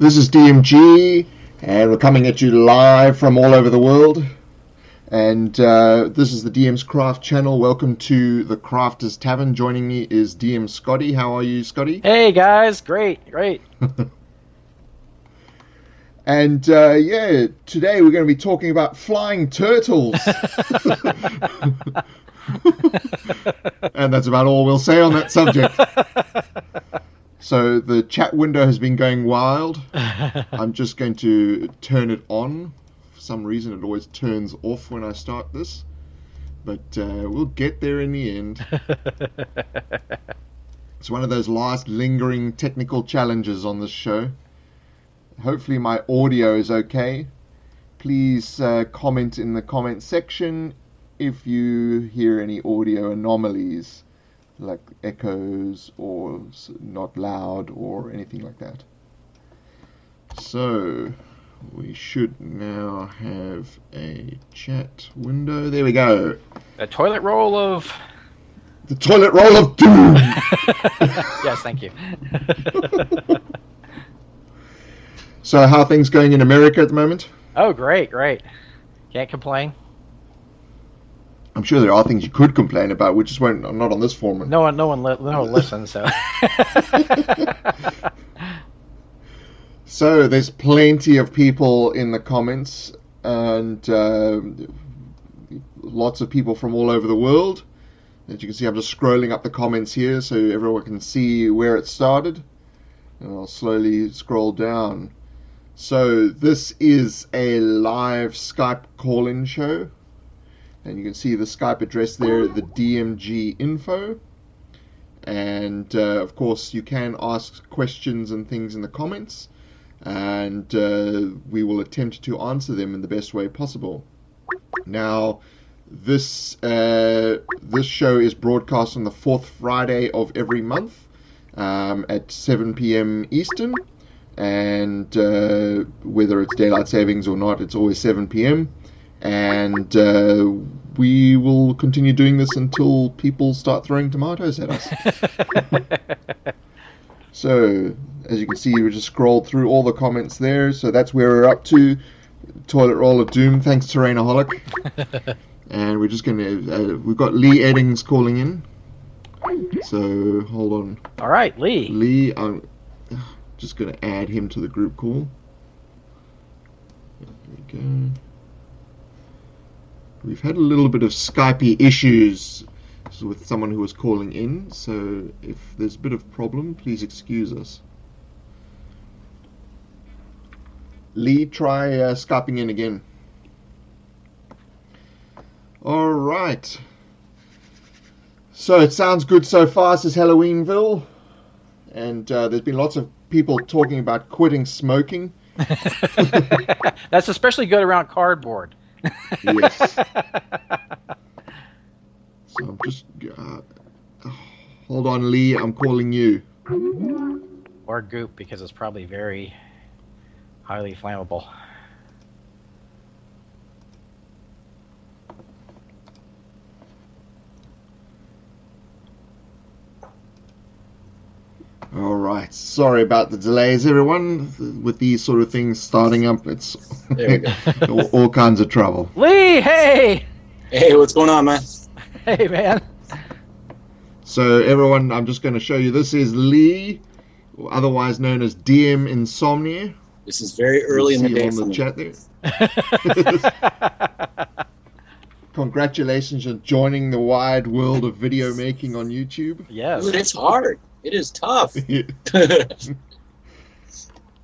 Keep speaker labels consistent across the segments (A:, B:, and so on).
A: This is DMG, and we're coming at you live from all over the world. And this is the DM's Craft channel. Welcome to the Crafters Tavern. Joining me is DM Scotty. How are you, Scotty?
B: Hey guys, great.
A: And yeah, today we're going to be talking about flying turtles. And that's about all we'll say on that subject. So the chat window has been going wild. I'm just going to turn it on. For some reason it always turns off when I start this. But we'll get there in the end. It's one of those last lingering technical challenges on this show. Hopefully my audio is okay. Please comment in the comment section if you hear any audio anomalies, like echoes or not loud or anything like that. So we should now have a chat window. There we go.
B: A toilet roll of...
A: The toilet roll of doom!
B: Yes, thank you.
A: So how are things going in America at the moment?
B: Oh, great. Can't complain.
A: I'm sure there are things you could complain about, which just won't. I'm not on this forum.
B: No one listens. So.
A: So there's plenty of people in the comments, and lots of people from all over the world. As you can see, I'm just scrolling up the comments here so everyone can see where it started, and I'll slowly scroll down. So this is a live Skype call-in show. And you can see the Skype address there, the DMG info. And of course you can ask questions and things in the comments. And we will attempt to answer them in the best way possible. Now, this show is broadcast on the fourth Friday of every month at 7 p.m. Eastern. And whether it's daylight savings or not, it's always 7 p.m. And we will continue doing this until people start throwing tomatoes at us. So, as you can see, we just scrolled through all the comments there. So that's where we're up to. Toilet roll of doom. Thanks, Terrainaholic. And we're just going to... we've got Lee Eddings calling in. So, hold on.
B: All right, Lee.
A: Lee, I'm just going to add him to the group call. There we go. We've had a little bit of Skype issues with someone who was calling in, so if there's a bit of problem, please excuse us. Lee, try Skyping in again. Alright. So it sounds good so far, says Halloweenville. And there's been lots of people talking about quitting smoking.
B: That's especially good around cardboard.
A: Yes. So I'm just... hold on, Lee. I'm calling you.
B: Or goop, because it's probably very highly flammable.
A: Alright. Sorry about the delays, everyone. With these sort of things starting up, it's all kinds of trouble.
B: Lee, hey!
C: Hey, what's going on, man?
B: Hey, man.
A: So, everyone, I'm just going to show you. This is Lee, otherwise known as DM Insomnia.
C: This is very early in the day
A: on the chat there. Congratulations on joining the wide world of video making on YouTube.
B: Yes.
C: Dude, it's hard. It is tough.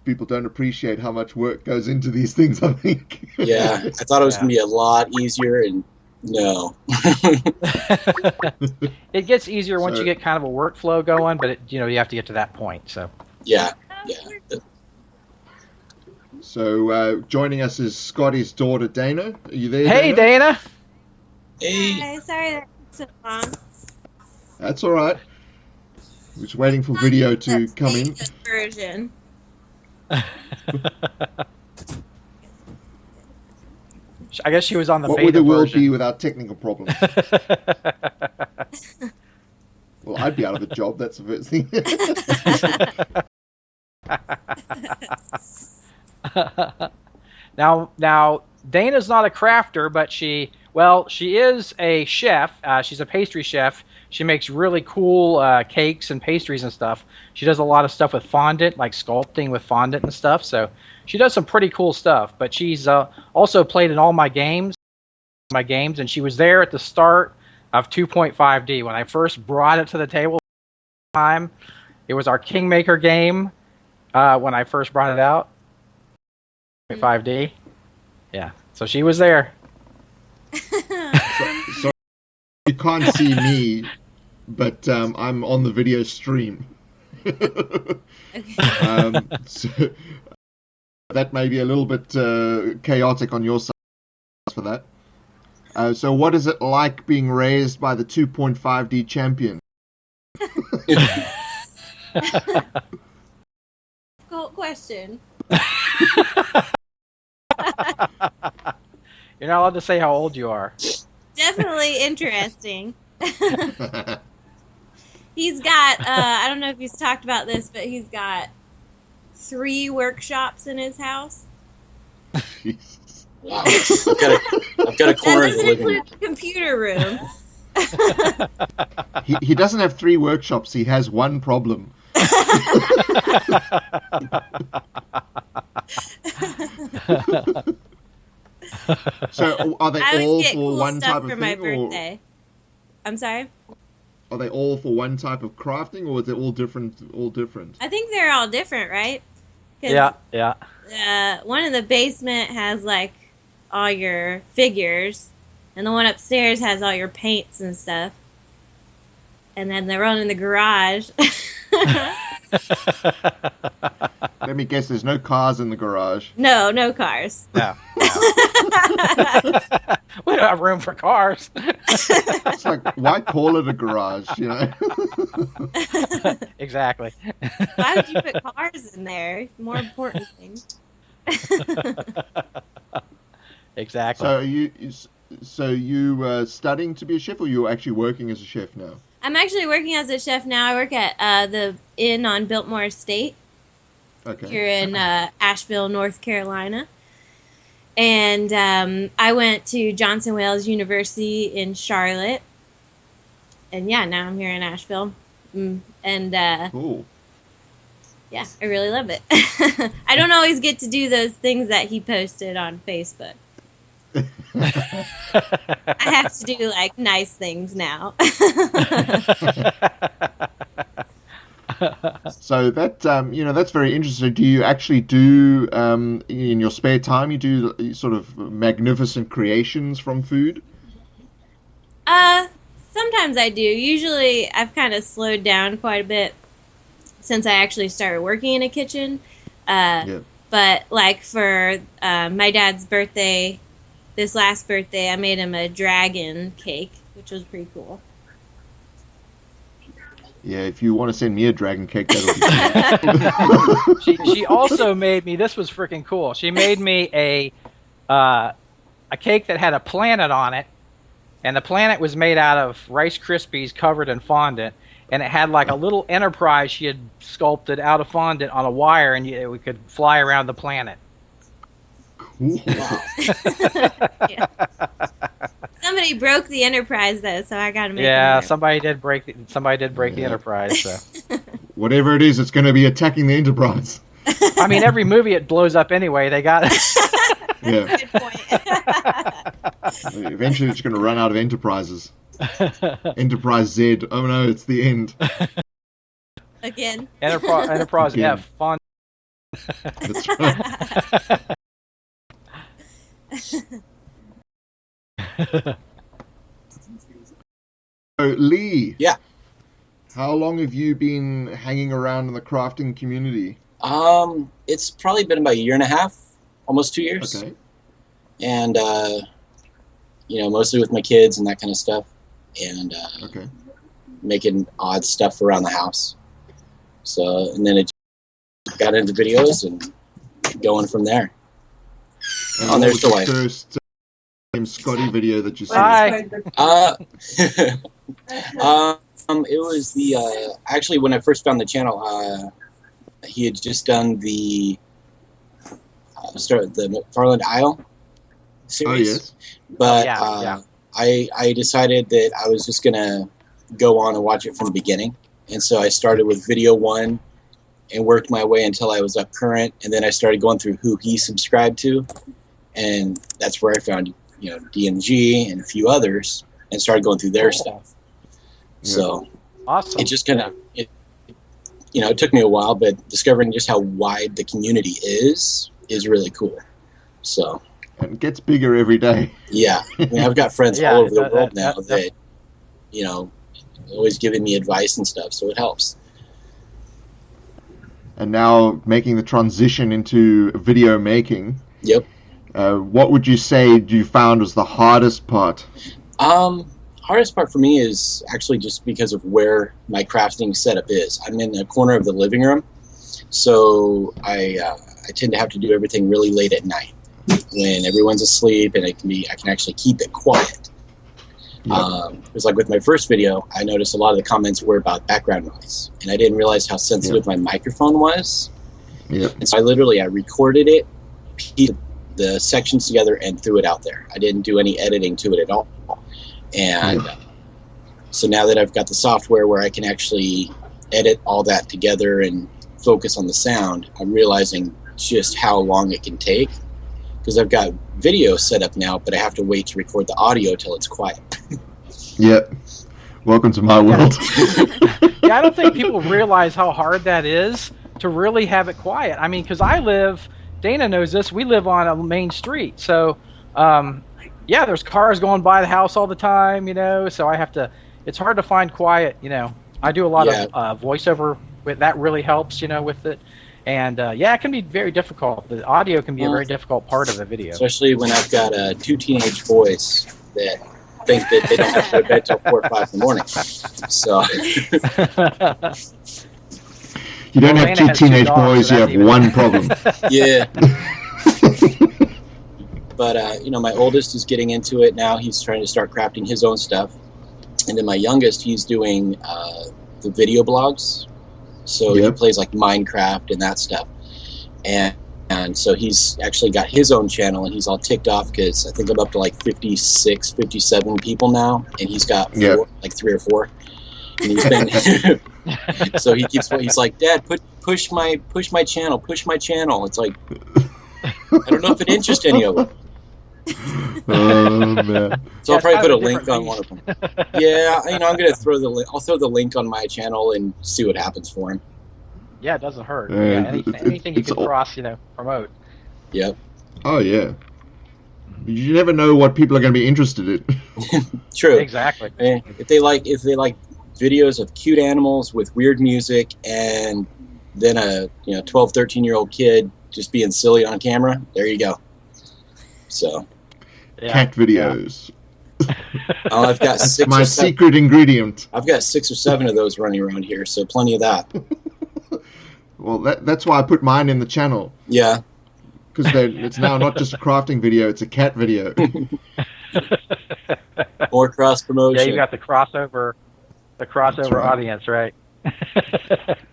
A: People don't appreciate how much work goes into these things, I think.
C: Yeah, I thought it was going to be a lot easier, and no.
B: It gets easier once you get kind of a workflow going, but you have to get to that point. So
C: yeah.
A: So joining us is Scotty's daughter, Dana. Are you there,
B: Hey,
A: Dana?
C: Hey.
D: Hi, sorry that took so long.
A: That's all right. We're just waiting for video to come in.
D: Version.
B: I guess she was on the
A: What
B: beta
A: would the world
B: version.
A: be without technical problems? Well, I'd be out of a job. That's the first thing.
B: Now, Dana's not a crafter, but she is a chef. She's a pastry chef. She makes really cool cakes and pastries and stuff. She does a lot of stuff with fondant, like sculpting with fondant and stuff. So she does some pretty cool stuff. But she's also played in all my games, and she was there at the start of 2.5D when I first brought it to the table. It was our Kingmaker game when I first brought it out. 5D. Yeah, so she was there.
A: So you can't see me, but I'm on the video stream. So that may be a little bit chaotic on your side for that. So what is it like being raised by the 2.5D champion?
D: Cool question.
B: You're not allowed to say how old you are.
D: Definitely interesting. He's got, I don't know if he's talked about this, but he's got 3 workshops in his house.
C: Wow. I've got a corner
D: That
C: of the
D: doesn't
C: living room.
D: include the computer room.
A: He doesn't have 3 workshops. He has one problem. So are they
D: I always
A: all
D: get
A: for
D: cool
A: one
D: stuff
A: type of
D: for
A: thing,
D: my
A: or
D: birthday. I'm sorry?
A: are they all for one type of crafting, or is it all different? All different.
D: I think they're all different, right? 'Cause,
B: Yeah.
D: one in the basement has like all your figures, and the one upstairs has all your paints and stuff. And then the one in the garage.
A: Let me guess. There's no cars in the garage.
D: No cars.
B: No. We don't have room for cars.
A: It's like, why call it a garage? You know.
B: Exactly.
D: Why would you put cars in there? More important things.
B: Exactly.
A: So you studying to be a chef, or you actually working as a chef now?
D: I'm actually working as a chef now. I work at the Inn on Biltmore Estate.
A: Okay.
D: Here in Asheville, North Carolina. And I went to Johnson Wales University in Charlotte. And yeah, now I'm here in Asheville. And
A: Cool.
D: yeah, I really love it. I don't always get to do those things that he posted on Facebook. I have to do like nice things now.
A: So that that's very interesting. Do you actually do in your spare time? You do sort of magnificent creations from food?
D: Sometimes I do. Usually, I've kind of slowed down quite a bit since I actually started working in a kitchen.
A: Yeah.
D: But like for my dad's birthday, this last birthday, I made him a dragon cake, which was pretty cool.
A: Yeah, if you want to send me a dragon cake, that'll be cool.
B: She also made me. This was freaking cool. She made me a cake that had a planet on it, and the planet was made out of Rice Krispies covered in fondant, and it had like a little Enterprise she had sculpted out of fondant on a wire, and we could fly around the planet.
A: Cool.
D: Yeah. Somebody broke the Enterprise though, so I got to make.
B: Yeah, somebody did break the Enterprise. So.
A: Whatever it is, it's going to be attacking the Enterprise.
B: I mean, every movie it blows up anyway. They got it.
A: Yeah.
D: Good point.
A: Eventually, it's going to run out of Enterprises. Enterprise Z. Oh no, it's the end.
D: Again.
B: Enterprise
A: Again.
B: F. Fond.
A: That's right. So, Lee.
C: Yeah.
A: How long have you been hanging around in the crafting community?
C: It's probably been about a year and a half, almost 2 years.
A: Okay.
C: And mostly with my kids and that kind of stuff, and
A: Okay.
C: making odd stuff around the house. So, and then it got into videos and going from there.
A: And
C: On
A: what
C: there's
A: was
C: the
A: the
C: wife.
A: first Scotty video that you saw?
B: Bye.
C: It was the actually when I first found the channel, he had just done the McFarland Isle series.
A: Oh, yes.
C: But I decided that I was just gonna go on and watch it from the beginning, and so I started with video 1 and worked my way until I was up current, and then I started going through who he subscribed to, and that's where I found DMG and a few others, and started going through their stuff.
A: Yeah.
C: So
B: Awesome.
C: it just kind of it took me a while, but discovering just how wide the community is really cool. So.
A: And it gets bigger every day.
C: Yeah, I mean, I've got friends all over the world now that, always giving me advice and stuff, so it helps.
A: And now making the transition into video making.
C: Yep.
A: What would you say you found was the hardest part?
C: Hardest part for me is actually just because of where my crafting setup is. I'm in the corner of the living room, so I tend to have to do everything really late at night when everyone's asleep, and I can actually keep it quiet. Because like with my first video, I noticed a lot of the comments were about background noise, and I didn't realize how sensitive my microphone was.
A: Yep.
C: And so I recorded it, pieced the sections together, and threw it out there. I didn't do any editing to it at all. And so now that I've got the software where I can actually edit all that together and focus on the sound, I'm realizing just how long it can take. Because I've got video set up now, but I have to wait to record the audio till it's quiet.
A: Yep. Welcome to my world.
B: Yeah, I don't think people realize how hard that is to really have it quiet. I mean, because Dana knows this, we live on a main street. So, there's cars going by the house all the time, so it's hard to find quiet, I do a lot of voiceover, that really helps, with it. And it can be very difficult. The audio can be a very difficult part of the video.
C: Especially when I've got 2 teenage boys that think that they don't have to go to bed till 4 or 5 in the morning. So
A: you don't have 2 teenage boys, you have one problem.
C: Yeah. But, my oldest is getting into it now. He's trying to start crafting his own stuff. And then my youngest, he's doing the video blogs. So he plays like Minecraft and that stuff. And so he's actually got his own channel, and he's all ticked off because I think I'm up to like 56, 57 people now. And he's got 3 or 4. And he's been... so he's like, Dad, push my channel. It's like, I don't know if it interests any of them.
A: Oh, man.
C: So I'll probably put a link on one of them. Yeah, I'm going to throw the link. I'll throw the link on my channel and see what happens for him.
B: Yeah, it doesn't hurt. Anything you can cross, promote.
C: Yep.
A: Oh, yeah. You never know what people are going to be interested in.
C: True.
B: Exactly.
C: If they like videos of cute animals with weird music, and then a 12, 13-year-old kid just being silly on camera, there you go. So.
A: Cat videos.
C: I've got 6
A: my
C: or 7.
A: secret ingredient.
C: I've got 6 or 7 of those running around here, so plenty of that.
A: Well, that's why I put mine in the channel.
C: Yeah.
A: Because it's now not just a crafting video, it's a cat video.
C: More cross promotion.
B: Yeah, you got the crossover audience, right?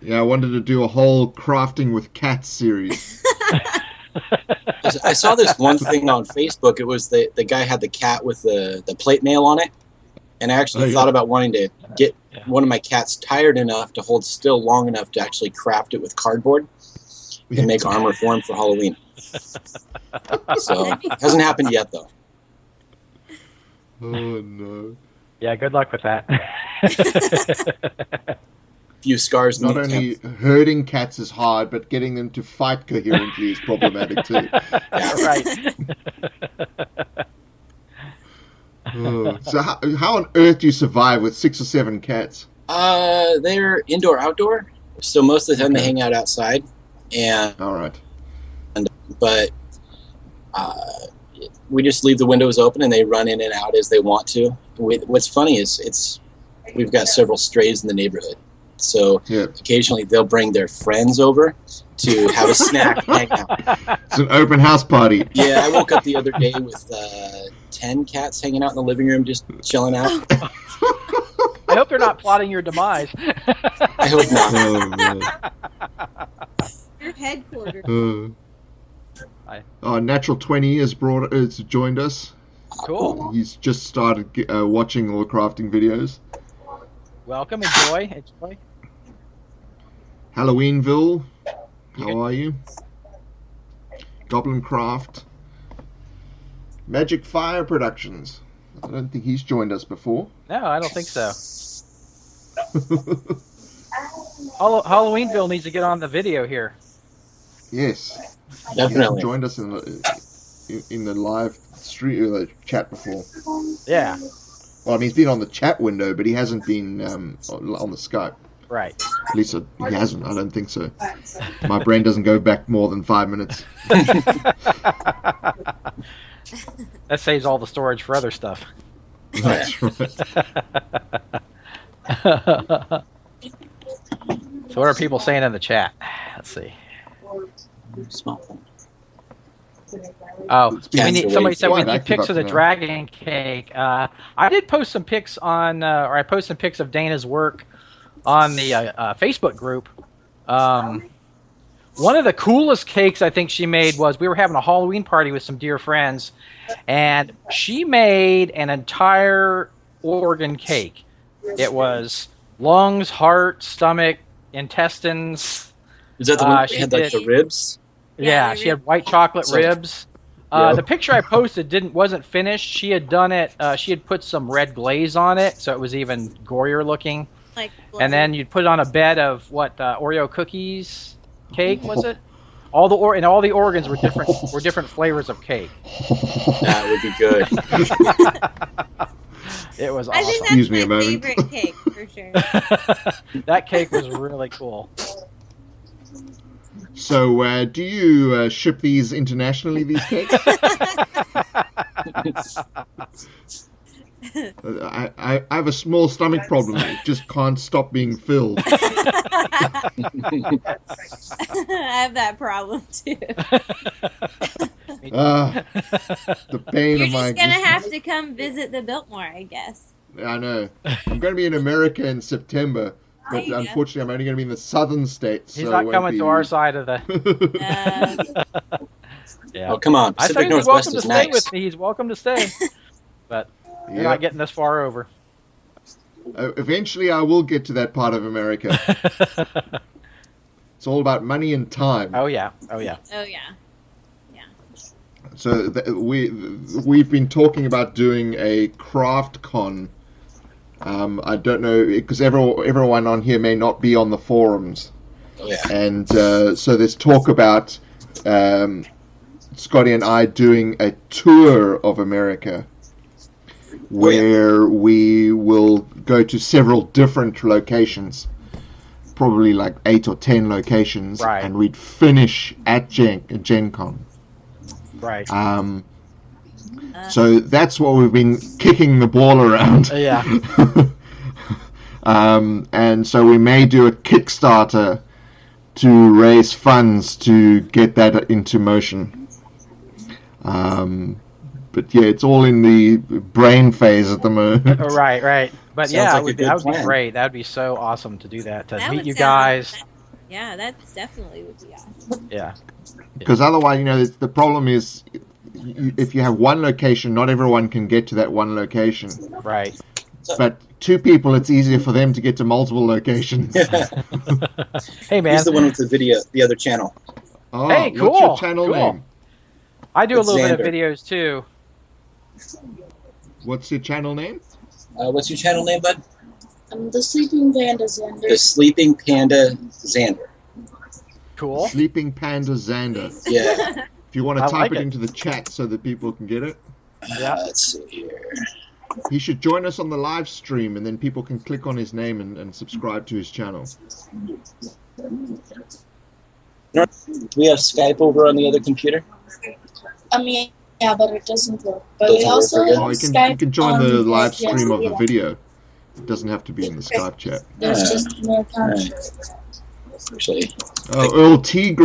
A: Yeah, I wanted to do a whole crafting with cats series.
C: I saw this one thing on Facebook. It was the guy had the cat with the plate mail on it, and I actually thought about wanting to get one of my cats tired enough to hold still long enough to actually craft it with cardboard and make armor for him for Halloween. So it hasn't happened yet, though.
A: Oh no!
B: Yeah, good luck with that.
C: Few scars.
A: Not only herding cats is hard, but getting them to fight coherently is problematic too.
B: Yeah, right.
A: So how on earth do you survive with 6 or 7 cats?
C: They're indoor-outdoor, so most of the time they hang out outside. And
A: all right.
C: But we just leave the windows open, and they run in and out as they want to. What's funny is we've got several strays in the neighborhood. So occasionally they'll bring their friends over to have a snack and hang out.
A: It's an open house party.
C: Yeah, I woke up the other day with 10 cats hanging out in the living room just chilling out.
B: I hope they're not plotting your demise.
C: I hope not.
A: Oh, man.
D: order.
A: Natural 20 has joined us.
B: Cool.
A: He's just started watching all the crafting videos.
B: Welcome. Enjoy.
A: Halloweenville, how are you? Goblin Craft. Magic Fire Productions. I don't think he's joined us before.
B: No, I don't think so. Halloweenville needs to get on the video here.
A: Yes.
C: Definitely.
A: He joined us in the live stream, the chat before.
B: Yeah.
A: Well, I mean, he's been on the chat window, but he hasn't been on the Skype.
B: Right.
A: At least he hasn't. I don't think so. My brain doesn't go back more than 5 minutes.
B: That saves all the storage for other stuff.
A: That's right.
B: So what are people saying in the chat? Let's see. Oh, somebody said we need pics of the dragon cake. I did post some pics on, or I posted some pics of Dana's work on the Facebook group. One of the coolest cakes I think she made was we were having a Halloween party with some dear friends, and she made an entire organ cake. It was lungs, heart, stomach, intestines.
C: Is that the one that had like the ribs?
B: Yeah, she had white chocolate ribs. The picture I posted wasn't finished. She had done it. She had put some red glaze on it, so it was even gorier looking.
D: Like
B: and then you'd put it on a bed of Oreo cookies. Cake was it? All the organs were different flavors of cake.
C: That would be good.
B: It was awesome.
D: I think that's my favorite cake for sure.
B: That cake was really cool.
A: So, do you ship these internationally? These cakes? I have a small stomach problem. It just can't stop being filled.
D: I have that problem too.
A: The pain
D: You're
A: of my
D: just gonna have to come visit the Biltmore, I guess.
A: I know. I'm going to be in America in September, but unfortunately, I'm only going to be in the southern states.
B: He's not coming to our side of the.
C: Yeah. Oh, come on! Pacific Northwest is nice.
B: Stay with me. He's welcome to stay, but you're not getting this far over.
A: Eventually, I will get to that part of America. It's all about money and time.
B: Oh yeah.
A: So we've been talking about doing a craft con. I don't know, because everyone on here may not be on the forums.
C: Oh yeah.
A: And so there's talk about Scotty and I doing a tour of America, where we will go to several different locations, probably like 8 or 10 locations, and we'd finish at Gen Con.
B: Right.
A: So that's what we've been kicking the ball around.
B: Yeah.
A: And so we may do a Kickstarter to raise funds to get that into motion. But yeah, it's all in the brain phase at the moment.
B: Right. But
C: Sounds like
B: that would be great. That would be so awesome to do that, to meet you guys.
D: Yeah, that definitely would be awesome.
B: Yeah.
A: Because otherwise, the problem is, if you have one location, not everyone can get to that one location.
B: Right.
A: But 2 people, it's easier for them to get to multiple locations.
B: Hey, man.
C: He's the one with the video, the other channel.
A: Oh,
B: hey, cool.
A: What's your channel name?
B: I do a little bit of videos, too.
A: What's your channel name?
C: What's your channel name, bud?
E: The Sleeping Panda Xander.
C: The Sleeping Panda Xander.
B: Cool.
A: Sleeping Panda Xander.
C: Yeah.
A: If you want to type it into the chat so that people can get it.
B: Yeah.
C: Let's see here.
A: He should join us on the live stream, and then people can click on his name and subscribe to his channel.
C: Do we have Skype over on the other computer?
E: Yeah, but it doesn't work. But we also have Skype.
A: You can join the live stream of the video. It doesn't have to be in the Skype chat.
E: There's just no account.
C: Actually.
A: Oh, Earl T.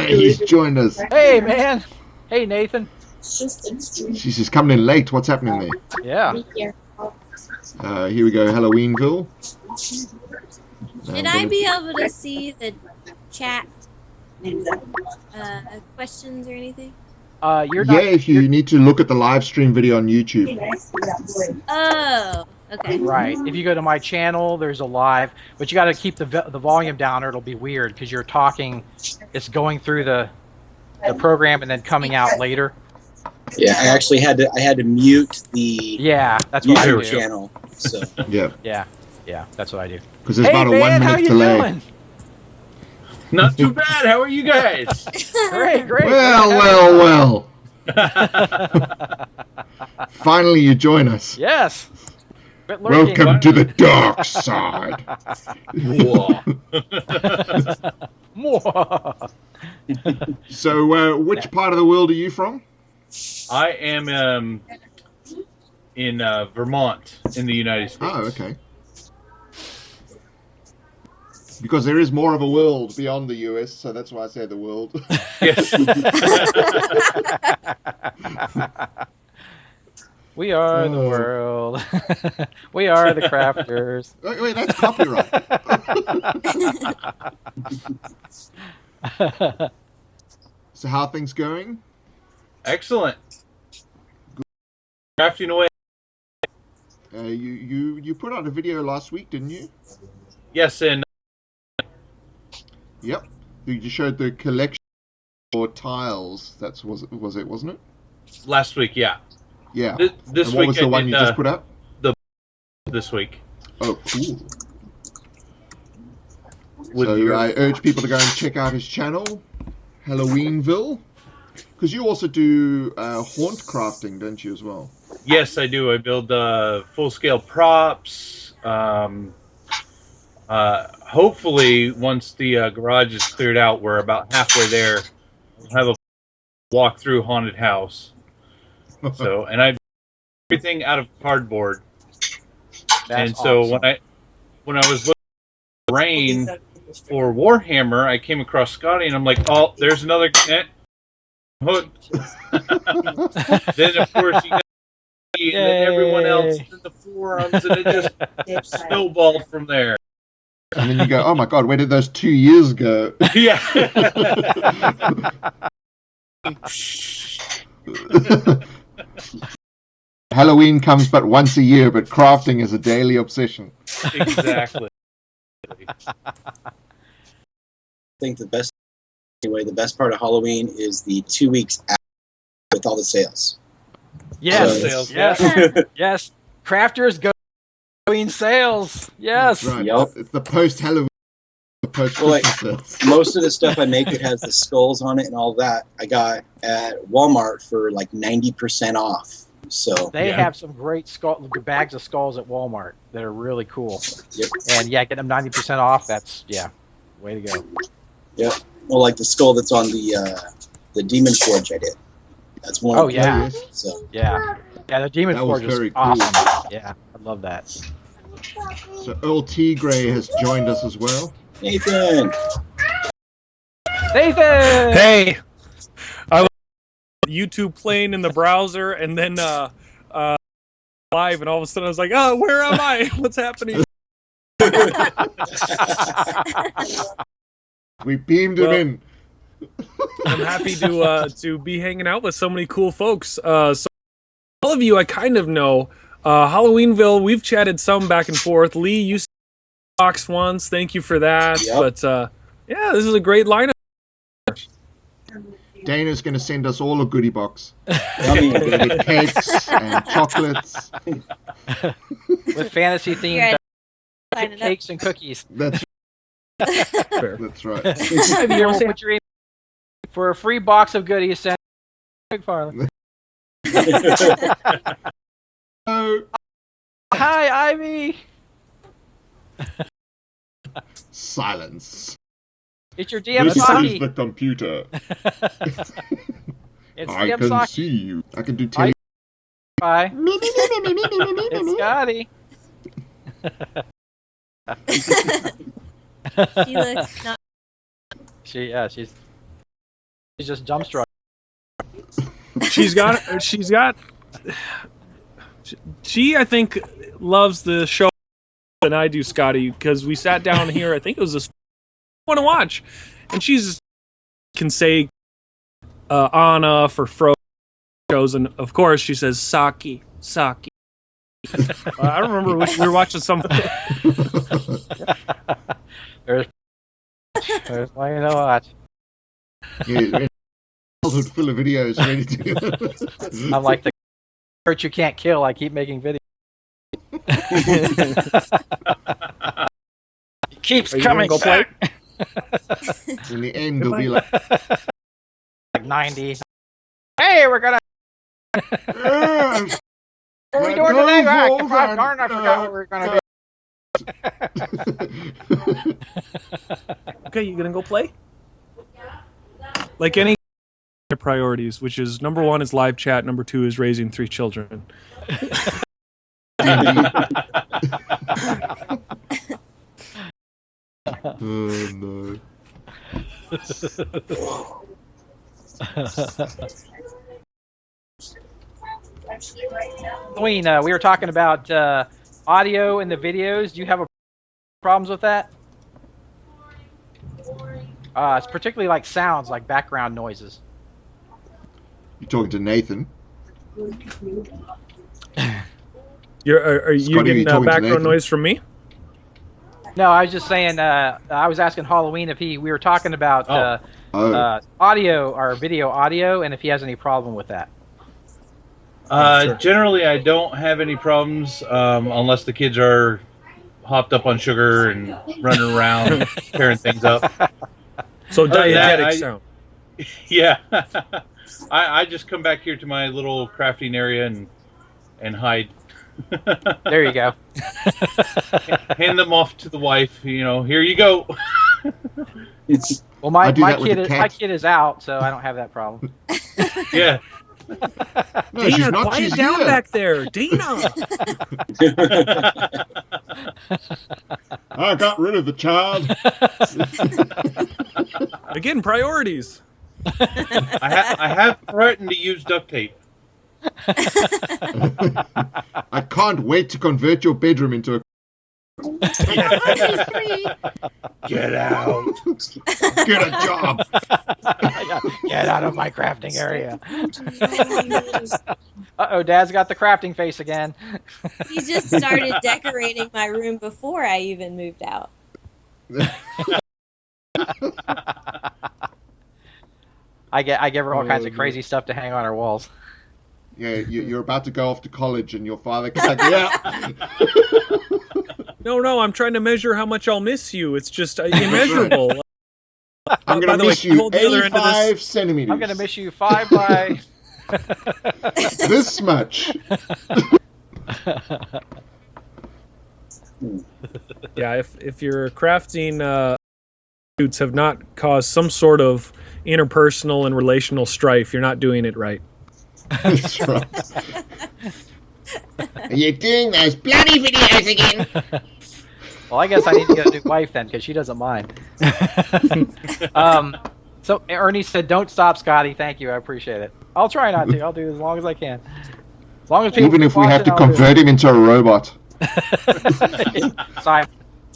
A: He's joined us.
B: Hey, man. Hey, Nathan.
A: Jeez, he's coming in late. What's happening there?
B: Yeah.
A: Here we go, Halloweenville.
D: Should I be able to see the chat Questions or anything?
B: You're not.
A: If you need to look at the live stream video on YouTube.
D: Oh, okay.
B: Right. If you go to my channel, there's a live, but you got to keep the volume down, or it'll be weird because you're talking. It's going through the program and then coming out later.
C: Yeah, I actually had to mute the
B: that's what I do.
C: YouTube channel. So
B: Yeah, that's what I do.
A: Because there's about a 1 minute delay.
B: Doing?
F: Not too bad. How are you guys?
B: Great.
A: Well. Finally, you join us.
B: Yes.
A: Welcome to the dark side. So, which part of the world are you from?
F: I am in Vermont, in the United States.
A: Oh, okay. Because there is more of a world beyond the US, so that's why I say the world.
F: Yes.
B: We are the world. We are the crafters.
A: Wait, that's copyright. So how are things going?
F: Excellent. Crafting away.
A: You put out a video last week, didn't you?
F: Yes, and
A: Yep. You showed the collection for tiles. Was it, wasn't it?
F: last week, yeah.
A: Yeah.
F: This
A: and what
F: week
A: was the one you just put out?
F: This week.
A: Oh, cool. So I urge people to go and check out his channel, Halloweenville, because you also do haunt crafting, don't you, as well?
F: Yes, I do. I build full-scale props. Hopefully, once the garage is cleared out, we're about halfway there. We'll have a walk-through haunted house. So, and I do everything out of cardboard.
B: That's
F: so
B: awesome.
F: when I was looking at the rain for Warhammer, I came across Scotty, and I'm like, oh, there's another hooked. Then of course you got me, and then everyone else in the forums, and it just snowballed from there.
A: And then you go, oh my god, where did those 2 years go?
F: Yeah.
A: Halloween comes but once a year, but crafting is a daily obsession.
F: Exactly.
C: I think the best part of Halloween is the 2 weeks after with all the sales.
B: Yes,
F: Sales,
B: yes. Crafters go Halloween sales. Yes.
A: Right.
C: Yep.
A: It's the post-Halloween, the post-Christmas sales.
C: Most of the stuff I make that has the skulls on it and all that, I got at Walmart for like 90% off. So
B: They have some great bags of skulls at Walmart that are really cool.
C: Yep.
B: And get them 90% off. That's way to go.
C: Yep. Well, like the skull that's on the Demon Forge I did. That's one.
B: Oh yeah.
C: So
B: Yeah, the Demon
A: That was
B: Forge is
A: very cool.
B: awesome. Yeah, I love that.
A: So Earl T. Gray has joined us as well.
C: Nathan.
G: Hey, I was YouTube playing in the browser, and then live, and all of a sudden I was like, "Oh, where am I? What's happening?"
A: We beamed him in.
G: I'm happy to be hanging out with so many cool folks. So all of you, I kind of know. Halloweenville, we've chatted some back and forth. Lee, you box once. Thank you for that.
C: Yep.
G: But yeah, this is a great lineup.
A: Dana's going to send us all a goodie box.
C: Yummy.
A: With cakes and chocolates.
B: With fantasy themed
D: Sign it up.
B: cakes and cookies.
A: That's that's right.
B: Put your email for a free box of goodies. Send McFarlane.
A: Oh,
B: Hi, Ivy.
A: silence.
B: It's your DM
A: This is
B: Saki.
A: the computer.
B: It's
A: I
B: DM
A: can
B: Saki.
A: see you. I can do tele.
B: Hi. It's Scotty.
D: She looks not.
B: She's just dumbstruck.
G: She I think loves the show than I do, Scotty, because we sat down here. I think it was this want to watch, and she's can say Anna for Fro shows, and of course she says Saki. I don't remember we were watching something.
B: There's plenty to watch.
A: Yeah, childhood full of videos ready to.
B: I'm like the hurt you can't kill. I keep making videos. It keeps coming back.
A: In the end, they'll be like
B: 90. Hey, we're gonna. What are we doing today? Darn, I forgot what we were gonna do.
G: Okay, you gonna go play? Like any priorities, which is number 1 is live chat, number 2 is raising 3 children.
A: Oh no.
B: Halloween, we were talking about audio in the videos. Do you have problems with that? It's particularly like sounds, like background noises.
A: You're talking to Nathan.
G: Are you
A: Scotty,
G: getting background noise from me?
B: No, I was just saying. I was asking Halloween if we were talking about audio or video audio, and if he has any problem with that.
G: Sure.
F: Generally, I don't have any problems unless the kids are hopped up on sugar and running around tearing things up.
G: So diegetic sound.
F: Yeah. I just come back here to my little crafting area and hide.
B: There you go.
F: Hand them off to the wife. Here you go.
B: Well, my kid is out, so I don't have that problem.
F: Yeah.
A: No,
G: Dana, quiet down back there, Dana.
A: I got rid of the child.
G: Again, priorities.
F: I have threatened to use duct tape.
A: I can't wait to convert your bedroom into a.
F: Get out.
A: Get a job.
B: Get out of my crafting area. Uh-oh, Dad's got the crafting face again.
D: He just started decorating my room before I even moved out.
B: I give her all kinds of crazy stuff to hang on her walls.
A: Yeah, you're about to go off to college, and your father comes like, yeah.
G: No, I'm trying to measure how much I'll miss you. It's just immeasurable.
A: I'm going to miss you 85 centimeters.
B: I'm going to miss you 5 by...
A: this much.
G: Yeah, if your crafting suits have not caused some sort of interpersonal and relational strife, you're not doing it right.
A: That's right. You're doing those bloody videos again.
B: Well, I guess I need to get a new wife then, because she doesn't mind. So Ernie said, "Don't stop, Scotty. Thank you. I appreciate it. I'll try not to. I'll do it as long as I can. As long as people
A: even if we have to convert him into a robot.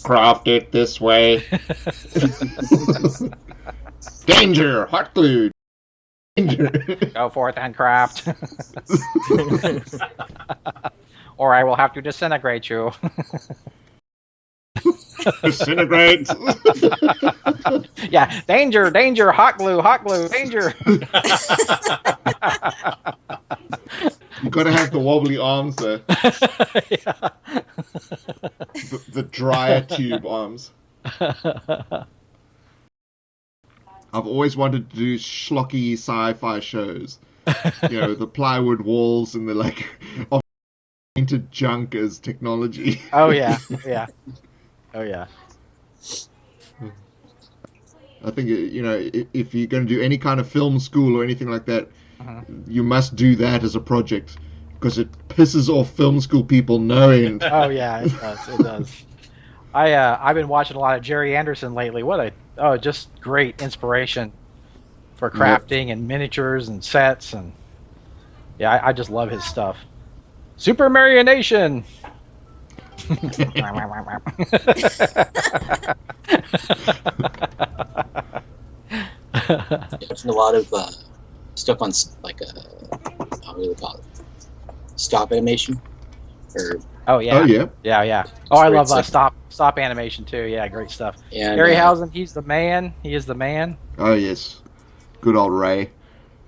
A: Craft it this way. Danger! Hot glue. Danger.
B: Go forth and craft. Or I will have to disintegrate you.
A: Disintegrate.
B: Yeah, danger, hot glue, danger.
A: You gotta have the wobbly arms though.
B: Yeah.
A: The dryer tube arms. I've always wanted to do schlocky sci-fi shows. The plywood walls and the like painted junk as technology.
B: Oh yeah. Oh yeah.
A: I think if you're going to do any kind of film school or anything like that, you must do that as a project because it pisses off film school people no end.
B: Oh yeah, it does. I've been watching a lot of Jerry Anderson lately. Just great inspiration for crafting and miniatures and sets and I just love his stuff. Super Marionation.
C: I've seen a lot of stuff on like what do they call it? Stop animation, or
B: Oh yeah.
A: Oh yeah.
B: Yeah. Oh, I
C: Where
B: love
C: it's like-
B: stop animation too. Yeah, great stuff.
C: and
B: Harryhausen, he's the man. He is the man.
A: Oh yes. Good old Ray.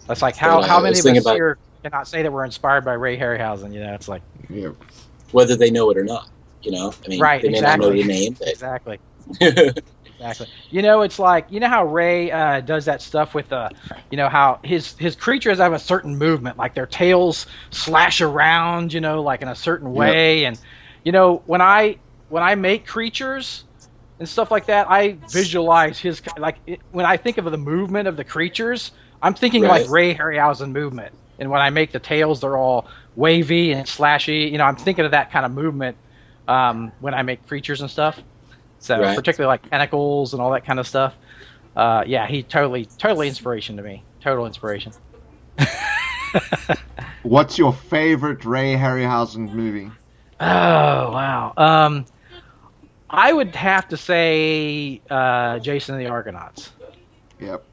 B: That's like
C: But,
B: how
C: I
B: many
C: was
B: of
C: thinking
B: us
C: about-
B: here cannot say that we're inspired by Ray Harryhausen? You know, it's like
A: Yeah.
C: whether they know it or not. I mean,
B: Right,
C: they may not know
B: exactly.
C: the name. But
B: exactly. Exactly. It's like how Ray does that stuff with how his creatures have a certain movement, like their tails slash around, like in a certain way, and when I make creatures and stuff like that, I visualize his when I think of the movement of the creatures, I'm thinking
C: Right.
B: like Ray Harryhausen movement, and when I make the tails, they're all wavy and slashy. I'm thinking of that kind of movement when I make creatures and stuff. So
C: Right.
B: particularly like tentacles and all that kind of stuff. He totally inspiration to me. Total inspiration.
A: What's your favorite Ray Harryhausen movie?
B: Oh wow. I would have to say Jason and the Argonauts.
A: Yep.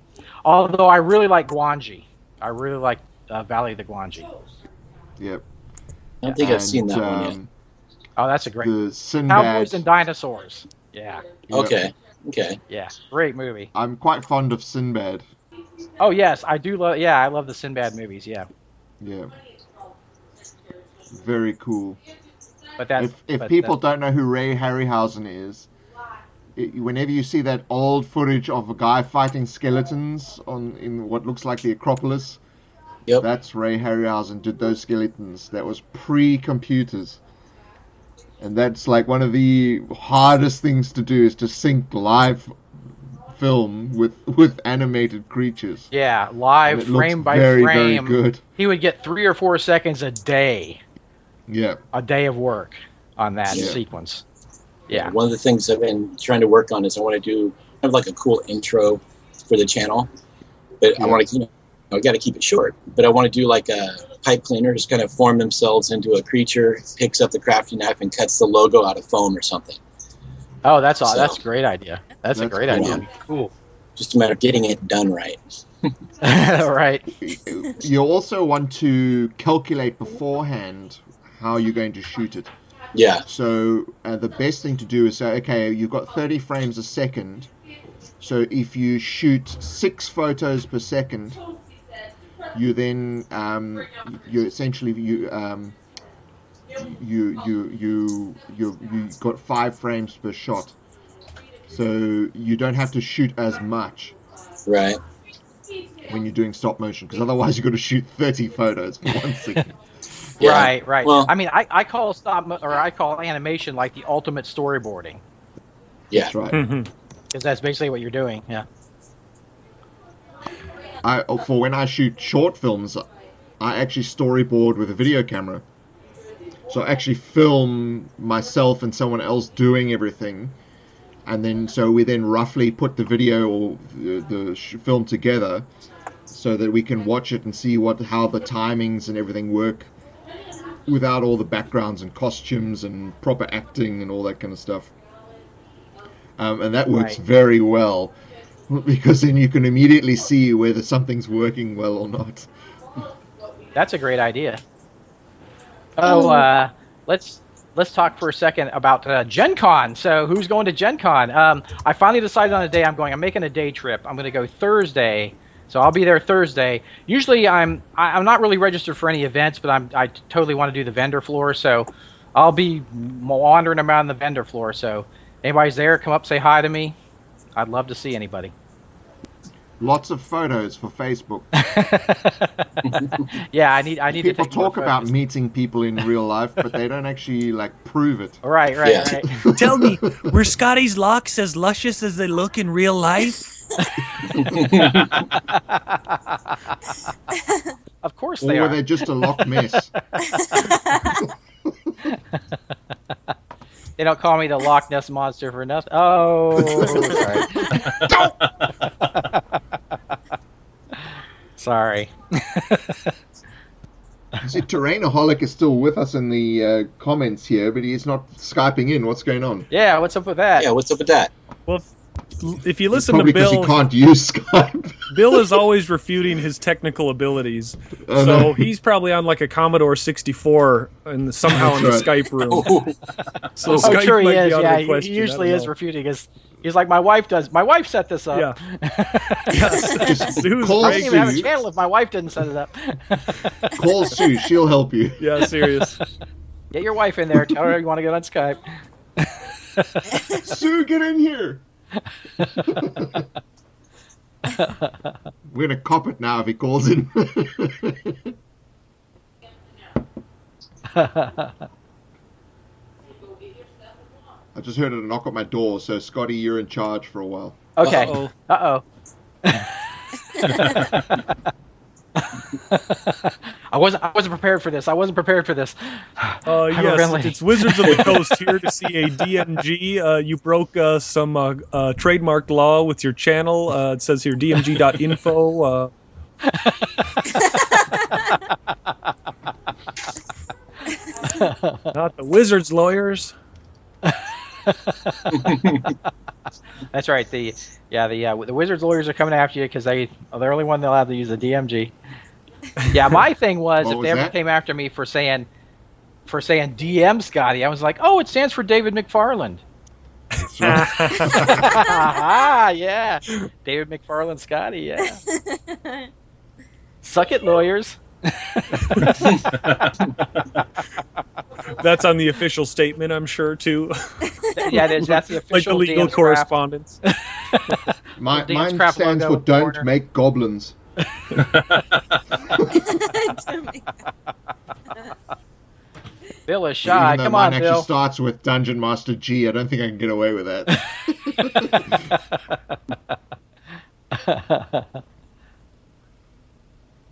B: Although I really like Guanji. I really like Valley of the Guanji.
A: Yep.
C: I don't think I've seen that one yet.
B: Oh, that's a great
A: The Sinbad.
B: Cowboys and Dinosaurs. Yeah.
A: Yep.
C: Okay.
B: Yeah. Great movie.
A: I'm quite fond of Sinbad.
B: Oh yes, I do love. Yeah, I love the Sinbad movies. Yeah.
A: Yeah. Very cool.
B: But that's
A: If people don't know who Ray Harryhausen is, whenever you see that old footage of a guy fighting skeletons in what looks like the Acropolis,
C: Yep.
A: that's Ray Harryhausen did those skeletons. That was pre-computers. And that's like one of the hardest things to do is to sync live film with animated creatures.
B: Yeah,
A: And
B: live
A: it looks
B: frame by
A: very,
B: frame.
A: very good.
B: He would get 3 or 4 seconds a day
A: Yeah.
B: of work on that
A: Yeah.
B: sequence. Yeah.
C: One of the things I've been trying to work on is I want to do kind of like a cool intro for the channel, but I want to, I got to keep it short. But I want to do like a pipe cleaner, just kind of form themselves into a creature, picks up the crafting knife and cuts the logo out of foam or something.
B: Oh, that's all.
C: So-
B: That's a great idea. That's a great
A: cool.
B: idea.
F: Cool.
C: Just a matter of getting it done right.
B: Right.
A: You also want to calculate beforehand how you're going to shoot it.
C: Yeah.
A: So the best thing to do is say, okay, you've got 30 frames a second. So if you shoot 6 photos per second, you then you essentially you got 5 frames per shot. So you don't have to shoot as much
C: Right.
A: when you're doing stop motion, because otherwise you've got to shoot 30 photos for 1 second.
C: Yeah.
B: Right.
C: Well-
B: I mean, I call I call animation like the ultimate storyboarding,
C: Yeah.
A: That's right.
B: because that's basically what you're doing. Yeah.
A: For when I shoot short films, I actually storyboard with a video camera. So I actually film myself and someone else doing everything, and then so we then roughly put the video or the film together, so that we can watch it and see how the timings and everything work, without all the backgrounds and costumes and proper acting and all that kind of stuff. And that works
B: Right.
A: very well, because then you can immediately see whether something's working well or not.
B: That's a great idea. Oh, let's talk for a second about Gen Con. So who's going to Gen Con? I finally decided on a day I'm going. I'm making a day trip. I'm going to go Thursday. So I'll be there Thursday. Usually I'm not really registered for any events, but I totally want to do the vendor floor. So I'll be wandering around the vendor floor. So anybody's there, come up, say hi to me. I'd love to see anybody.
A: Lots of photos for Facebook.
B: Yeah, I need to
A: People
B: take more
A: talk about
B: photos.
A: meeting people in real life, but they don't actually prove it.
B: Right.
C: Yeah.
H: Tell me, were Scotty's locks as luscious as they look in real life?
B: Of course
A: Or
B: they
A: were
B: are.
A: they just a lock mess?
B: They don't call me the Loch Ness Monster for nothing. Oh, sorry.
A: See, Terrainaholic is still with us in the comments here, but he's not Skyping in. What's going on?
B: Yeah, what's up with that?
C: Yeah. What's up with that?
G: Well, if you listen
A: Probably
G: to
A: because
G: Bill,
A: he can't use Skype.
G: Bill is always refuting his technical abilities. So he's probably on like a Commodore 64 and somehow in the Skype room. So Skype
B: sure he
G: might be
B: is.
G: out
B: Yeah,
G: of the question.
B: he usually is refuting his. He's like, my wife does. My wife set this up.
G: Yeah. Yes. Sue's
A: Call
B: I wouldn't even have a
A: Sue.
B: channel if my wife didn't set it up.
A: Call Sue. She'll help you.
G: Yeah, serious.
B: Get your wife in there. Tell her you want to get on Skype.
A: Sue, get in here. We're gonna cop it now if he calls in. I just heard a knock at my door, so Scotty, you're in charge for a while.
B: Okay.
G: Uh-oh.
B: I wasn't prepared for this. Yes,
G: It's Wizards of the Coast here to see a DMG. You broke some trademark law with your channel. It says here dmg.info. Not the Wizards lawyers.
B: That's right. The Wizards lawyers are coming after you because they're the only one they'll have to use a DMG. Yeah, my thing was if they ever came after me for saying DM Scotty, I was like, oh, it stands for David McFarland. Yeah, David McFarland Scotty. Yeah, suck it, lawyers.
G: That's on the official statement, I'm sure, too.
B: Yeah, that's the official
G: like the legal
B: DM's
G: correspondence.
A: Mine
B: Craft
A: stands for
B: logo
A: don't
B: corner.
A: make goblins.
B: Bill is shy.
A: Even though
B: Come
A: mine
B: on, Bill.
A: actually starts with Dungeon Master G. I don't think I can get away with that.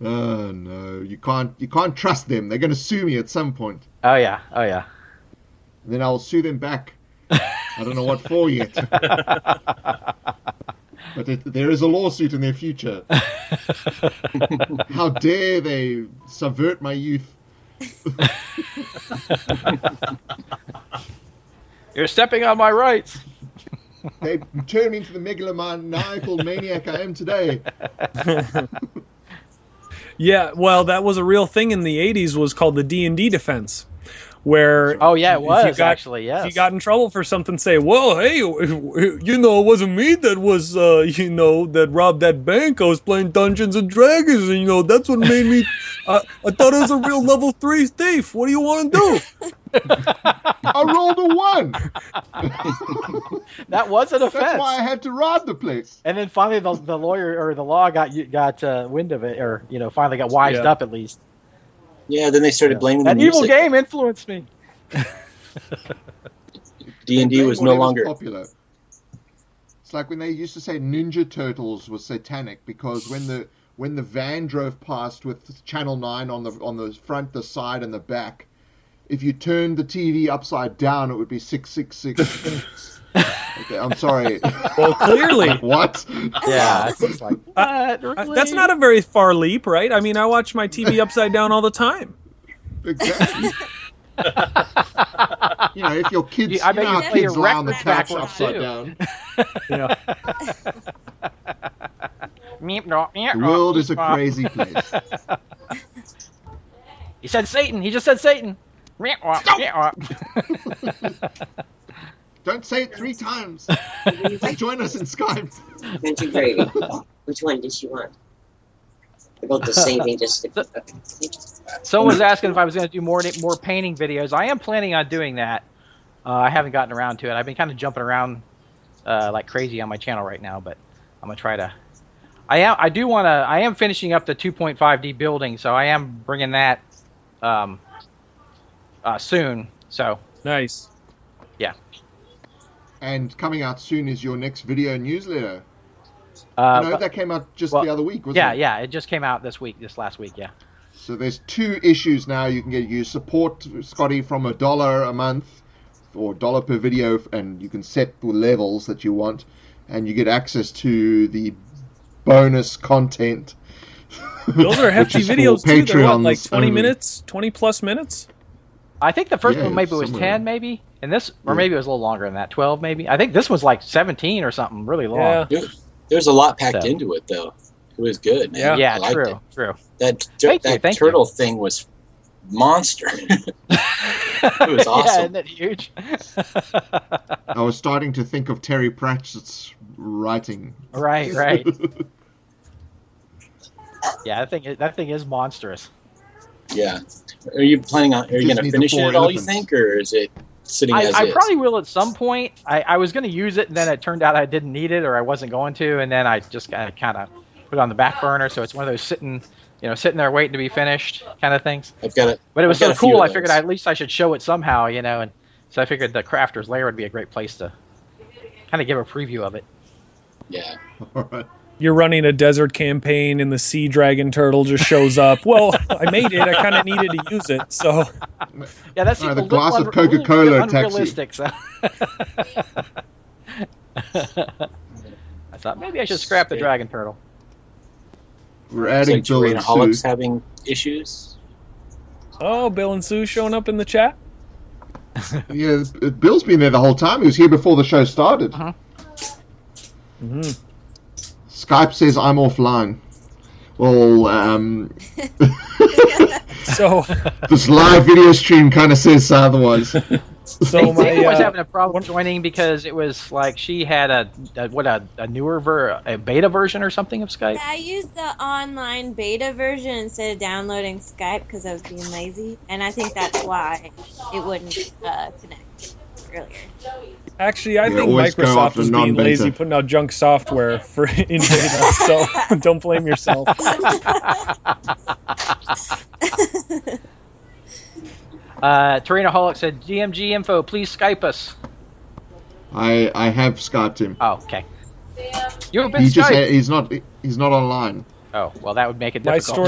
A: Oh no, you can't trust them. They're going to sue me at some point.
B: Oh yeah.
A: Then I'll sue them back. I don't know what for yet. But there is a lawsuit in their future. How dare they subvert my youth?
B: You're stepping on my rights.
A: They turned me into the megalomaniacal maniac I am today.
G: Yeah, well, that was a real thing in the 80s, was called the D&D defense. Where
B: Oh yeah, it
G: if
B: was
G: you got,
B: actually, yes.
G: if you got in trouble for something, say, well, hey, it wasn't me that was, that robbed that bank. I was playing Dungeons and Dragons, and, that's what made me, I thought I was a real level 3 thief. What do you want to do?
A: I rolled a 1.
B: That was an offense.
A: That's why I had to rob the place.
B: And then finally, the lawyer or the law got wind of it, or finally got wised up at least.
C: Yeah, then they started blaming
B: That
C: the music.
B: evil game influenced me.
C: D&D was no
A: Whatever's
C: longer
A: popular. It's like when they used to say Ninja Turtles was satanic because when the van drove past with Channel 9 on the front, the side, and the back, if you turned the TV upside down, it would be 666. Okay, I'm sorry.
G: Well, clearly.
A: What?
B: Yeah, it's just like, what? Really?
G: That's not a very far leap, right? I mean, I watch my TV upside down all the time.
A: Exactly. If your kids,
B: I bet
A: how
B: you play
A: kids
B: your
A: lie on the
B: records
A: couch
B: backwards,
A: upside
B: too.
A: down.
G: Yeah.
A: The world is a crazy place.
B: He said Satan. He just said Satan.
A: Don't say it 3 times. Join us in Skype.
I: Country gravy. Which one did you want? They're both the same thing, just
B: Someone was asking if I was going to do more painting videos. I am planning on doing that. I haven't gotten around to it. I've been kind of jumping around like crazy on my channel right now, but I'm gonna try to. I am finishing up the 2.5D building, so I am bringing that soon. So
G: Nice.
B: yeah.
A: And coming out soon is your next video newsletter. I know that came out just the other week, wasn't it?
B: Yeah, it just came out this last week, yeah.
A: So there's 2 issues now you can get. You support Scotty from $1 a month or $1 per video, and you can set the levels that you want, and you get access to the bonus content.
G: Those are hefty
A: which is for
G: videos too. They're what, like
A: Patreons
G: 20
A: only.
G: minutes, 20 plus minutes.
B: I think the first
A: Yeah,
B: one maybe was
A: somewhere.
B: 10, maybe. And this, or maybe it was a little longer than that, 12 maybe. I think this was like 17 or something, really long.
G: Yeah.
C: There's a lot packed into it, though. It was good, man.
B: Yeah,
C: true. That
B: Thank
C: turtle thing was monster. It was awesome.
B: Yeah, isn't it huge?
A: I was starting to think of Terry Pratchett's writing.
B: Right. Yeah, that thing is monstrous.
C: Yeah. Are you planning on? Are you going to finish it all? You think, or is it sitting as
B: I
C: is?
B: probably will at some point. I was going to use it, and then it turned out I didn't need it, or I wasn't going to, and then I just kind of put it on the back burner. So it's one of those sitting there waiting to be finished kind of things. But it was so cool. I figured at least I should show it somehow, and so I figured the Crafter's Lair would be a great place to kind of give a preview of it.
C: Yeah.
A: All right.
G: You're running a desert campaign and the sea dragon turtle just shows up. Well, I made it. I kind of needed to use it, so.
B: Yeah, that's
A: the glass of Coca-Cola
B: unrealistic. So. I thought maybe I should scrap the dragon turtle.
A: We're adding Bill and Sue.
C: Having issues.
G: Oh, Bill and Sue showing up in the chat.
A: Yeah, Bill's been there the whole time. He was here before the show started.
G: Mm-hmm.
A: Skype says I'm offline. Well,
G: so
A: this live video stream kind of says otherwise.
B: So Zane was having a problem joining because it was like she had a newer a beta version or something of Skype.
D: I used the online beta version instead of downloading Skype because I was being lazy, and I think that's why it wouldn't connect earlier.
G: Actually, I think Microsoft was being lazy putting out junk software for in beta, so don't blame yourself.
B: Tarina Holick said, DMG info, please Skype us.
A: I have Skyped him.
B: Oh, okay. You have been Skyped.
A: He's not online.
B: Oh, well, that would make it difficult.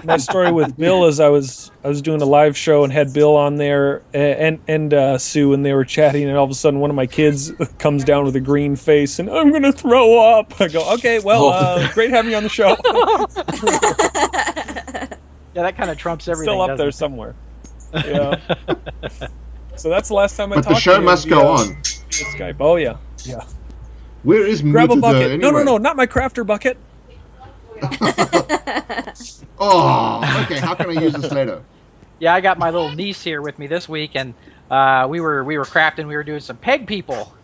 G: My story with Bill is I was doing a live show and had Bill on there and Sue, and they were chatting, and all of a sudden one of my kids comes down with a green face and I'm gonna throw up. I go, okay, well, great having you on the show.
B: Yeah, that kind of trumps everything.
G: Still up there somewhere. Yeah. So that's the last time I talked to you.
A: But the show must go on.
G: Via Skype. Oh yeah.
A: Where is
G: Grab a bucket?
A: Anyway?
G: No, not my crafter bucket.
A: Oh, okay. How can I use this later?
B: Yeah, I got my little niece here with me this week, and we were crafting. We were doing some peg people,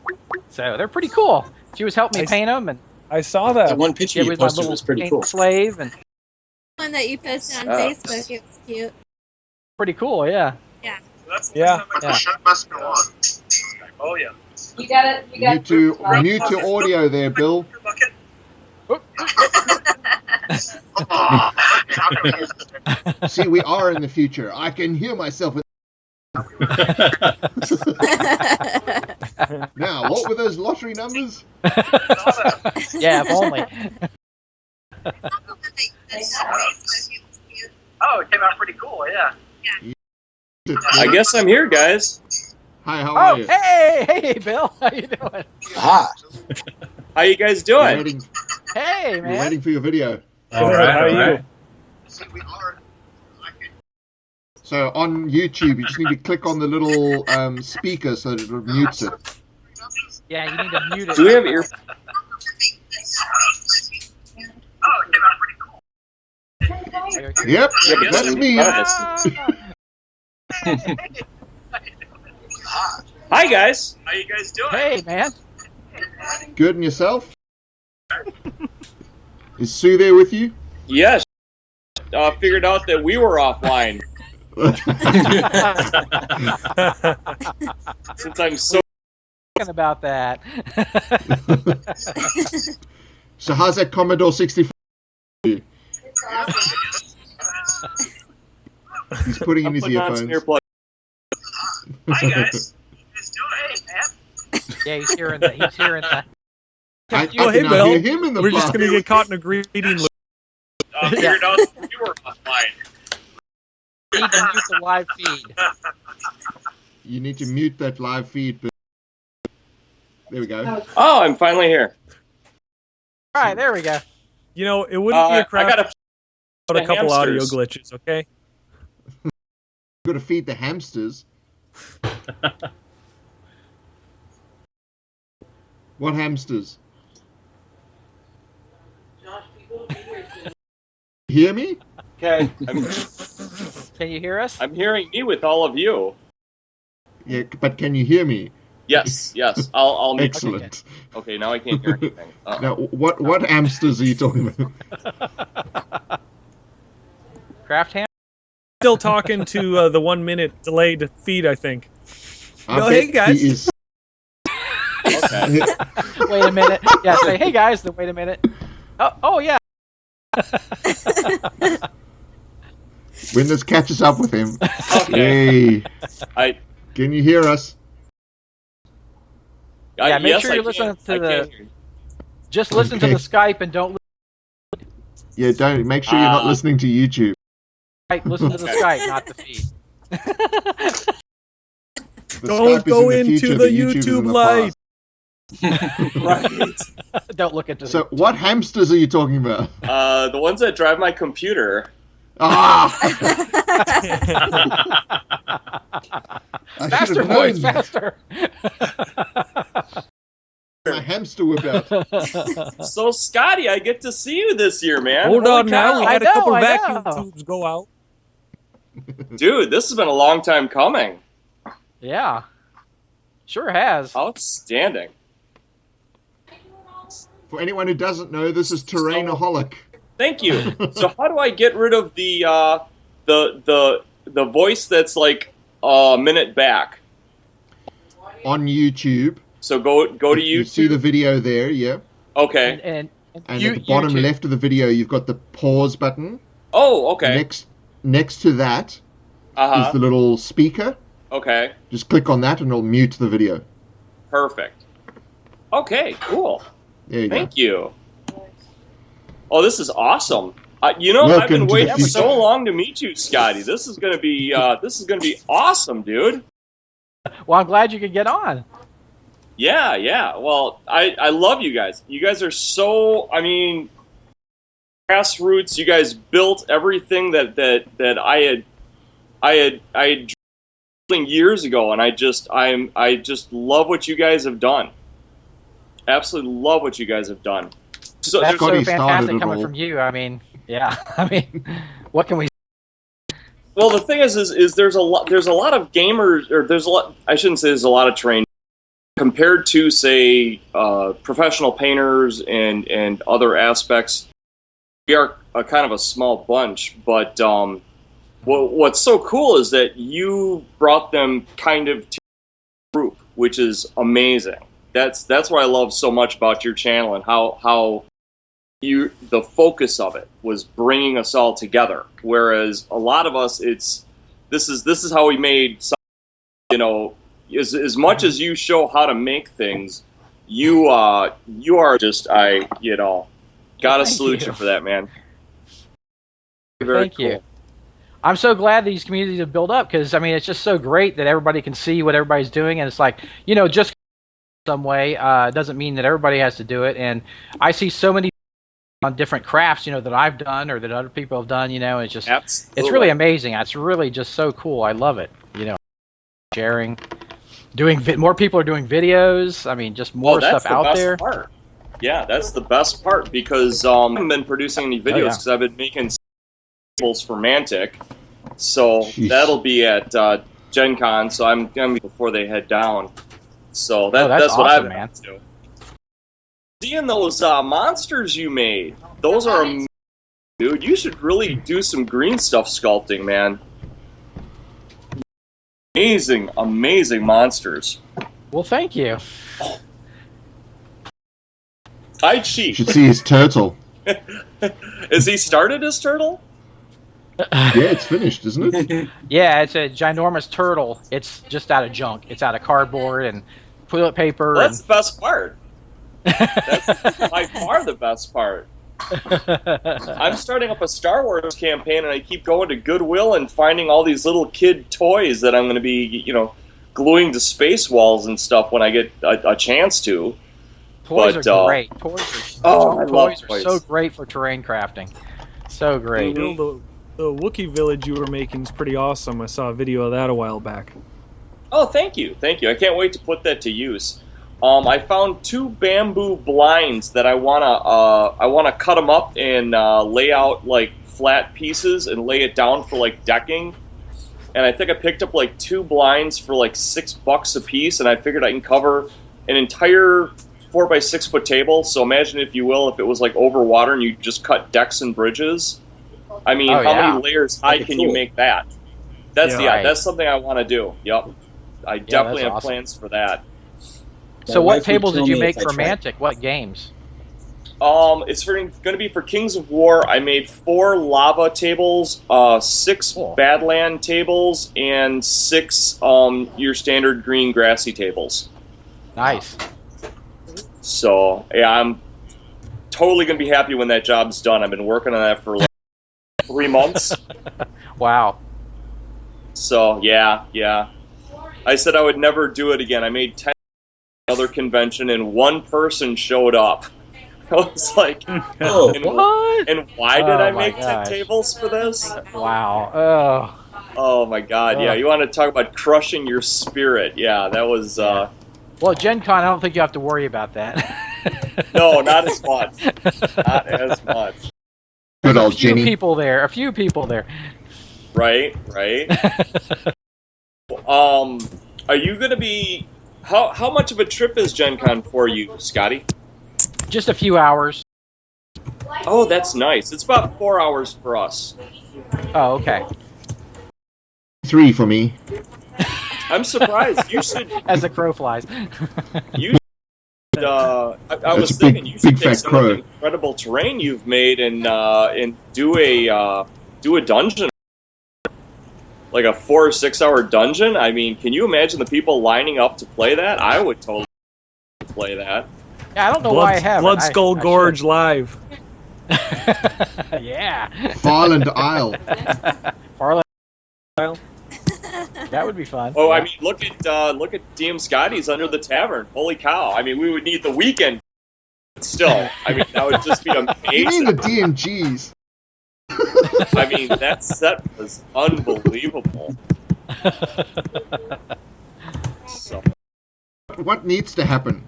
B: so they're pretty cool. She was helping me paint them, and
G: I saw that
C: one picture you posted was pretty cool.
B: Slave and
D: one that you posted on Facebook. It was cute.
B: Pretty cool, yeah.
D: Yeah.
G: Yeah.
A: The show must go on.
J: Oh yeah.
E: You got it.
A: Mute your audio there, Bill. See, we are in the future. I can hear myself. Now, what were those lottery numbers?
B: Yeah, if only.
J: Oh, it came out pretty cool, yeah.
K: I guess I'm here, guys.
A: Hi, how are you?
B: Hey, Bill. How you doing?
C: Ah.
K: How you guys doing?
B: Hey, man.
A: We're waiting for your video.
G: All right, how are you?
A: So on YouTube, you just need to click on the little speaker so that it mutes it.
B: Yeah, you need to mute it.
K: Do we have ear?
J: Oh, it came out pretty cool.
A: Yep, that's me.
K: Hi, guys.
J: How you guys doing?
B: Hey, man.
A: Good, and yourself? Is Sue there with you?
K: Yes. Figured out that we were offline. Since I'm so
B: Talking about that.
A: So how's that Commodore 64? He's putting in his earphones.
J: Hi guys. How you doing? Hey, man.
B: Yeah, he's hearing the.
A: I
G: hey,
A: can now
G: Bill.
A: hear him in the
G: We're just
A: bar.
G: going to get caught in a greeting loop.
J: Figured out that you were offline.
B: You need to mute the live feed.
A: You need to mute that live feed. But there we go.
K: Oh, I'm finally here.
B: All right, there we go.
G: You know, it wouldn't be a crap
K: I got
G: a couple audio
K: hamsters.
G: glitches, okay?
A: Got to feed the hamsters. What hamsters? Hear me?
K: Okay.
B: Can you hear us?
K: I'm hearing me with all of you.
A: Yeah, but can you hear me?
K: Yes, yes. I'll make
A: Excellent.
K: Okay, now I can't hear anything.
A: Now, what hamsters are you talking about?
B: Craft ham?
G: Still talking to the 1 minute delayed feed, I think.
A: I
G: hey
A: bet
G: guys.
A: he is-
K: Okay.
B: Wait a minute. Yeah, say, hey guys, then wait a minute. Oh yeah.
A: When this catches up with him.
K: Okay.
A: Hey. Can you hear us?
B: Yeah, make
K: yes,
B: sure you
K: I
B: listen
K: can.
B: to
K: I
B: the.
K: can hear you.
B: Just listen to the Skype and don't.
A: Yeah, don't make sure you're not listening to YouTube.
B: Listen to the Skype, not the feed.
G: Don't go into the YouTube live.
K: Right.
B: Don't look into.
A: So, what hamsters are you talking about?
K: The ones that drive my computer.
A: Ah!
B: Faster, boys, faster!
A: My hamster whip out.
K: So, Scotty, I get to see you this year, man.
G: Hold
K: Holy
G: on now.
K: cow.
G: We had a couple vacuum tubes go out.
K: Dude, this has been a long time coming.
B: Yeah. Sure has.
K: Outstanding.
A: For anyone who doesn't know, this is Terrainaholic.
K: Thank you. So how do I get rid of the voice that's like a minute back?
A: On YouTube.
K: So go to YouTube.
A: You see the video there, yeah.
K: Okay.
A: And at the bottom
B: YouTube.
A: left of the video, you've got the pause button.
K: Oh, okay.
A: Next to that is the little speaker.
K: Okay.
A: Just click on that and it'll mute the video.
K: Perfect. Okay, cool.
A: There you
K: Thank you. Oh, this is awesome. You know,
A: Welcome
K: I've been
A: to
K: waiting
A: the
K: so
A: future.
K: long to meet you, Scotty. This is gonna be awesome, dude.
B: Well, I'm glad you could get on.
K: Yeah, yeah. Well, I love you guys. You guys are so, I mean, grassroots. You guys built everything that I had dreamed years ago, and I just love what you guys have done. Absolutely love what you guys have done. So
B: That's so
A: Scotty started
B: fantastic
A: it
B: coming
A: all.
B: from you. I mean, yeah. I mean, what can we?
K: Well, the thing is there's a lot of gamers, or there's a lot. I shouldn't say there's a lot of trained compared to say professional painters and other aspects. We are a kind of a small bunch, but what's so cool is that you brought them kind of to the group, which is amazing. That's what I love so much about your channel and how the focus of it was bringing us all together. Whereas a lot of us, this is how we made some, you know, as much as you show how to make things, you are just gotta salute you for that, man. Very
B: Thank you.
K: cool.
B: I'm so glad these communities have built up because I mean it's just so great that everybody can see what everybody's doing, and it's like, you know, just some way doesn't mean that everybody has to do it. And I see so many on different crafts, you know, that I've done or that other people have done, you know, it's just it's really amazing. It's really just so cool. I love it. You know, sharing, doing more people are doing videos. I mean, just more stuff out there.
K: Part. Yeah, that's the best part because I haven't been producing any videos because I've been making samples for Mantic. So that'll be at Gen Con, so I'm going to be before they head down. So that's what I've been to. Seeing those monsters you made, those are amazing, dude. You should really do some green stuff sculpting, man. Amazing, amazing monsters.
B: Well, thank you.
K: Tai Chi.
A: You should see his turtle.
K: Is he started his turtle?
A: Yeah, it's finished, isn't it?
B: Yeah, it's a ginormous turtle. It's just out of junk. It's out of cardboard and toilet paper.
K: Well, that's the best part. That's by far the best part. I'm starting up a Star Wars campaign, and I keep going to Goodwill and finding all these little kid toys that I'm going to be, you know, gluing to space walls and stuff when I get a chance to.
B: Toys are great. Toys are
K: toys
B: so great for terrain crafting. So great.
G: The Wookiee village you were making is pretty awesome. I saw a video of that a while back.
K: Oh, thank you. I can't wait to put that to use. I found 2 bamboo blinds that I wanna cut them up and lay out like flat pieces and lay it down for like decking. And I think I picked up like 2 blinds for like $6 a piece, and I figured I can cover an entire 4x6 foot table. So imagine, if you will, if it was like over water and you just cut decks and bridges. I mean, how many layers high can you make that? That's something I want to do. Yep, I definitely have plans for that.
B: So what tables did you make for Mantic? What games?
K: It's going to be for Kings of War. I made 4 lava tables, 6 Badland tables, and 6 your standard green grassy tables.
B: Nice.
K: So yeah, I'm totally going to be happy when that job's done. I've been working on that for like 3 months.
B: Wow.
K: So yeah. I said I would never do it again. I made 10 another convention, and 1 person showed up. I was like,
B: what?
K: And why did I make 10 tables for this?
B: Wow.
K: Oh my God. Yeah, you want to talk about crushing your spirit? Yeah, that was.
B: Well, Gen Con, I don't think you have to worry about that.
K: No, not as much. Not as much.
A: Good old
B: a few
A: Jenny.
B: A few people there.
K: Right. Are you going to be? How much of a trip is Gen Con for you, Scotty?
B: Just a few hours.
K: Oh, that's nice. It's about 4 hours for us.
B: Oh, okay.
A: 3 for me.
K: I'm surprised. You should.
B: As the crow flies.
K: You should, I was thinking you should take some of the incredible terrain you've made and do a dungeon, like a 4 or 6 hour dungeon. I mean, can you imagine the people lining up to play that? I would totally play that.
B: Yeah, I don't know why I haven't.
G: Blood Skull Gorge live.
B: Yeah.
A: Farland Isle.
B: Farland Isle. That would be fun.
K: Oh, I mean, look at DM Scotty's under the tavern. Holy cow! I mean, we would need the weekend. Still, I mean, that would just be amazing.
A: You mean the DMGs?
K: I mean, that set was unbelievable. So.
A: What needs to happen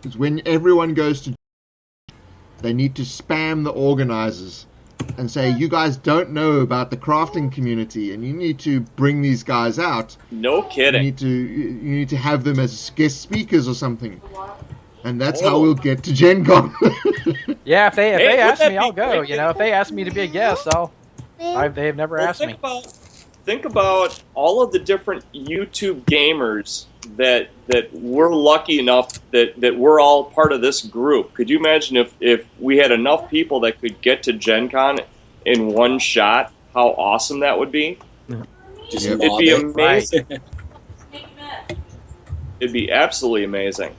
A: is when everyone goes to, they need to spam the organizers and say, you guys don't know about the crafting community and you need to bring these guys out.
K: No kidding.
A: You need to have them as guest speakers or something. And that's how we'll get to Gen Con.
B: Yeah, if they ask me, I'll go. You know, if they ask me to be a guest, they've never asked me.
K: Think about all of the different YouTube gamers that we're lucky enough that we're all part of this group. Could you imagine if we had enough people that could get to Gen Con in one shot, how awesome that would be? It'd be amazing. It'd be absolutely amazing.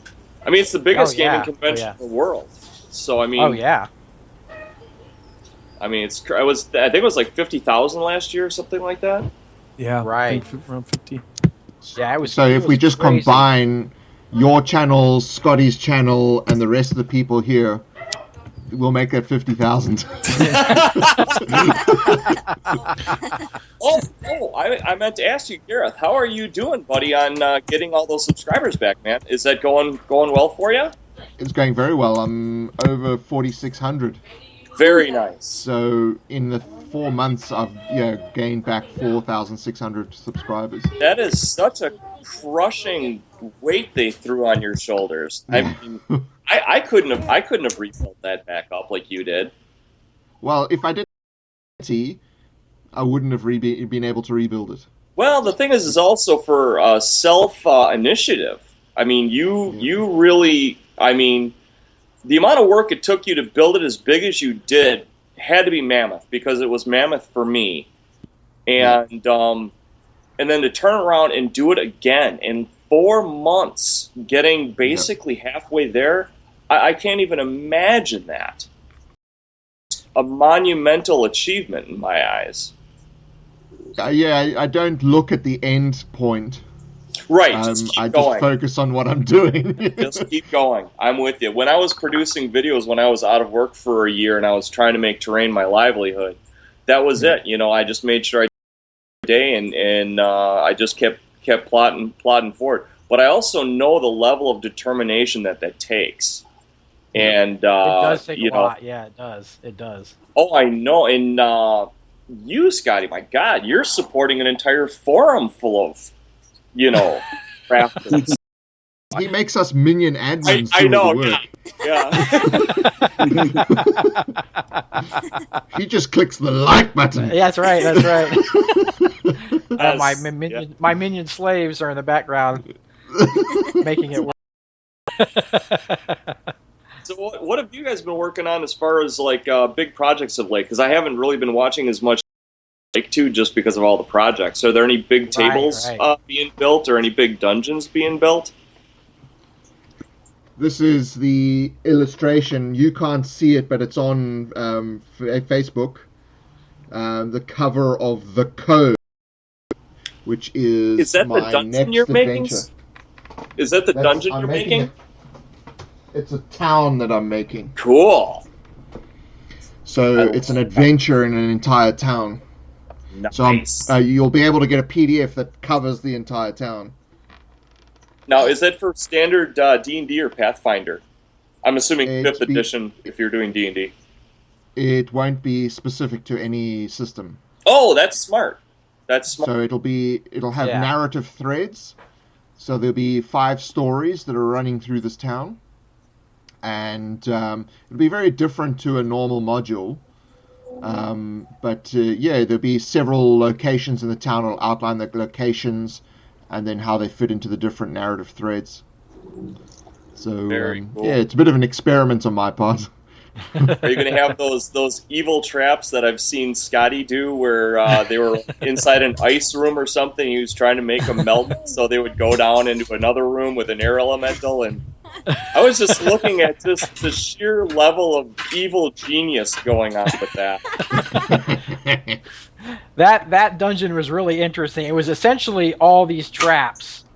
K: I mean, it's the biggest gaming convention in the world. So, I mean...
B: Oh, yeah.
K: I mean, I think it was like 50,000 last year or something like that.
G: Yeah,
B: right.
G: Around 50.
B: Yeah, it was.
A: So if we just combine your channel, Scotty's channel, and the rest of the people here, we'll make that 50,000.
K: I meant to ask you, Gareth, how are you doing, buddy, on getting all those subscribers back, man? Is that going well for you?
A: It's going very well. I'm over 4,600.
K: Very nice.
A: So in the 4 months, I've gained back 4,600 subscribers.
K: That is such a crushing weight they threw on your shoulders. I mean, I couldn't have rebuilt that back up like you did.
A: Well, if I did, I wouldn't have been able to rebuild it.
K: Well, the thing is also for self initiative. I mean, you really. I mean, the amount of work it took you to build it as big as you did had to be mammoth, because it was mammoth for me. And then to turn around and do it again in 4 months, getting basically halfway there, I can't even imagine that. A monumental achievement in my eyes.
A: I don't look at the end point.
K: Right, just keep going.
A: Just focus on what I'm doing.
K: Just keep going. I'm with you. When I was producing videos, when I was out of work for a year and I was trying to make terrain my livelihood, that was it. You know, I just made sure I did every day, and I just kept kept plodding forward. But I also know the level of determination that takes. And
B: it does take a
K: know,
B: lot. Yeah, it does. It does.
K: Oh, I know. And you, Scotty, my God, you're supporting an entire forum full of, crafters.
A: He makes us minion admins.
K: I know.
A: Yeah. He just clicks the like button.
B: Yeah, that's right. That's right. My minion slaves are in the background making it work.
K: So what have you guys been working on as far as like big projects of late? Because I haven't really been watching as much just because of all the projects. Are there any big tables being built or any big dungeons being built?
A: This is the illustration. You can't see it, but it's on Facebook. The cover of The Code, which is
K: that
A: my
K: the dungeon
A: next
K: you're
A: adventure.
K: making? Is that the dungeon you're making?
A: It's a town that I'm making.
K: Cool.
A: So it's an adventure in an entire town.
K: Nice.
A: So you'll be able to get a PDF that covers the entire town.
K: Now, is that for standard D&D or Pathfinder? I'm assuming 5th edition if you're doing D&D.
A: It won't be specific to any system.
K: Oh, that's smart.
A: So it'll have narrative threads. So there'll be 5 stories that are running through this town. And it'll be very different to a normal module. But there'll be several locations in the town. I'll outline the locations and then how they fit into the different narrative threads. So
K: very cool.
A: Yeah, it's a bit of an experiment on my part.
K: Are you going to have those evil traps that I've seen Scotty do where they were inside an ice room or something? He was trying to make them melt, so they would go down into another room with an air elemental. And I was just looking at just the sheer level of evil genius going on with that.
B: That dungeon was really interesting. It was essentially all these traps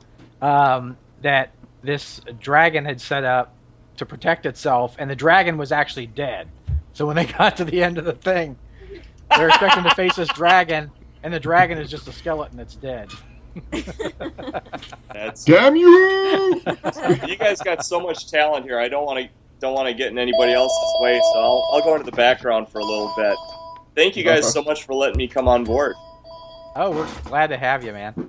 B: that this dragon had set up to protect itself, and the dragon was actually dead. So when they got to the end of the thing, they were expecting to face this dragon, and the dragon is just a skeleton that's dead.
A: Damn you!
K: You guys got so much talent here. I don't want to get in anybody else's way, so I'll go into the background for a little bit. Thank you guys so much for letting me come on board.
B: Oh, we're glad to have you, man.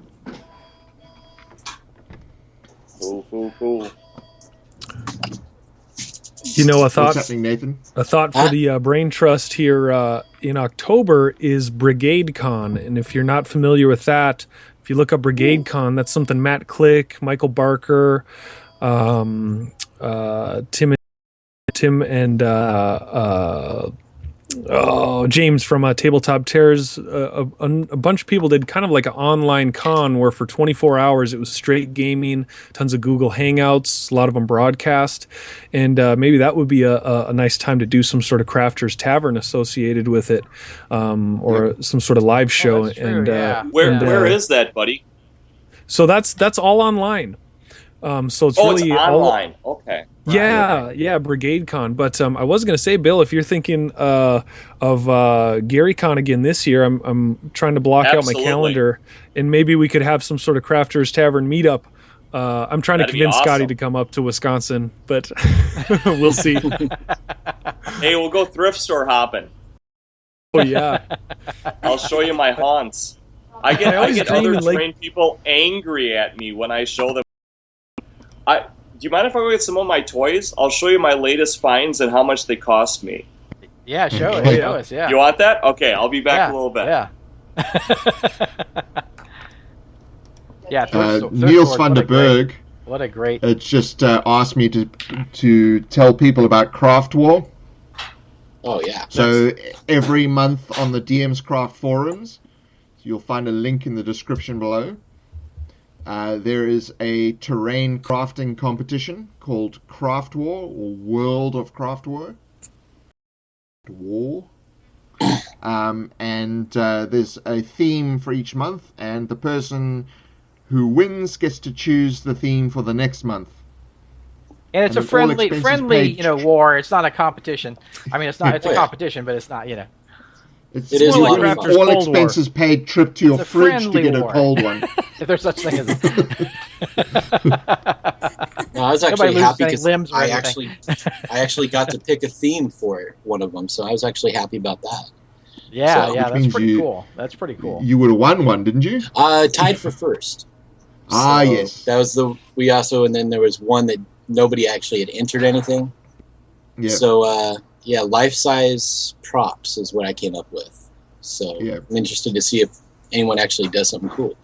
K: Cool.
G: You know, a thought.
A: What's happening, Nathan?
G: A thought for the Brain Trust here in October is Brigade Con, and if you're not familiar with that, if you look up Brigade Con, that's something Matt Click, Michael Barker, Tim and James from Tabletop Terrors, a bunch of people did kind of like an online con where for 24 hours it was straight gaming, tons of Google Hangouts, a lot of them broadcast, and maybe that would be a nice time to do some sort of Crafters Tavern associated with it, or some sort of live show.
B: That's true,
G: and
K: where is that, buddy?
G: So that's all online. So it's really
K: it's online. Okay.
G: Yeah, Brigade Con. But I was going to say, Bill, if you're thinking of Gary Con again this year, I'm trying to block out my calendar, and maybe we could have some sort of Crafters Tavern meetup. I'm trying to convince Scotty to come up to Wisconsin, but we'll see.
K: Hey, we'll go thrift store hopping.
G: Oh yeah,
K: I'll show you my haunts. I get other trained people angry at me when I show them. Do you mind if I go get some of my toys? I'll show you my latest finds and how much they cost me.
B: Yeah, show us. Yeah.
K: You want that? Okay, I'll be back in a little bit.
B: Yeah.
A: Niels van der Berg.
B: What a great.
A: It's just asked me to tell people about Craft War.
C: Oh yeah.
A: So every month on the DM's Craft forums, you'll find a link in the description below. There is a terrain crafting competition called Craft War, or World of Craft War. And there's a theme for each month, and the person who wins gets to choose the theme for the next month.
B: And it's a friendly, war. It's not a competition. I mean, it's a competition, but it's not,
A: It's
C: It is
G: more
C: a
G: like
C: lot of
G: Raptors
C: fun.
A: all
G: Cold War.
A: expenses paid trip to your
B: It's a
A: fridge to
B: friendly
A: get
B: war.
A: a cold one.
B: If there's such thing as
C: No, I was
B: Nobody
C: actually
B: loses
C: happy
B: any
C: because
B: limbs or
C: I
B: anything.
C: actually got to pick a theme for one of them, so I was actually happy about that.
B: Yeah,
C: So-
B: yeah,
A: Which
B: that's
A: means
B: pretty
A: you-
B: cool. That's pretty cool.
A: You would have won one, didn't you?
C: Tied for first.
A: Ah,
C: So
A: yes.
C: That was we also, and then there was one that nobody actually had entered anything.
A: Yeah.
C: So, life-size props is what I came up with. So
A: Yeah.
C: I'm interested to see if anyone actually does something cool.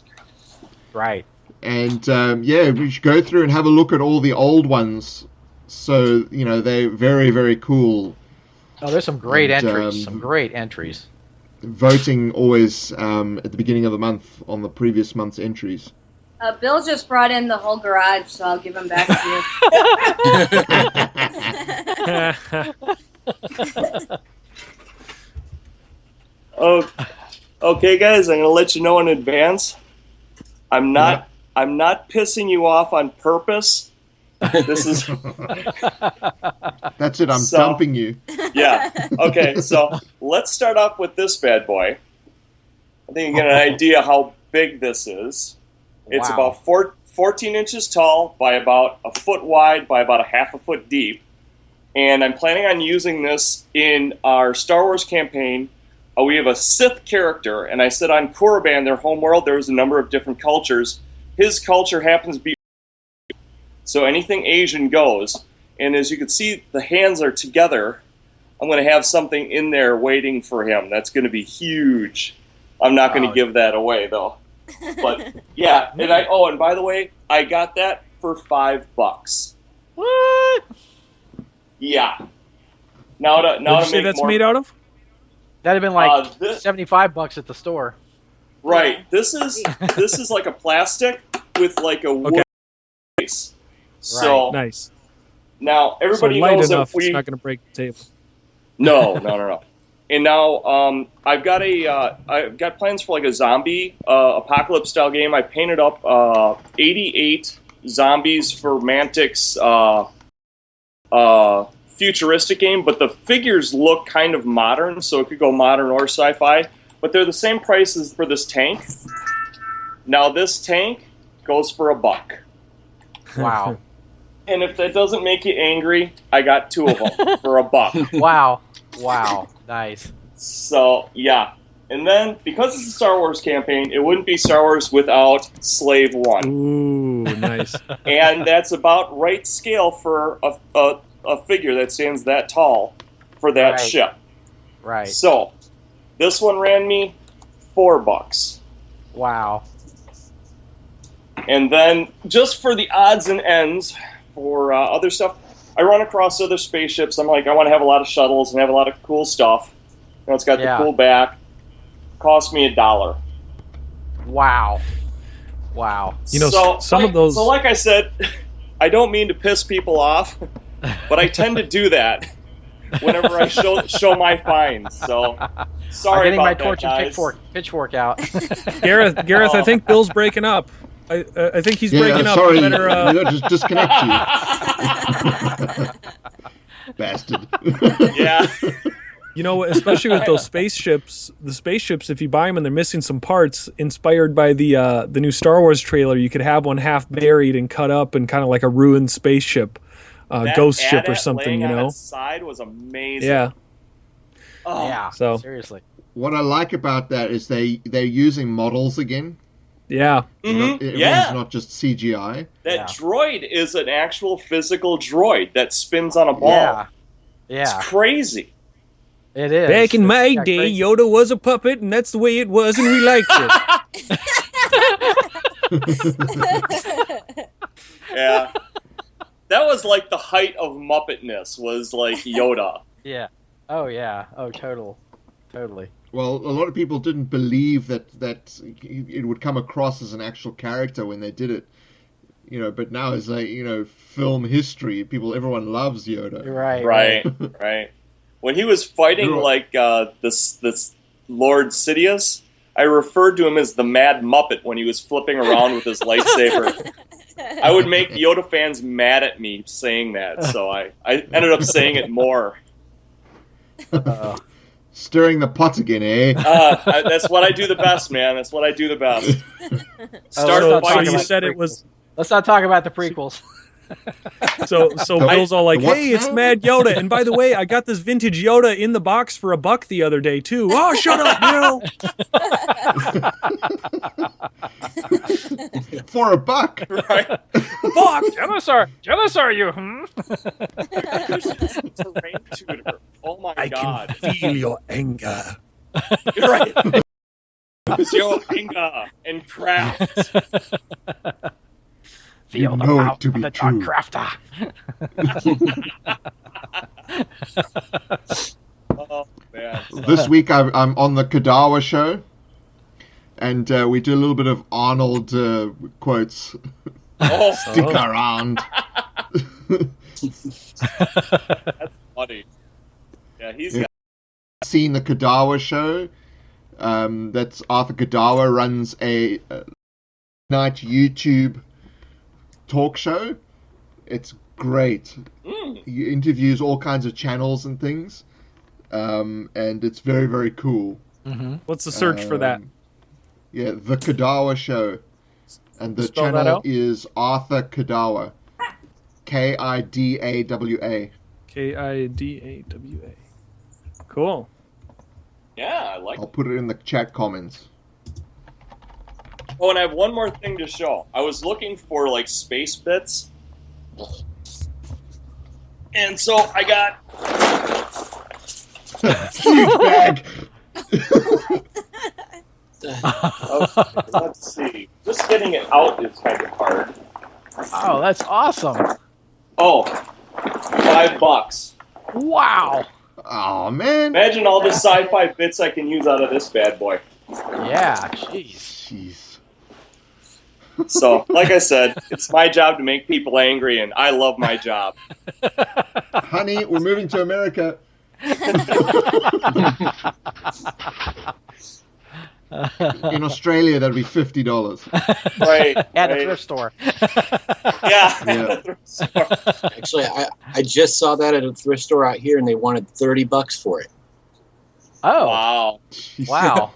B: Right.
A: And we should go through and have a look at all the old ones. So, they're very, very cool.
B: Oh, there's some great
A: And,
B: entries. Some great entries.
A: Voting always at the beginning of the month on the previous month's entries.
L: Bill just brought in the whole garage, so I'll give him back to you.
K: Oh, okay, guys. I'm gonna let you know in advance. I'm not pissing you off on purpose. This is.
A: That's it. I'm dumping you.
K: Yeah. Okay. So let's start off with this bad boy. I think you get an idea how big this is. It's
B: Wow.
K: about 14 inches tall by about a foot wide by about a half a foot deep. And I'm planning on using this in our Star Wars campaign. We have a Sith character, and I said on Korriban, their homeworld, there was a number of different cultures. His culture happens to be so anything Asian goes. And as you can see, the hands are together. I'm going to have something in there waiting for him. That's going to be huge. I'm not going to give that away, though. But yeah, and by the way, I got that for $5.
B: What?
K: Yeah. Now to
G: What did you say
K: make
G: that's
K: more,
G: made out of?
B: That'd have been like
K: this-
B: $75 at the store.
K: Right. This is like a plastic with like a wood base. So
G: Nice.
K: now everybody
G: so light
K: knows
G: enough,
K: that we
G: it's not going to break the table.
K: No. And now I've got plans for like a zombie apocalypse style game. I painted up 88 zombies for Mantic's futuristic game, but the figures look kind of modern, so it could go modern or sci-fi. But they're the same price as for this tank. Now this tank goes for $1.
B: Wow.
K: And if that doesn't make you angry, I got 2 of them for $1.
B: Wow. Nice.
K: So, yeah. And then, because it's a Star Wars campaign, it wouldn't be Star Wars without Slave 1.
G: Ooh, nice.
K: And that's about right scale for a figure that stands that tall for that ship.
B: Right.
K: So, this one ran me $4.
B: Wow.
K: And then, just for the odds and ends, for other stuff, I run across other spaceships. I'm like, I want to have a lot of shuttles and have a lot of cool stuff. It's got the cool back. Cost me $1.
B: Wow.
G: You know, some of those.
K: So, like I said, I don't mean to piss people off, but I tend to do that whenever I show my finds. So, sorry
B: I'm getting
K: about
B: my
K: that,
B: torch
K: guys.
B: and pitchfork out.
G: Gareth, I think Bill's breaking up. I think he's breaking up.
A: Sorry,
G: Better,
A: just disconnect you. Bastard.
K: Yeah.
G: You know, especially with those spaceships, if you buy them and they're missing some parts, inspired by the new Star Wars trailer, you could have one half buried and cut up and kind of like a ruined spaceship, ghost ship or something, you
K: On
G: know?
K: its side was amazing.
G: Yeah.
K: Oh.
B: Yeah.
G: So
B: Seriously.
A: What I like about that is they're using models again.
G: Yeah.
A: Everything's not just CGI.
K: That droid is an actual physical droid that spins on a ball.
B: Yeah.
K: It's crazy.
B: It is.
G: Back in my
B: It's
G: day,
B: crazy.
G: Yoda was a puppet, and that's the way it was, and we liked it.
K: Yeah. That was like the height of Muppetness, was like Yoda.
B: Yeah. Oh, yeah. Oh, totally.
A: Well, a lot of people didn't believe that it would come across as an actual character when they did it. You know, but now it's like, film history. Everyone loves Yoda.
K: Right. When he was fighting like this Lord Sidious, I referred to him as the Mad Muppet when he was flipping around with his lightsaber. I would make Yoda fans mad at me saying that, so I ended up saying it more.
A: Stirring the pot again, eh?
K: That's what I do the best, man. That's what I do the best.
G: So you said it was.
B: Let's not talk about the prequels.
G: So Bill's all like, "Hey, it's Mad Yoda, and by the way, I got this vintage Yoda in the box for $1 the other day too." Oh, shut up, Bill!
A: For $1,
K: right?
B: $1, Dinosaur, you.
K: Terrain tutor. Oh my God!
H: I can feel your anger.
K: You're right. It's your anger and craft.
B: Feel the power of the Dark Crafter.
K: Oh man!
A: This week I'm on the Kadawa show, and we do a little bit of Arnold quotes.
K: Oh.
A: Stick around.
K: That's funny. Yeah, he's got.
A: Seen the Kadawa show. That's Arthur Kadawa runs a night YouTube talk show. It's great. He interviews all kinds of channels and things, and it's very, very cool.
G: What's the search for that?
A: Yeah, the Kadawa show, and the
G: Spell that
A: channel
G: out?
A: is Arthur Kadawa, Kidawa.
G: Kidawa. Cool.
K: Yeah, I like.
A: I'll put it in the chat comments.
K: Oh, and I have one more thing to show. I was looking for like space bits, and so I got.
A: Bag.
K: Let's see. Just getting it out is kind of hard.
B: Oh, that's awesome!
K: Oh, $5.
B: Wow!
A: Oh man!
K: Imagine all the sci-fi bits I can use out of this bad boy.
B: Yeah, jeez.
K: So, like I said, it's my job to make people angry, and I love my job.
A: Honey, we're moving to America. In Australia, that'd be $50.
K: Right.
B: At a thrift store.
K: Yeah.
A: Yeah.
K: Thrift store.
C: Actually, I just saw that at a thrift store out here, and they wanted $30 for it.
B: Oh.
K: Wow.
B: Wow.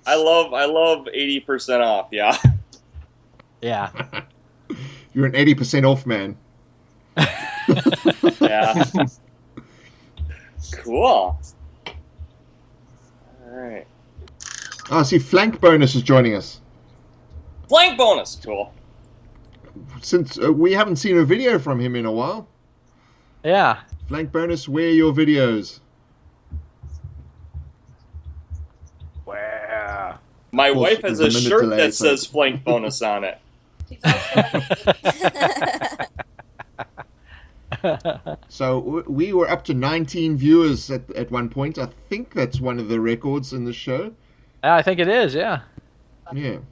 K: I love 80% off. Yeah.
B: Yeah.
A: You're an 80% off man.
K: Yeah. Cool. All right.
A: Oh, I see Flank Bonus is joining us.
K: Flank bonus. Cool.
A: Since we haven't seen a video from him in a while.
B: Yeah.
A: Flank Bonus, where are your videos?
B: Where?
K: My
A: course,
K: wife has a
A: there's a minute
K: shirt
A: delay,
K: that
A: so-
K: says flank bonus on it.
A: So we were up to 19 viewers at one point. I think that's one of the records in the show.
B: I think it is, yeah.
A: Yeah.
B: Of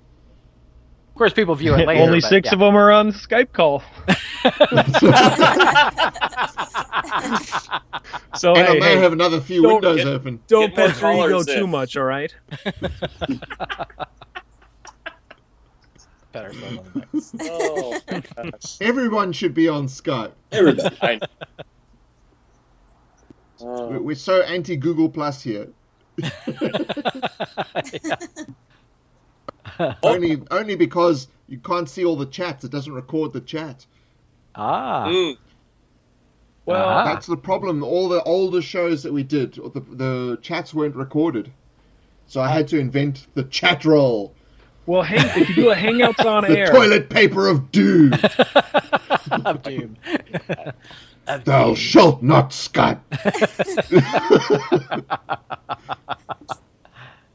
B: course, people view it later.
G: Only
B: but
G: 6
B: yeah.
G: of them are on Skype call. So
A: And I
G: hey,
A: may have another few
G: don't
A: windows
G: get-
A: open.
G: don't
K: Get more
G: pet your ego
K: callers
G: too
K: in.
G: much, all right?
B: Better phone than that.
K: Oh, my gosh.
A: Everyone should be on Skype.
C: Everybody.
K: I know.
A: We're so anti-Google Plus here. Only because you can't see all the chats. It doesn't record the chat.
B: Ah.
G: Well,
A: That's the problem. All the older shows that we did, the chats weren't recorded. So I had to invent the chat roll.
G: well, if you do a Hangouts on
A: The
G: air,
A: toilet paper of doom.
B: Of doom.
A: Thou shalt not Skype.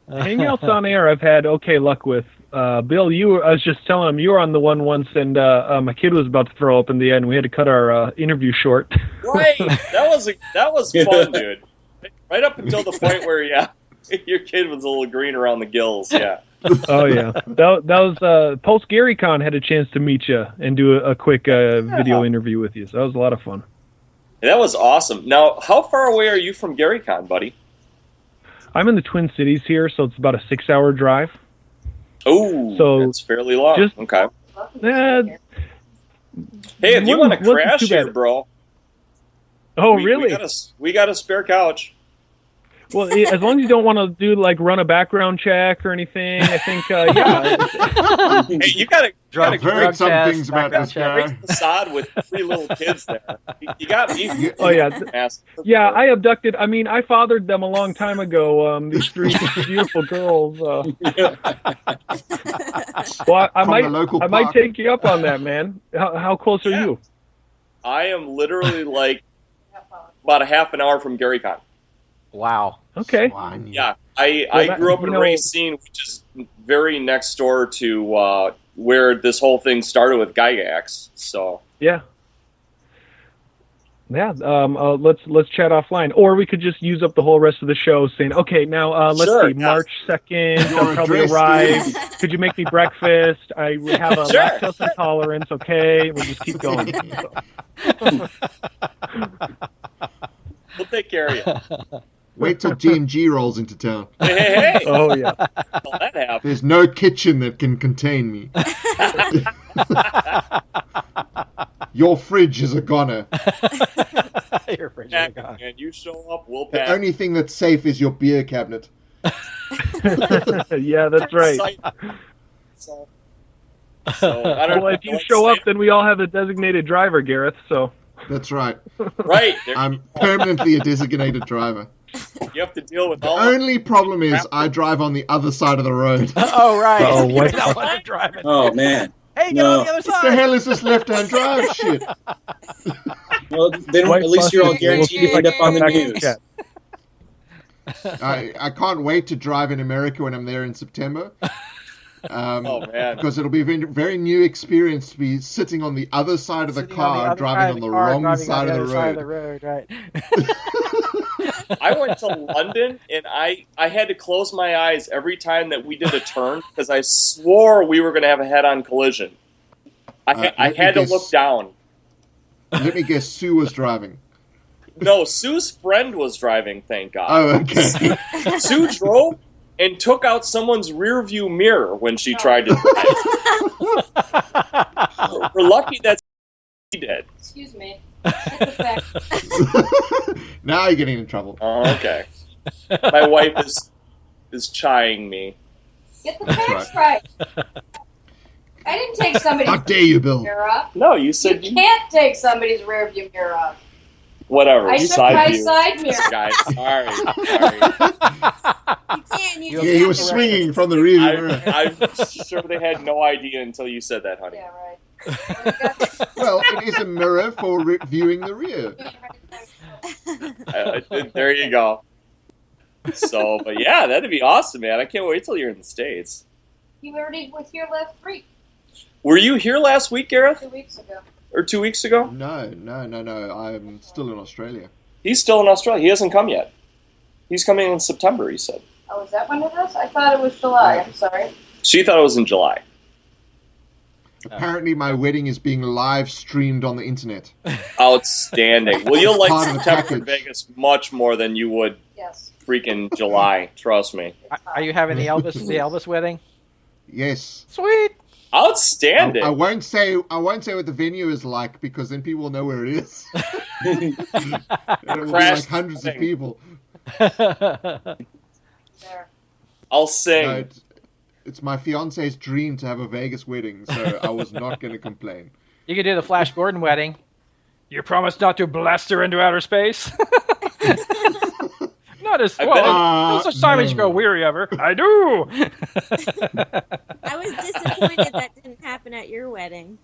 G: Hangouts on air, I've had okay luck with. Bill, I was just telling him you were on the one once, and my kid was about to throw up in the end. We had to cut our interview short.
K: Right. That was fun, dude. Right up until the point where your kid was a little green around the gills. Yeah.
G: Oh yeah, that was post GaryCon had a chance to meet you and do a quick video interview with you. So that was a lot of fun.
K: That was awesome. Now, how far away are you from GaryCon, buddy?
G: I'm in the Twin Cities here, so it's about a 6-hour drive.
K: Oh,
G: So,
K: that's fairly long.
G: just-
K: Okay.
G: Eh,
K: Hey, if you want to
G: wasn't
K: crash
G: too
K: here,
G: bad.
K: bro.
G: Oh
K: we
G: really?
K: We got a spare couch.
G: Well, as long as you don't want to do like run a background check or anything, I think yeah.
K: Hey, you gotta
A: I've heard some
B: test,
A: things about this guy.
K: great facade with 3 little kids there. You got me.
G: Oh yeah, yeah. I abducted. I mean, I fathered them a long time ago. These 3 beautiful girls. Well, I might take you up on that, man. How close are you?
K: I am literally like about a half an hour from GaryCon.
B: Wow.
G: Okay.
K: Yeah, I grew up in Racine, which is very next door to where this whole thing started with Gygax. So
G: yeah. Let's chat offline, or we could just use up the whole rest of the show saying, okay, now let's see, March 2nd, I'll probably arrive. Could you make me breakfast? I have a lactose intolerance. Okay, we'll just keep going.
K: We'll take care of you.
A: Wait till DMG rolls into town.
K: Hey.
G: Oh yeah.
K: Well, that happened.
A: There's no kitchen that can contain me. Your fridge is a goner.
B: Your fridge is a goner.
K: And you show up, we'll
A: The
K: pack.
A: only thing that's safe is your beer cabinet.
G: Yeah, that's right.
K: So I don't
G: well, if you show up, then we all have a designated driver, Gareth. So
A: that's right.
K: Right.
A: I'm permanently a designated driver.
K: You have to deal with
A: The
K: all.
A: only problem is I drive on the other side of the road.
B: Oh right.
G: Oh, what?
B: You're not one to drive it.
C: Oh man.
B: Hey, get on the other
A: What the
B: side.
A: hell is this left-hand drive shit?
C: Well, then
G: White
C: at least you're all
G: Buster, we'll see if
C: guaranteed to
G: I
C: end
G: can
C: up on the
G: come back and
C: news.
G: chat.
A: I can't wait to drive in America when I'm there in September.
K: Oh man.
A: Because it'll be a very, very new experience to be sitting on the other side of the car, driving on the wrong side of the road.
B: Right.
K: I went to London and I had to close my eyes every time that we did a turn because I swore we were going to have a head-on collision. I had to look down.
A: Let me guess, Sue was driving.
K: No, Sue's friend was driving, thank God.
A: Oh, okay.
K: Sue drove and took out someone's rear view mirror when she tried to drive. We're lucky that she did.
L: Excuse me. Get the facts.
A: Now you're getting in trouble.
K: Oh, okay. My wife is chiding me.
L: Get the facts right. I didn't take somebody's
A: How dare you, Bill?
L: mirror off.
K: No, you said
L: You can't take somebody's rear view mirror off.
K: whatever.
L: I took my side mirror.
K: Guys, sorry.
D: You can. You
A: Yeah, he was swinging from the rear view mirror.
K: I'm sure they had no idea until you said that, honey.
L: Yeah, right.
A: Well, it is a mirror for viewing the rear.
K: There you go. So, but yeah, that'd be awesome, man. I can't wait till you're in the States.
L: You already was here last week,
K: Were you here last week, Gareth?
L: 2 weeks ago.
K: Or 2 weeks ago?
A: No. I'm still in Australia.
K: He's still in Australia. He hasn't come yet. He's coming in September, he said.
L: Oh, is that when it is? I thought it was July. I'm sorry.
K: She thought it was in July.
A: Apparently, my wedding is being live streamed on the internet.
K: Outstanding. Well, you'll like
A: Part of the
K: September in
A: package.
K: Vegas much more than you would
L: Yes.
K: freaking July. Trust me.
B: Are you having the Elvis wedding?
A: Yes.
B: Sweet.
K: Outstanding.
A: I won't say what the venue is like because then people will know where it is. And it will be
K: Crash
A: like hundreds of
K: thing.
A: people.
L: There.
K: I'll sing.
A: No, it's my fiance's dream to have a Vegas wedding, so I was not going to complain.
B: You could do the Flash Gordon wedding. You promise not to blast her into outer space? Not as well. Until such time as you grow weary of her. I do.
D: I was disappointed that didn't happen at your wedding.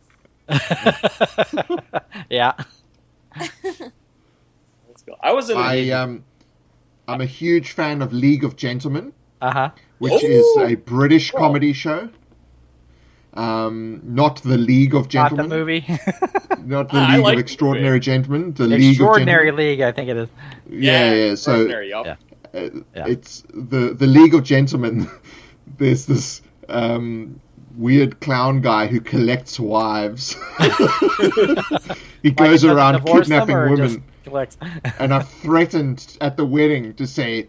B: Yeah.
K: Let's go. I was in a
A: I'm a huge fan of League of Gentlemen,
B: Uh-huh.
A: which is a British comedy show. Not the League of
B: Not
A: Gentlemen.
B: the movie.
A: Not the
K: I
A: League
K: like
A: of
K: the
A: Extraordinary Gentlemen. The League of
B: Extraordinary
A: Gentlemen.
B: League, I think it is.
A: Yeah. So
K: Extraordinary, yup.
A: it's the League of Gentlemen. There's this weird clown guy who collects wives. He goes
B: Like,
A: around
B: divorce them
A: kidnapping
B: or
A: women.
B: just collects?
A: And I've threatened at the wedding to say,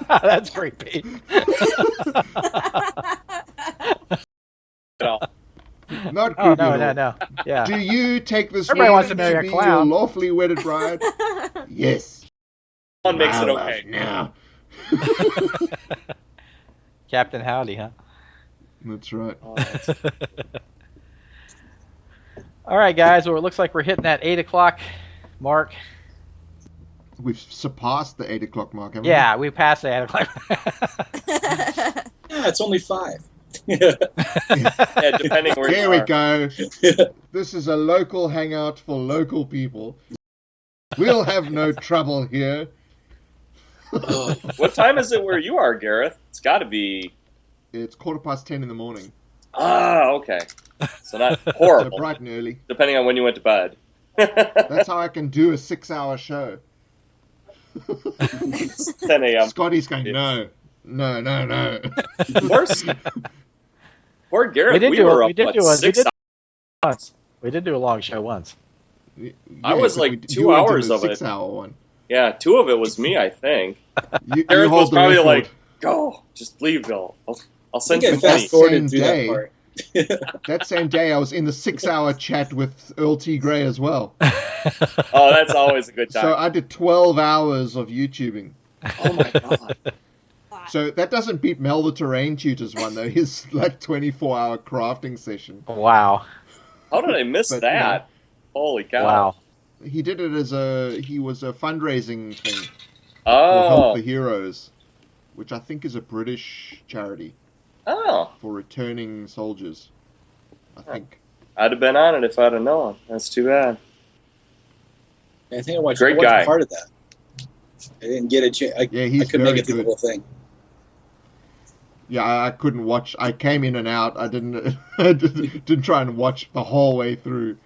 B: That's creepy.
A: not
B: Oh,
A: creepy
B: no.
A: at all.
B: Yeah.
A: Do you take this
B: Everybody
A: woman
B: wants to marry a
A: be
B: clown.
A: your lawfully wedded bride? Yes.
K: One makes it okay.
A: Yeah.
B: Captain Howdy, huh?
A: That's right.
B: All right, guys. Well, it looks like we're hitting that 8 o'clock mark.
A: We've surpassed the 8 o'clock mark, haven't
B: Yeah, we passed the 8 o'clock.
C: Yeah, it's only 5.
K: Yeah, depending where
A: Here
K: you
A: we
K: are.
A: go. This is a local hangout for local people. We'll have no trouble here.
K: What time is it where you are, Gareth? It's got to be...
A: It's 10:15 in the morning.
K: Ah, okay. So not
A: So
K: horrible,
A: bright and early.
K: depending on when you went to bed.
A: That's how I can do a 6-hour show.
K: 10 a.m.
A: Scotty's going, no.
K: Poor Gareth, we were up, what, 6 hours?
B: Once. We did do a long show once.
K: I was
A: but
K: like 2
A: you went to
K: hours
A: the
K: of it.
A: 6-hour one.
K: Yeah, 2 of it was me, I think.
A: You
K: Gareth
A: hold
K: was
A: the
K: probably
A: record.
K: like, go, just leave, Bill. I'll send you
C: I
K: the money.
C: fast-forwarded
A: Same
C: through
A: day.
C: that part.
A: That same day, I was in the 6-hour chat with Earl T. Grey as well.
K: Oh, that's always a good time.
A: So I did 12 hours of YouTubing.
K: Oh my god.
A: So that doesn't beat Mel the Terrain Tutor's one, though. His like 24-hour crafting session.
B: Wow.
K: How did I miss
A: But,
K: that? Holy cow.
B: Wow.
A: He did it as he was a fundraising thing for
K: Oh.
A: Help the Heroes, which I think is a British charity
K: Oh.
A: for returning soldiers. I think.
K: I'd have been on it if I'd have known. That's too bad.
C: I think I watched,
K: Great
C: I watched
K: guy.
C: part of that. I didn't get a chance.
A: Yeah, he's
C: I couldn't make
A: very
C: it through the
A: good.
C: whole thing.
A: Yeah, I couldn't watch. I came in and out. I didn't I didn't try and watch the whole way through.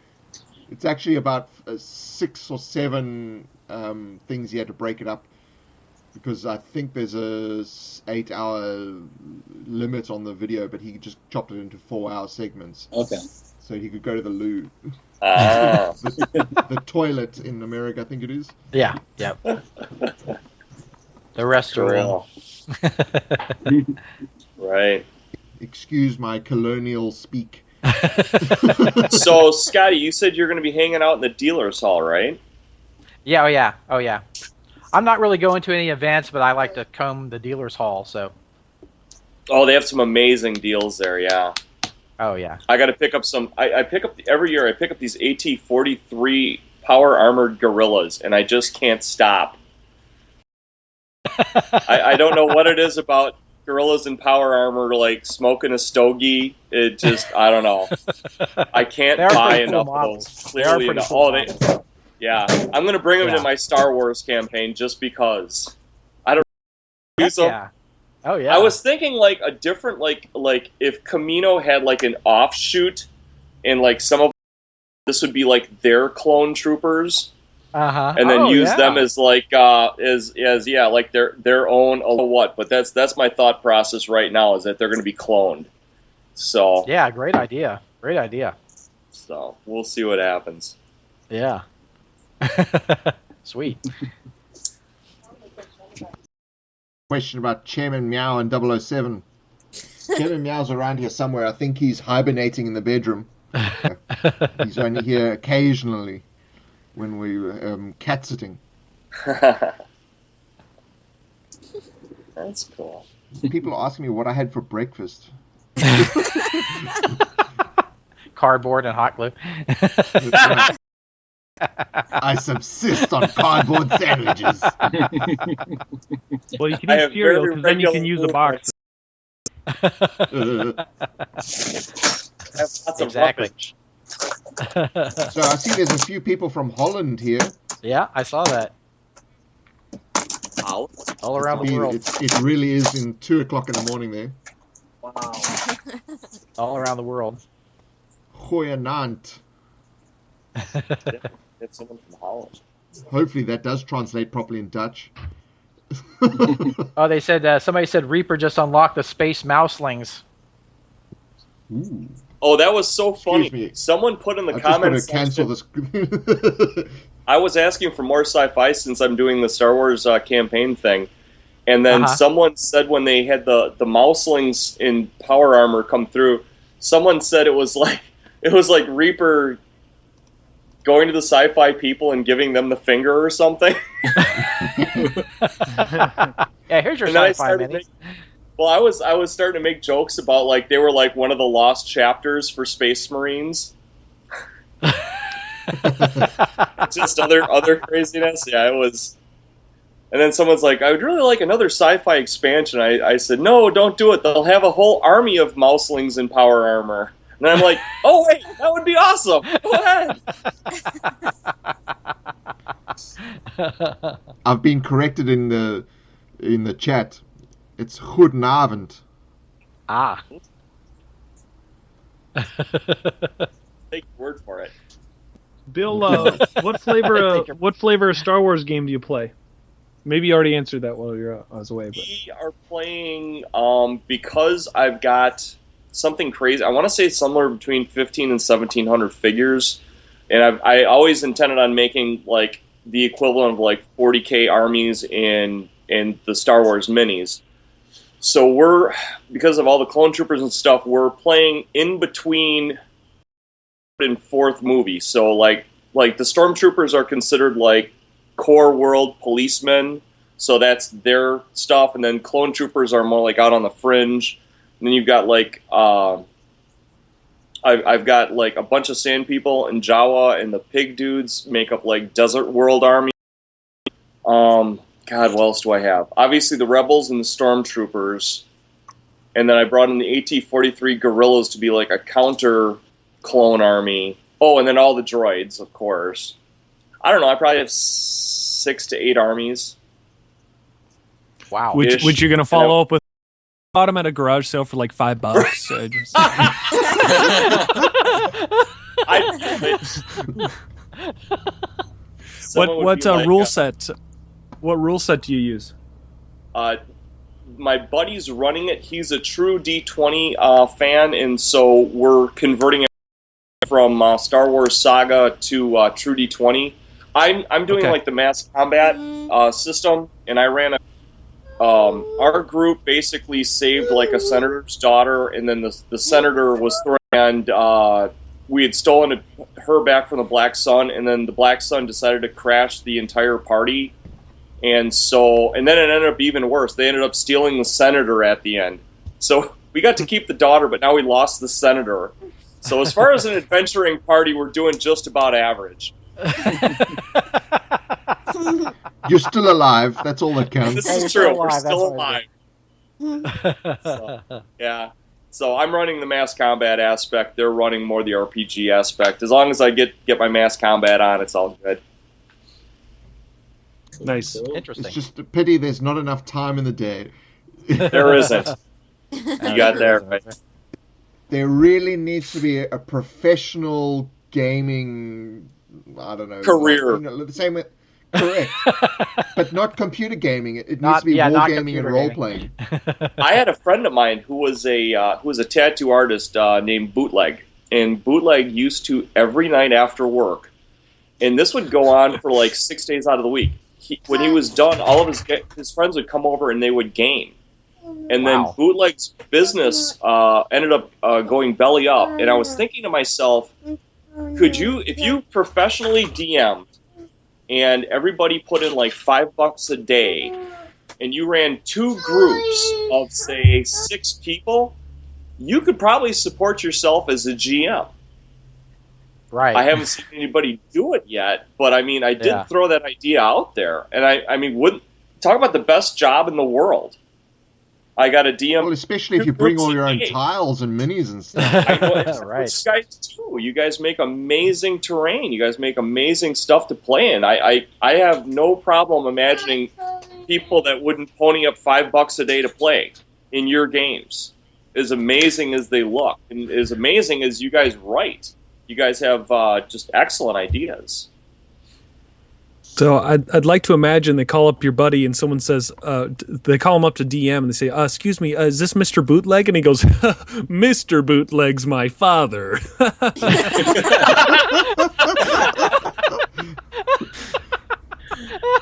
A: It's actually about 6 or 7 things you had to break it up, because I think there's a 8-hour limit on the video, but he just chopped it into 4-hour segments.
C: Okay.
A: So he could go to the loo.
K: Ah.
A: the toilet in America, I think it is.
B: Yeah. Yep. The restaurant.
K: Right.
A: Excuse my colonial speak.
K: So, Scotty, you said you're going to be hanging out in the dealer's hall, right?
B: Yeah. Oh yeah. Oh yeah. I'm not really going to any events, but I like to comb the dealer's hall. So.
K: Oh, they have some amazing deals there, yeah.
B: Oh yeah.
K: I got to pick up some. I pick up every year. I pick up these AT-43 power armored gorillas, and I just can't stop. I don't know what it is about gorillas in power armor, like smoking a stogie. It just, I don't know. I can't
B: They are
K: buy
B: pretty cool
K: enough
B: models.
K: of those.
B: They are
K: Clearly
B: pretty
K: enough.
B: cool
K: Oh, yeah. I'm going to bring them
B: Yeah.
K: to my Star Wars campaign just because. I don't use them.
B: Yeah. Oh yeah.
K: I was thinking like a different, like if Camino had like an offshoot, and like some of this would be like their clone troopers. And then use them as like as like their own what, but that's my thought process right now, is that they're going to be cloned. So
B: yeah, great idea. Great idea.
K: So we'll see what happens.
B: Yeah. Sweet.
A: Question about Chairman Meow and 007. Chairman Meow's around here somewhere. I think he's hibernating in the bedroom. He's only here occasionally when we were cat sitting.
K: That's cool.
A: People are asking me what I had for breakfast.
B: Cardboard and hot glue.
A: I subsist on cardboard sandwiches.
G: Well, you can
K: I
G: eat
K: have
G: cereal
K: very
G: because then you can
K: regular
G: use a box.
K: I have lots of
B: Exactly.
K: rubbish.
A: So I see there's a few people from Holland here.
B: Yeah, I saw that.
K: Wow.
B: All around the world.
A: It really is in 2 o'clock in the morning there.
K: Wow.
B: All around the world.
A: Goeienaand.
K: It's someone from Holland.
A: Hopefully that does translate properly in Dutch.
B: Oh, they said somebody said Reaper just unlocked the space mouselings.
A: Ooh.
K: Oh, that was so funny.
A: Excuse me.
K: Someone put in the
A: I just got to
K: comments.
A: cancel this.
K: I was asking for more sci-fi since I'm doing the Star Wars campaign thing, and then someone said when they had the mouselings in power armor come through, someone said it was like Reaper going to the sci-fi people and giving them the finger or something.
B: Yeah, here's your
K: And then I
B: sci-fi
K: started
B: minis.
K: Well, I was starting to make jokes about like they were like one of the lost chapters for Space Marines. Just other craziness. Yeah, it was. And then someone's like, I would really like another sci-fi expansion. I said, no, don't do it. They'll have a whole army of mouselings in power armor. And I'm like, oh wait, that would be awesome. Go ahead.
A: I've been corrected in the chat. It's goedenavond.
B: Ah.
K: Take your word for it.
G: Bill, what flavor of Star Wars game do you play? Maybe you already answered that while I was away. But.
K: We are playing because I've got something crazy. I want to say somewhere between 1,500 and 1,700 figures, and I always intended on making like the equivalent of like 40K armies in the Star Wars minis. So because of all the clone troopers and stuff, we're playing in between and fourth movie. So like the stormtroopers are considered like core world policemen, so that's their stuff, and then clone troopers are more like out on the fringe. And then you've got like I've got like a bunch of sand people and Jawa, and the pig dudes make up like desert world army. God, what else do I have? Obviously the rebels and the stormtroopers, and then I brought in the AT-43 guerrillas to be like a counter clone army. Oh, and then all the droids, of course. I don't know. I probably have 6 to 8 armies.
B: Wow.
G: Which you're gonna follow up with? Bought them at a garage sale for like $5. So just... What rule set? What rule set do you use?
K: My buddy's running it. He's a true D20 fan, and so we're converting it from Star Wars Saga to true D20. I'm doing like the mass combat system, and I ran our group basically saved like a senator's daughter, and then the senator was thrown, and we had stolen her back from the Black Sun, and then the Black Sun decided to crash the entire party. And then it ended up even worse. They ended up stealing the senator at the end. So we got to keep the daughter, but now we lost the senator. So as far as an adventuring party, we're doing just about average.
A: You're still alive. That's all that counts.
K: This is true. We're still alive. So, yeah. So I'm running the mass combat aspect. They're running more the RPG aspect. As long as I get my mass combat on, it's all good.
G: Nice.
B: Interesting.
A: It's just a pity there's not enough time in the day.
K: There isn't. You got there right.
A: There really needs to be a professional gaming, I don't know,
K: career.
A: The same with, correct, but not computer gaming. It needs to be wargaming and role playing.
K: I had a friend of mine who was a tattoo artist named Bootleg, and Bootleg used to every night after work, and this would go on for like 6 days out of the week. When he was done, all of his friends would come over and they would game. And then Bootleg's business ended up going belly up. And I was thinking to myself, if you professionally DM'd and everybody put in like $5 a day, and you ran 2 groups of say 6 people, you could probably support yourself as a GM.
B: Right.
K: I haven't seen anybody do it yet, but I mean, I did throw that idea out there, and I mean, talk about the best job in the world. I got a DM.
A: Well, especially if you bring all your own tiles and minis and stuff.
K: I know, right. You guys too. You guys make amazing terrain. You guys make amazing stuff to play in. I have no problem imagining people that wouldn't pony up $5 a day to play in your games. As amazing as they look, and as amazing as you guys write. You guys have just excellent ideas.
G: So I'd like to imagine they call up your buddy and someone says, they call him up to DM and they say, excuse me, is this Mr. Bootleg? And he goes, Mr. Bootleg's my father.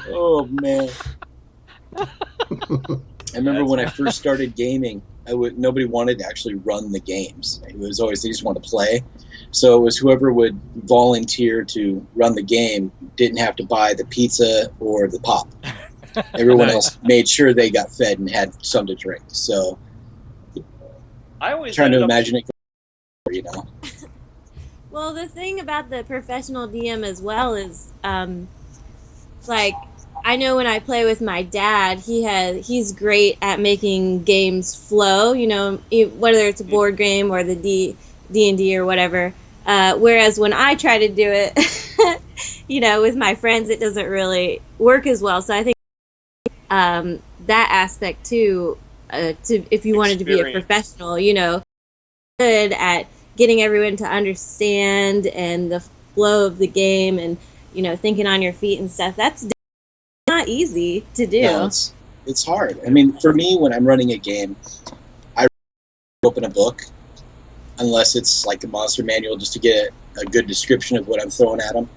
C: Oh, man. I remember when I first started gaming, nobody wanted to actually run the games. It was always they just wanted to play. So it was whoever would volunteer to run the game didn't have to buy the pizza or the pop. Everyone else made sure they got fed and had something to drink. So
K: I always
C: trying to imagine it, you know.
D: Well, the thing about the professional DM as well is, like, I know when I play with my dad, he's great at making games flow. You know, whether it's a board game or the D&D or whatever. Whereas when I try to do it, you know, with my friends, it doesn't really work as well. So I think that aspect too, if you wanted to be a professional, you know, good at getting everyone to understand and the flow of the game and, you know, thinking on your feet and stuff. That's not easy to do.
C: No, it's hard. I mean, for me, when I'm running a game, I open a book, unless it's like a monster manual, just to get a good description of what I'm throwing at them.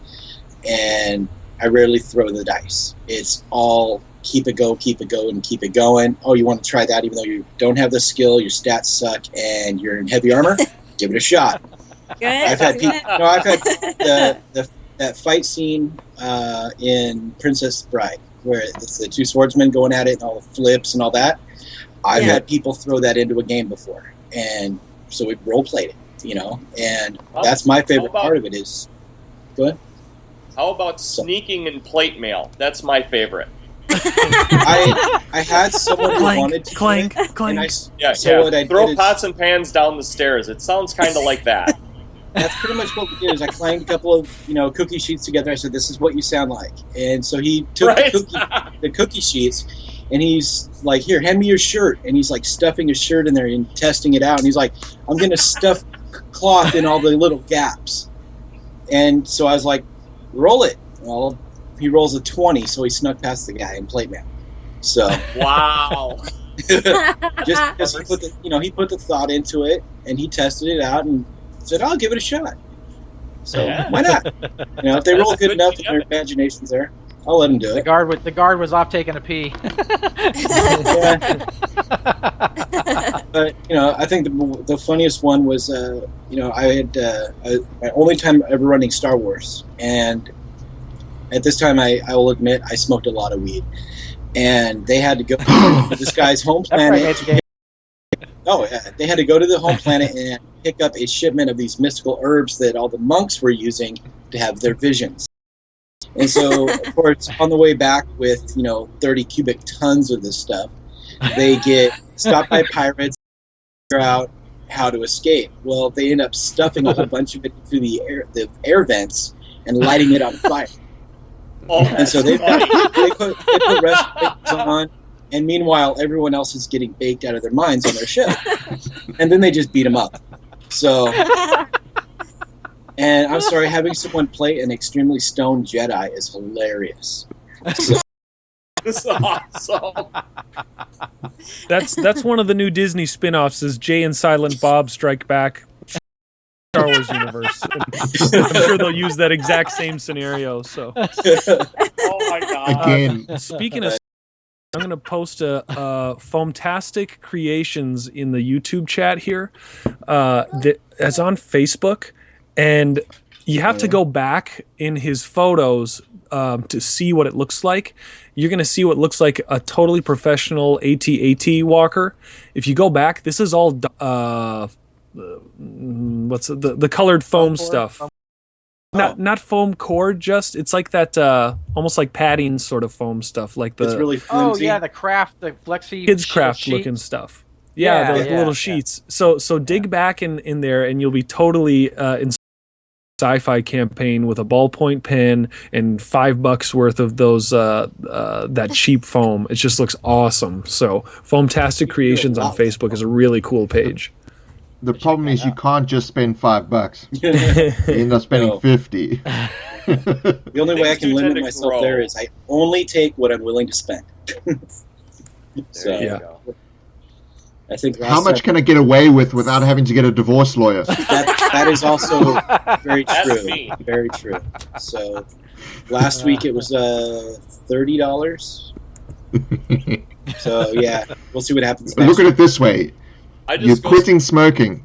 C: And I rarely throw the dice. It's all keep it going, and keep it going. Oh, you want to try that even though you don't have the skill, your stats suck, and you're in heavy armor? Give it a shot.
D: Good.
C: I've had that fight scene in Princess Bride where it's the two swordsmen going at it and all the flips and all that. I've had people throw that into a game before, and so we role played it, you know. And that's my favorite part of it. Is go ahead.
K: How about sneaking in plate mail? That's my favorite.
C: I had someone who wanted to
H: clank.
K: Throw pots and pans down the stairs. It sounds kind of like that.
C: That's pretty much what we did. Is I clanged a couple of cookie sheets together. I said, "This is what you sound like," and so he took the cookie sheets, and he's like, "Here, hand me your shirt," and he's like stuffing his shirt in there and testing it out, and he's like, "I'm gonna stuff cloth in all the little gaps," and so I was like, "Roll it." Well, he rolls a 20, so he snuck past the guy in plate mail. So
K: wow.
C: Just because he put the thought into it, and he tested it out and said, "I'll give it a shot." So why not? If they roll good enough and their imagination's there, I'll let them do it.
B: The guard was off taking a pee.
C: But I think the funniest one was I had my only time ever running Star Wars, and at this time I will admit I smoked a lot of weed, and they had to go to this guy's home planet. They had to go to the home planet and pick up a shipment of these mystical herbs that all the monks were using to have their visions. And so, of course, on the way back with 30 cubic tons of this stuff, they get stopped by pirates, figure out how to escape. Well, they end up stuffing a whole bunch of it through the air vents and lighting it on fire. And so they put respirators on. And meanwhile, everyone else is getting baked out of their minds on their ship. And then they just beat them up. So, and I'm sorry, having someone play an extremely stoned Jedi is hilarious. So.
K: This is awesome.
G: That's one of the new Disney spin-offs is Jay and Silent Bob Strike Back Star Wars universe. I'm sure they'll use that exact same scenario. So,
K: oh my god!
A: Again,
G: speaking of. I'm going to post a Foamtastic Creations in the YouTube chat here. That's on Facebook. And you have to go back in his photos to see what it looks like. You're going to see what looks like a totally professional AT-AT walker. If you go back, this is all what's the colored foam stuff. Not foam core, just it's like that almost like padding sort of foam stuff, like the
C: it's really flimsy.
B: the craft, the flexi
G: kids craft
B: sheet.
G: Looking stuff. The little sheets. So dig back in there, and you'll be totally in Sci-fi campaign with a ballpoint pen and $5 worth of those that cheap foam. It just looks awesome. So Foamtastic Creations on Facebook is a really cool page.
A: The problem is you can't just spend $5. You end up spending 50.
C: The only way I can limit myself there is I only take what I'm willing to spend. So I think
A: how much can I get away with without having to get a divorce lawyer?
C: That is also very true. Very true. So last week it was $30. So yeah, we'll see what happens next
A: Look at it this way. you're quitting smoking.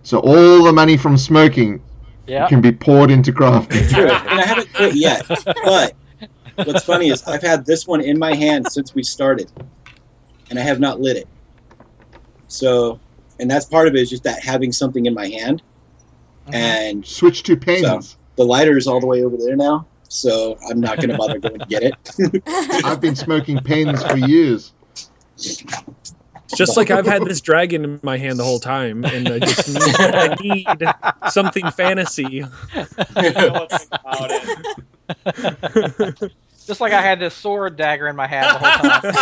A: So all the money from smoking can be poured into crafting.
C: True, and I haven't quit yet. But what's funny is I've had this one in my hand since we started, and I have not lit it. So, and that's part of it is just that having something in my hand. And
A: switch to pens.
C: So the lighter is all the way over there now, so I'm not going to bother going to get it.
A: I've been smoking pens for years.
G: Just like I've had this dragon in my hand the whole time, and I need something fantasy.
B: Just like I had this sword dagger in my hand the whole time.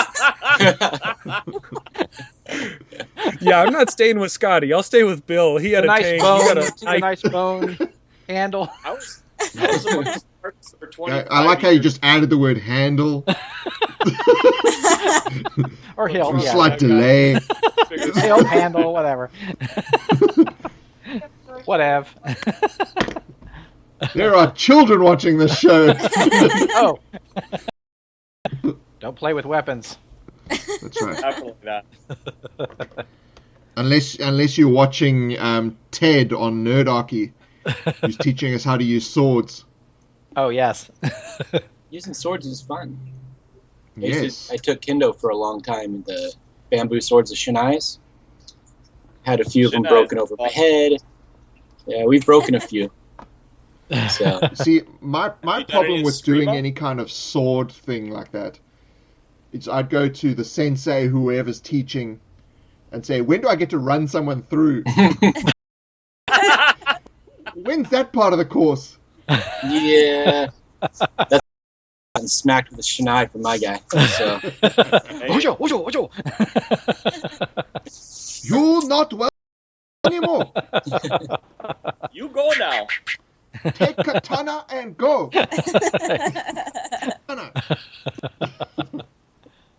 G: Yeah, I'm not staying with Scotty. I'll stay with Bill. He had a
B: nice
G: tank.
B: bone,
G: He got
B: a nice bone handle.
K: I was for 25
A: I like how you just added the word handle.
B: Or hilt.
A: Just like delay.
B: Hilt, handle, whatever. Whatever.
A: There are children watching this show.
B: Oh. Don't play with weapons.
A: That's right.
K: Definitely not.
A: Unless you're watching Ted on Nerdarchy, who's teaching us how to use swords.
B: Oh, yes.
C: Using swords is fun.
A: Yes.
C: I took kendo for a long time. The bamboo swords of Shinai's. Had a few of them broken over my head. Yeah, we've broken a few. So.
A: See, my problem with doing any kind of sword thing like that is I'd go to the sensei, whoever's teaching, and say, when do I get to run someone through? When's that part of the course?
C: Yeah. That's smacked with a shinai from my guy. So.
A: You're not well anymore.
K: You go now.
A: Take katana and go. Katana.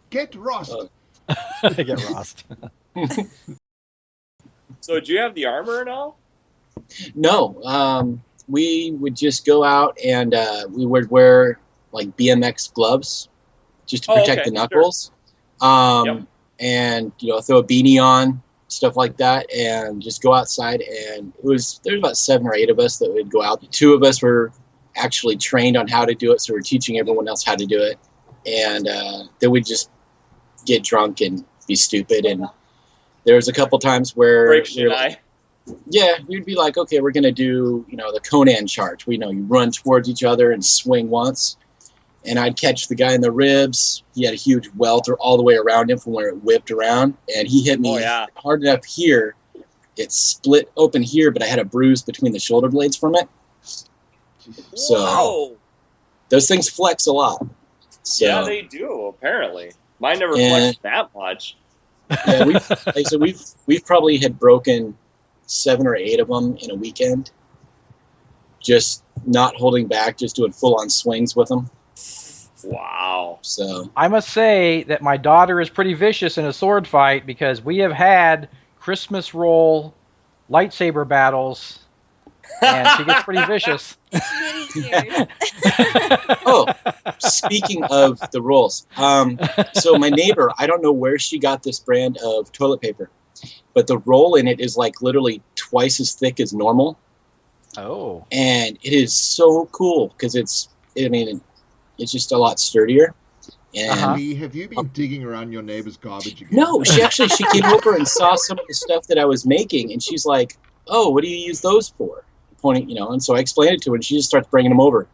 A: Get Rost.
B: Get Rost.
K: So, do you have the armor and all?
C: No. We would just go out and we would wear like BMX gloves just to protect the knuckles. Sure. And throw a beanie on, stuff like that, and just go outside. And there's about 7 or 8 of us that would go out. 2 of us were actually trained on how to do it, so we're teaching everyone else how to do it. And then we'd just get drunk and be stupid. And there was a couple times where we'd be like, okay, we're gonna do the Conan charge. You run towards each other and swing once. And I'd catch the guy in the ribs. He had a huge welt all the way around him from where it whipped around. And he hit me hard enough here. It split open here, but I had a bruise between the shoulder blades from it. So those things flex a lot. So,
K: yeah, they do, apparently. Mine never flexed that much.
C: Yeah, we've probably had broken 7 or 8 of them in a weekend. Just not holding back, just doing full-on swings with them.
K: Wow.
C: So
B: I must say that my daughter is pretty vicious in a sword fight because we have had Christmas roll lightsaber battles, and she gets pretty vicious.
C: Oh, speaking of the rolls, so my neighbor, I don't know where she got this brand of toilet paper, but the roll in it is like literally twice as thick as normal.
B: Oh.
C: And it is so cool because it's just a lot sturdier. And
A: Lee, have you been digging around your neighbor's garbage again?
C: No, she came over and saw some of the stuff that I was making, and she's like, "Oh, what do you use those for?" Pointing, and so I explained it to her, and she just starts bringing them over.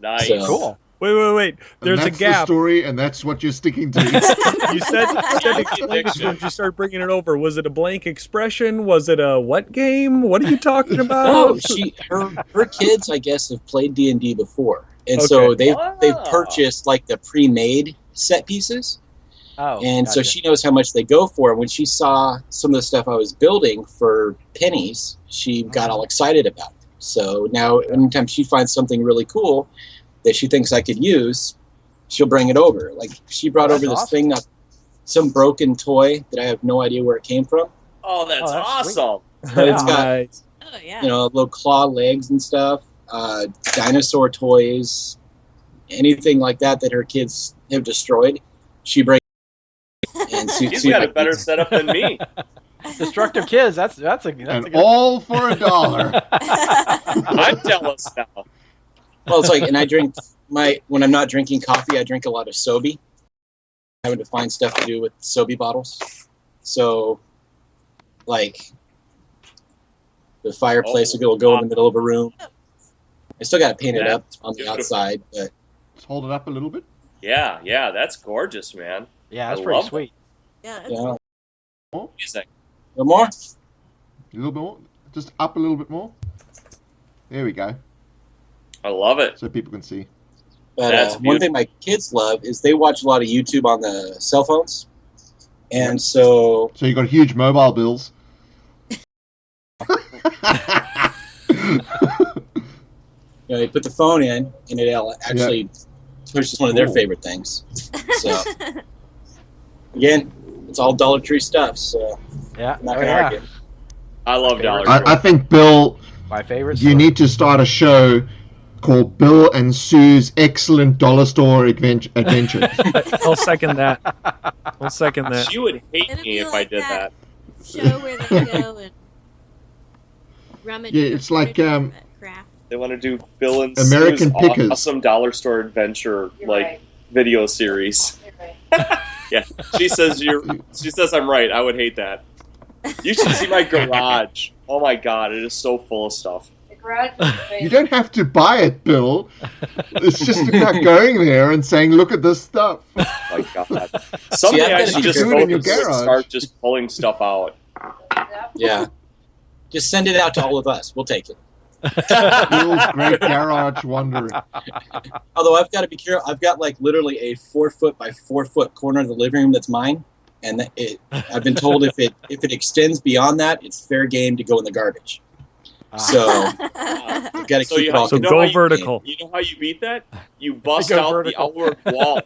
K: Nice,
B: cool.
G: Wait. There's a gap.
A: The story, and that's what you're sticking to.
G: You said explain it when you started bringing it over. Was it a blank expression? Was it a what game? What are you talking about?
C: No, her kids, I guess, have played D&D before. And so they've purchased like the pre-made set pieces.
B: Oh,
C: and so she knows how much they go for. And when she saw some of the stuff I was building for pennies, she got all excited about it. So now anytime she finds something really cool that she thinks I could use, she'll bring it over. Like she brought over this thing, some broken toy that I have no idea where it came from.
K: Oh, that's awesome.
C: But it's got little claw legs and stuff. Dinosaur toys, anything like that her kids have destroyed, she brings. And
K: She's got a better setup than me.
B: Destructive Kids. That's a
A: and all for $1.
K: I'm jealous now.
C: Well, it's like, and I drink when I'm not drinking coffee, I drink a lot of Sobe. Having to find stuff to do with Sobe bottles. So, like, the fireplace will go in the middle of a room. I still got to paint it up on the outside, but
A: just hold it up a little bit.
K: Yeah, that's gorgeous, man.
B: Yeah, that's pretty sweet.
D: Yeah, that's
C: yeah.
K: Music.
C: A little more?
A: A little bit more. Just up a little bit more. There we go.
K: I love it.
A: So people can see.
C: But one thing my kids love is they watch a lot of YouTube on the cell phones. And so
A: you got huge mobile bills.
C: they put the phone in, and it actually pushes one of their favorite things. So, again, it's all Dollar Tree stuff, so I'm not going to argue.
K: I love Dollar Tree.
A: I think, Bill,
B: my favorite.
A: You need to start a show called Bill and Sue's Excellent Dollar Store Adventures.
G: I'll second that.
K: She would hate me if I did that.
D: Show where they go and rummage.
A: Yeah, it's like
K: they want to do Bill and
A: American
K: Sue's
A: Pickers.
K: Awesome Dollar Store Adventure video series. Yeah, she says I'm right. I would hate that. You should see my garage. Oh my god, it is so full of stuff.
A: You don't have to buy it, Bill. It's just about going there and saying, "Look at this stuff."
K: Oh my god! Someday I should just go and start just pulling stuff out.
C: Yeah, just send it out to all of us. We'll take it.
A: Bill's Great Garage Wandering.
C: Although I've got to be careful. I've got like literally a 4 foot by 4 foot corner of the living room that's mine, and I've been told if it extends beyond that, it's fair game to go in the garbage. So you've got to keep it all.
G: So go vertical.
K: You know how you beat that? You bust out vertical. The outward wall.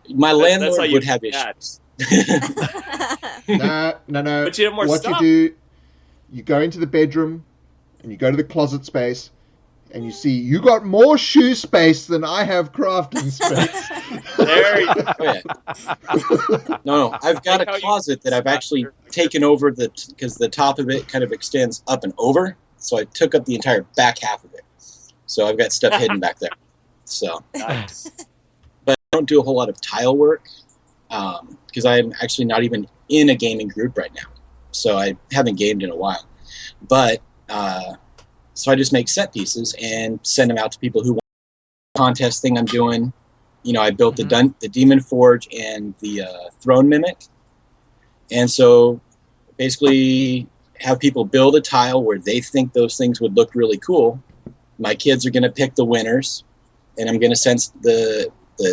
C: My landlord would have issues.
A: No.
K: But you have more
A: what
K: stuff.
A: You do, you go into the bedroom and you go to the closet space and you see you got more shoe space than I have crafting space.
K: There you go.
C: Oh, yeah. No, I've got a closet that I've actually taken over because the top of it kind of extends up and over. So I took up the entire back half of it. So I've got stuff hidden back there. So,
K: nice.
C: But I don't do a whole lot of tile work because I'm actually not even in a gaming group right now. So I haven't gamed in a while. But so I just make set pieces and send them out to people who want the contest thing I'm doing. You know, I built the Demon Forge and the Throne Mimic. And so basically have people build a tile where they think those things would look really cool. My kids are going to pick the winners, and I'm going to send the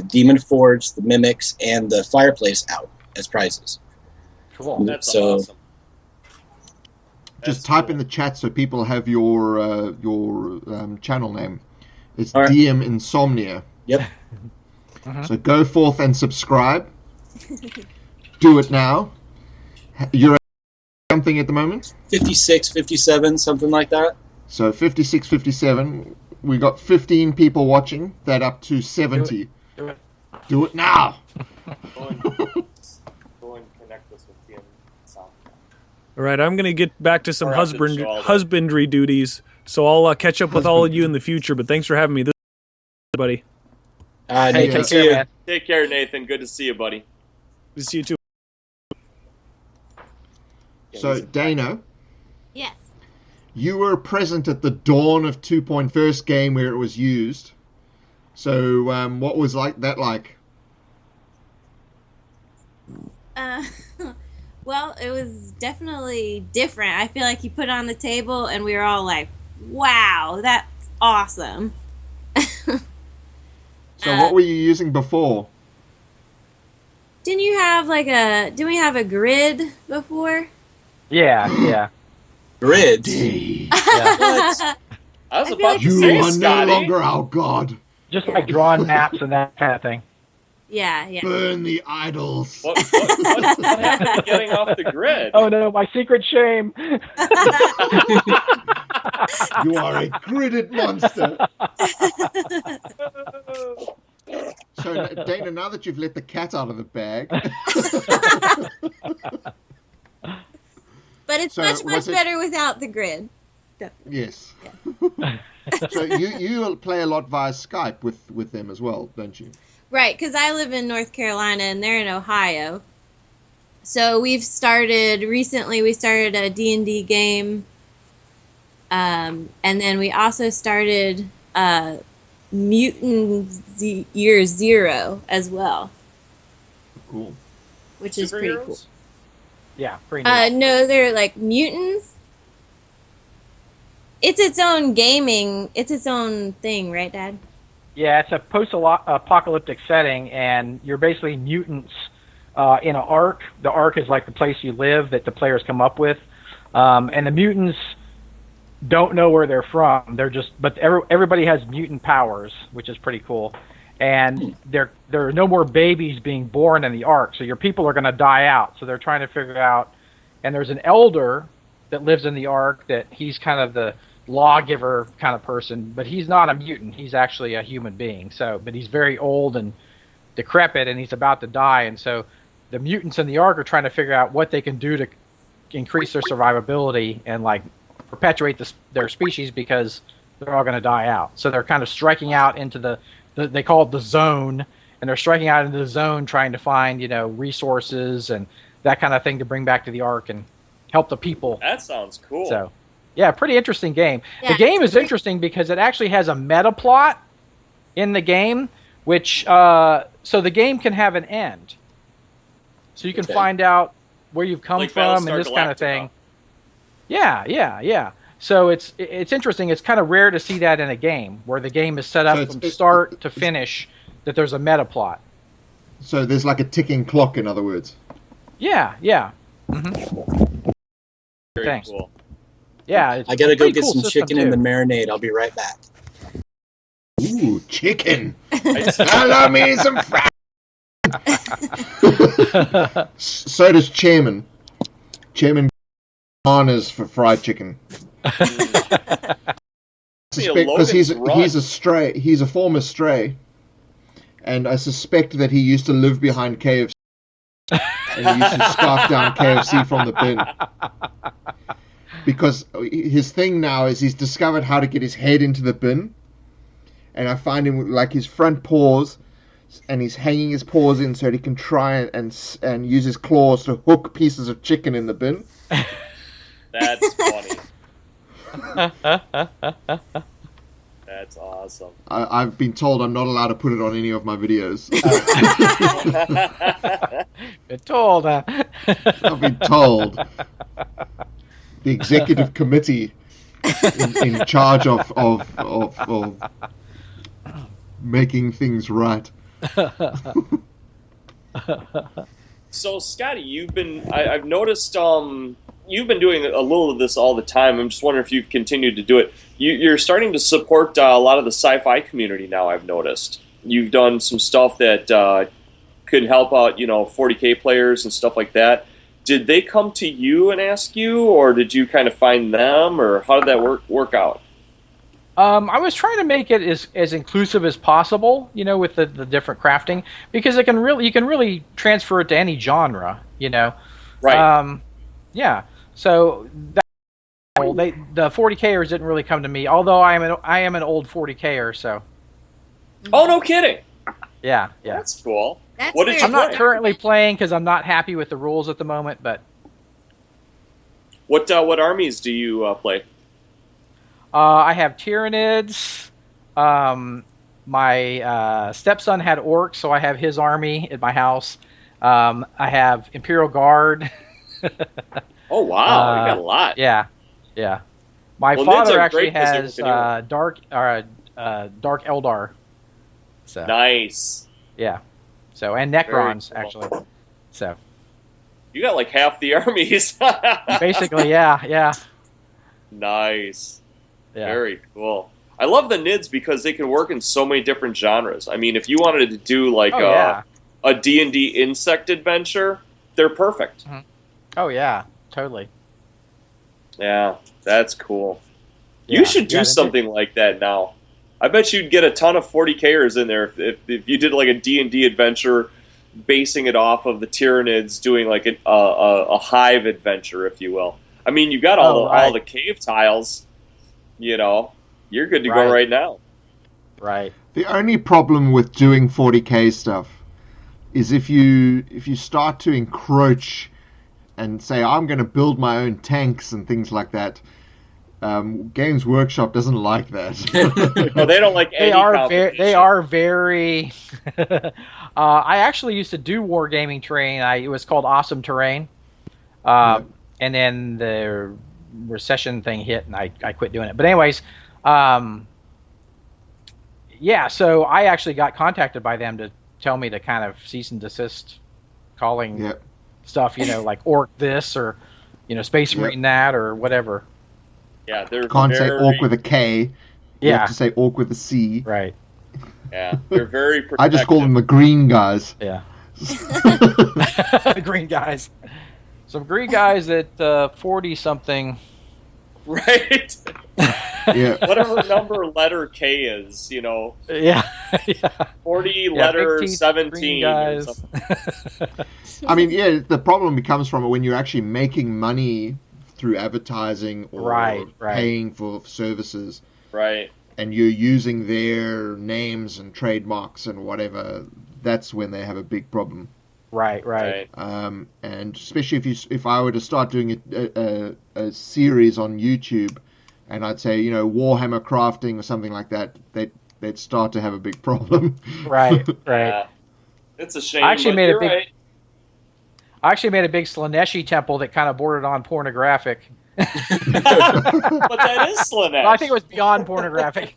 C: Demon Forge, the Mimics, and the fireplace out as prizes.
B: Cool.
K: That's awesome.
A: Just type in the chat so people have your channel name. It's DM Insomnia.
C: Yep.
A: So go forth and subscribe. Do it now. You're at something at the moment?
C: 56, 57, something like that.
A: So 56, 57. We got 15 people watching. That up to 70. Do it now.
K: Go and connect us with DM Insomnia.
G: All right, I'm going to get back to some husbandry duties, so I'll catch up with all of you in the future, but thanks for having me, buddy.
C: Hey,
B: take care, man.
K: Take care, Nathan. Good to see you, buddy.
G: Good to see you, too.
A: So, Dana.
D: Yes.
A: You were present at the dawn of 2.0 first game where it was used. So, what was that like?
D: Well, it was definitely different. I feel like you put it on the table and we were all like, wow, that's awesome.
A: So what were you using before?
D: Didn't we have a grid before?
B: Yeah.
C: Grid?
B: Yeah.
K: I was about to say,
A: You are
K: Scotty.
A: no longer our god.
B: Just like drawing maps and that kind of thing.
D: Yeah.
A: Burn the idols.
K: What happened to getting off the grid?
B: Oh no, my secret shame.
A: You are a gridded monster. So, Dana, now that you've let the cat out of the bag,
D: but it's much better without the grid. Definitely.
A: Yes. Yeah. So you play a lot via Skype with them as well, don't you?
D: Right, because I live in North Carolina and they're in Ohio. So we started a D&D game, and then we also started Mutant Year Zero as well.
A: Cool.
D: Which is pretty cool.
B: Yeah, pretty neat.
D: No, they're like mutants. It's its own gaming. It's its own thing, right, Dad?
B: Yeah, it's a post-apocalyptic setting, and you're basically mutants in an ark. The ark is like the place you live that the players come up with, and the mutants don't know where they're from. But everybody has mutant powers, which is pretty cool. And there are no more babies being born in the ark, so your people are going to die out. So they're trying to figure out. And there's an elder that lives in the ark that he's kind of the lawgiver kind of person, but he's not a mutant. He's actually a human being. But he's very old and decrepit, and he's about to die. And so the mutants in the ark are trying to figure out what they can do to increase their survivability and like perpetuate their species, because they're all going to die out. So they're kind of striking out into they call it the zone, and they're striking out into the zone trying to find, resources and that kind of thing to bring back to the ark and help the people.
K: That sounds cool.
B: So, yeah, pretty interesting game.
D: Yeah.
B: The game is interesting because it actually has a meta plot in the game, which so the game can have an end. So you can find out where you've come from and this kind of thing. Yeah. So it's interesting. It's kind of rare to see that in a game where the game is set up from start to finish, that there's a meta plot.
A: So there's like a ticking clock, in other words.
B: Yeah. Mm-hmm.
K: Very
B: Thanks.
K: Cool.
B: Yeah,
C: I gotta go get
B: cool
C: some chicken in the marinade. I'll be right back.
A: Ooh, chicken! Allow me some fries. So does Chairman. Chairman honors for fried chicken. Because he's a stray. He's a former stray, and I suspect that he used to live behind KFC, and he used to scarf down KFC from the bin. Because his thing now is he's discovered how to get his head into the bin, and I find him like his front paws, and he's hanging his paws in so that he can try and use his claws to hook pieces of chicken in the bin.
K: That's funny. That's awesome.
A: I've been told I'm not allowed to put it on any of my videos.
B: Been told, huh?
A: I've been told. The executive committee in charge of making things right.
K: So, Scotty, I've noticed you've been doing a little of this all the time. I'm just wondering if you've continued to do it. You're starting to support a lot of the sci-fi community now, I've noticed. You've done some stuff that could help out, 40K players and stuff like that. Did they come to you and ask you, or did you kind of find them, or how did that work out?
B: I was trying to make it as inclusive as possible, with the different crafting, because you can really transfer it to any genre,
K: Right.
B: Yeah. So the 40Kers didn't really come to me, although I am an old 40Ker, so.
K: Oh, no kidding.
B: Yeah.
K: That's cool.
B: I'm not currently playing because I'm not happy with the rules at the moment, but.
K: What armies do you play?
B: I have Tyranids. My stepson had orcs, so I have his army at my house. I have Imperial Guard.
K: Oh wow, you got a lot.
B: Yeah. My father actually has Dark Eldar. So.
K: Nice.
B: Yeah. So, and Necrons, cool. Actually. So.
K: You got like half the armies.
B: Basically, yeah.
K: Nice.
B: Yeah.
K: Very cool. I love the NIDs because they can work in so many different genres. I mean, if you wanted to do like a D&D insect adventure, they're perfect.
B: Mm-hmm. Oh, yeah. Totally.
K: Yeah, that's cool. Yeah, you should do something like that now. I bet you'd get a ton of 40Kers in there if you did like a D&D adventure, basing it off of the Tyranids doing like a hive adventure, if you will. I mean, you got all the cave tiles. You know, you're good to go right now.
B: Right.
A: The only problem with doing 40K stuff is if you start to encroach and say, I'm going to build my own tanks and things like that. Games Workshop doesn't like that.
K: No, they don't like any competition.
B: They are very... I actually used to do Wargaming terrain. It was called Awesome Terrain. And then the recession thing hit, and I quit doing it. But anyways, yeah, so I actually got contacted by them to tell me to kind of cease and desist calling stuff, like orc this or, space marine that or whatever.
K: Yeah, they're
A: Can't say orc with a K. You have to say orc with a C.
B: Right.
K: Yeah, they're very protective.
A: I just call them the green guys.
B: Yeah. The green guys. Some green guys at 40-something.
K: Right?
A: Yeah.
K: Whatever number letter K is,
B: Yeah.
K: 40 letter 17 or something.
A: I mean, the problem becomes from when you're actually making money through advertising or paying for services.
K: Right.
A: And you're using their names and trademarks and whatever, that's when they have a big problem.
B: Right.
A: And especially if I were to start doing a series on YouTube, and I'd say, Warhammer crafting or something like that, they'd start to have a big problem.
B: Right.
K: Yeah. It's a shame.
B: I actually made a big Slaneshi temple that kind of bordered on pornographic.
K: But that is Slanesh.
B: Well, I think it was beyond pornographic.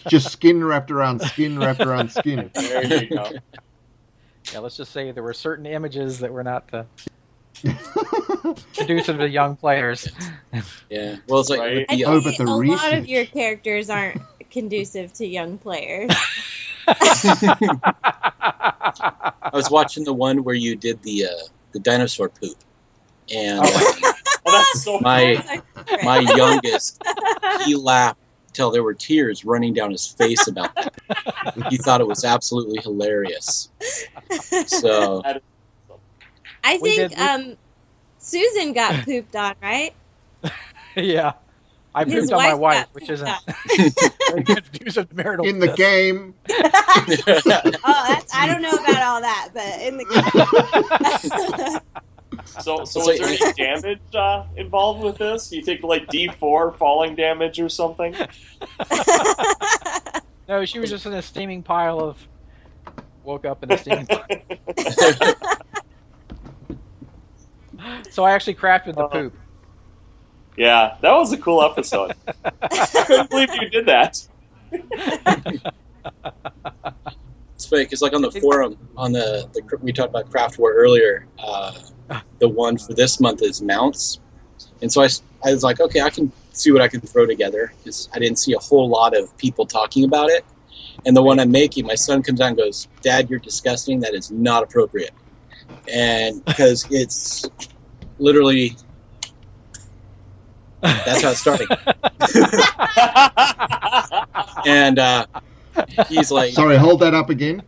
A: Just skin wrapped around skin wrapped around skin.
K: There you go.
B: Yeah, let's just say there were certain images that were not conducive to young players.
C: Yeah, well, it's like
K: Right.
D: I think a lot of your characters aren't conducive to young players.
C: I was watching the one where you did the dinosaur poop, and
K: that's so
C: my youngest, he laughed till there were tears running down his face about that. He thought it was absolutely hilarious. So
D: I think Susan got pooped on, right?
B: Yeah. I
D: His
B: pooped on my
D: wife
B: wife,
D: got
B: which
D: pooped
B: isn't very good use of marital
A: In the
B: bliss.
A: game.
D: I don't know about all that, but in the
K: So is there any damage involved with this? You take like D4 falling damage or something?
B: No, she was just in a steaming pile of... Woke up in a steaming pile. So I actually crafted the poop.
K: Yeah, that was a cool episode. I couldn't believe you did that.
C: it's funny because, like, on the forum, on the we talked about Craft War earlier. The one for this month is mounts, and so I was like, okay, I can see what I can throw together because I didn't see a whole lot of people talking about it. And the one I'm making, my son comes out and goes, "Dad, you're disgusting. That is not appropriate." And because it's literally. That's how it's starting. And he's like...
A: Sorry, hold that up again.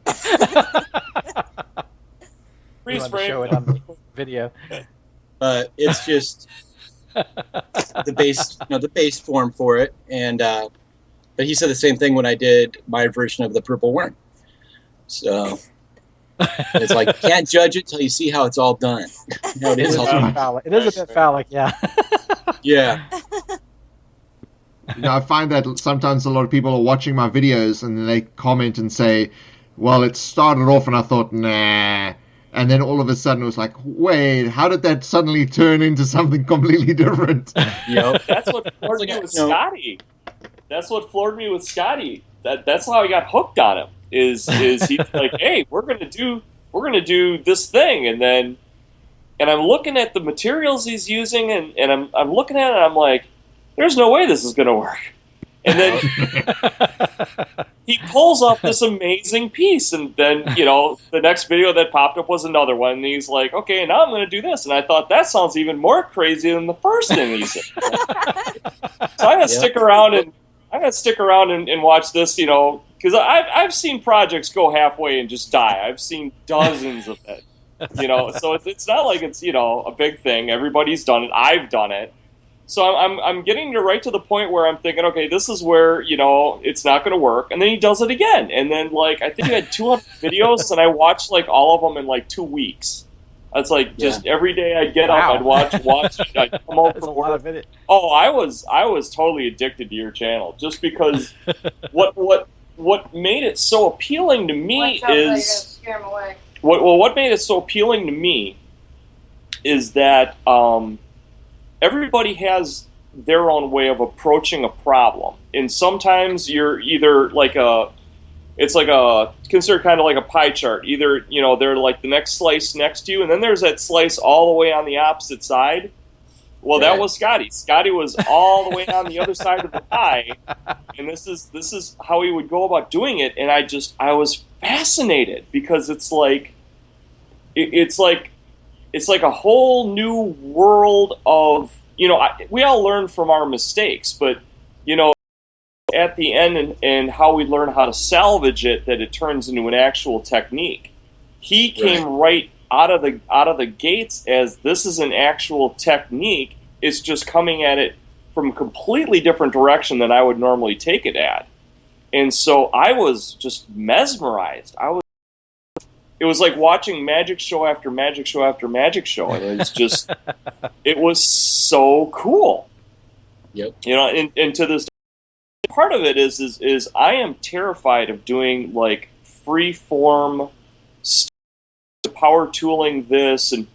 K: Freeze
B: frame. Show it on the video.
C: But it's just the base form for it. And but he said the same thing when I did my version of the purple worm. So it's like, can't judge it till you see how it's all done. It is all done.
B: Phallic. It is a bit phallic, yeah.
C: Yeah.
A: I find that sometimes a lot of people are watching my videos and then they comment and say, well, it started off and I thought, nah. And then all of a sudden it was like, wait, how did that suddenly turn into something completely different?
C: Yep.
K: That's what floored me with Scotty. That's what floored me with Scotty. That's how I got hooked on him. Is he's like, hey, we're gonna do this thing, and I'm looking at the materials he's using, and I'm looking at it, and I'm like, there's no way this is gonna work. And then he pulls off this amazing piece, and then the next video that popped up was another one, and he's like, okay, now I'm gonna do this, and I thought that sounds even more crazy than the first thing he said. So I'm gonna stick around and gonna stick around and watch this, because I've seen projects go halfway and just die. I've seen dozens of it, So it's not like it's a big thing. Everybody's done it. I've done it. So I'm getting right to the point where I'm thinking, okay, this is where it's not going to work, and then he does it again, and then I think he had 200 videos, and I watched all of them in 2 weeks. It's just every day I'd get up, I'd watch, I'd come over from work. Oh, I was totally addicted to your channel just because what made it so appealing to me is what made it so appealing to me is that everybody has their own way of approaching a problem, and sometimes you're either it's considered kind of like a pie chart. Either they're the next slice next to you, and then there's that slice all the way on the opposite side. Well, that was Scotty. Scotty was all the way on the other side of the pie, and this is how he would go about doing it. And I was fascinated because it's like a whole new world of we all learn from our mistakes, but at the end and how we learn how to salvage it, that it turns into an actual technique. He came right out of the gates as this is an actual technique. It's just coming at it from a completely different direction than I would normally take it at. And so I was just mesmerized. It was like watching magic show after magic show after magic show, and it was just it was so cool.
C: Yep.
K: And to this part of it is I am terrified of doing free form power tooling this and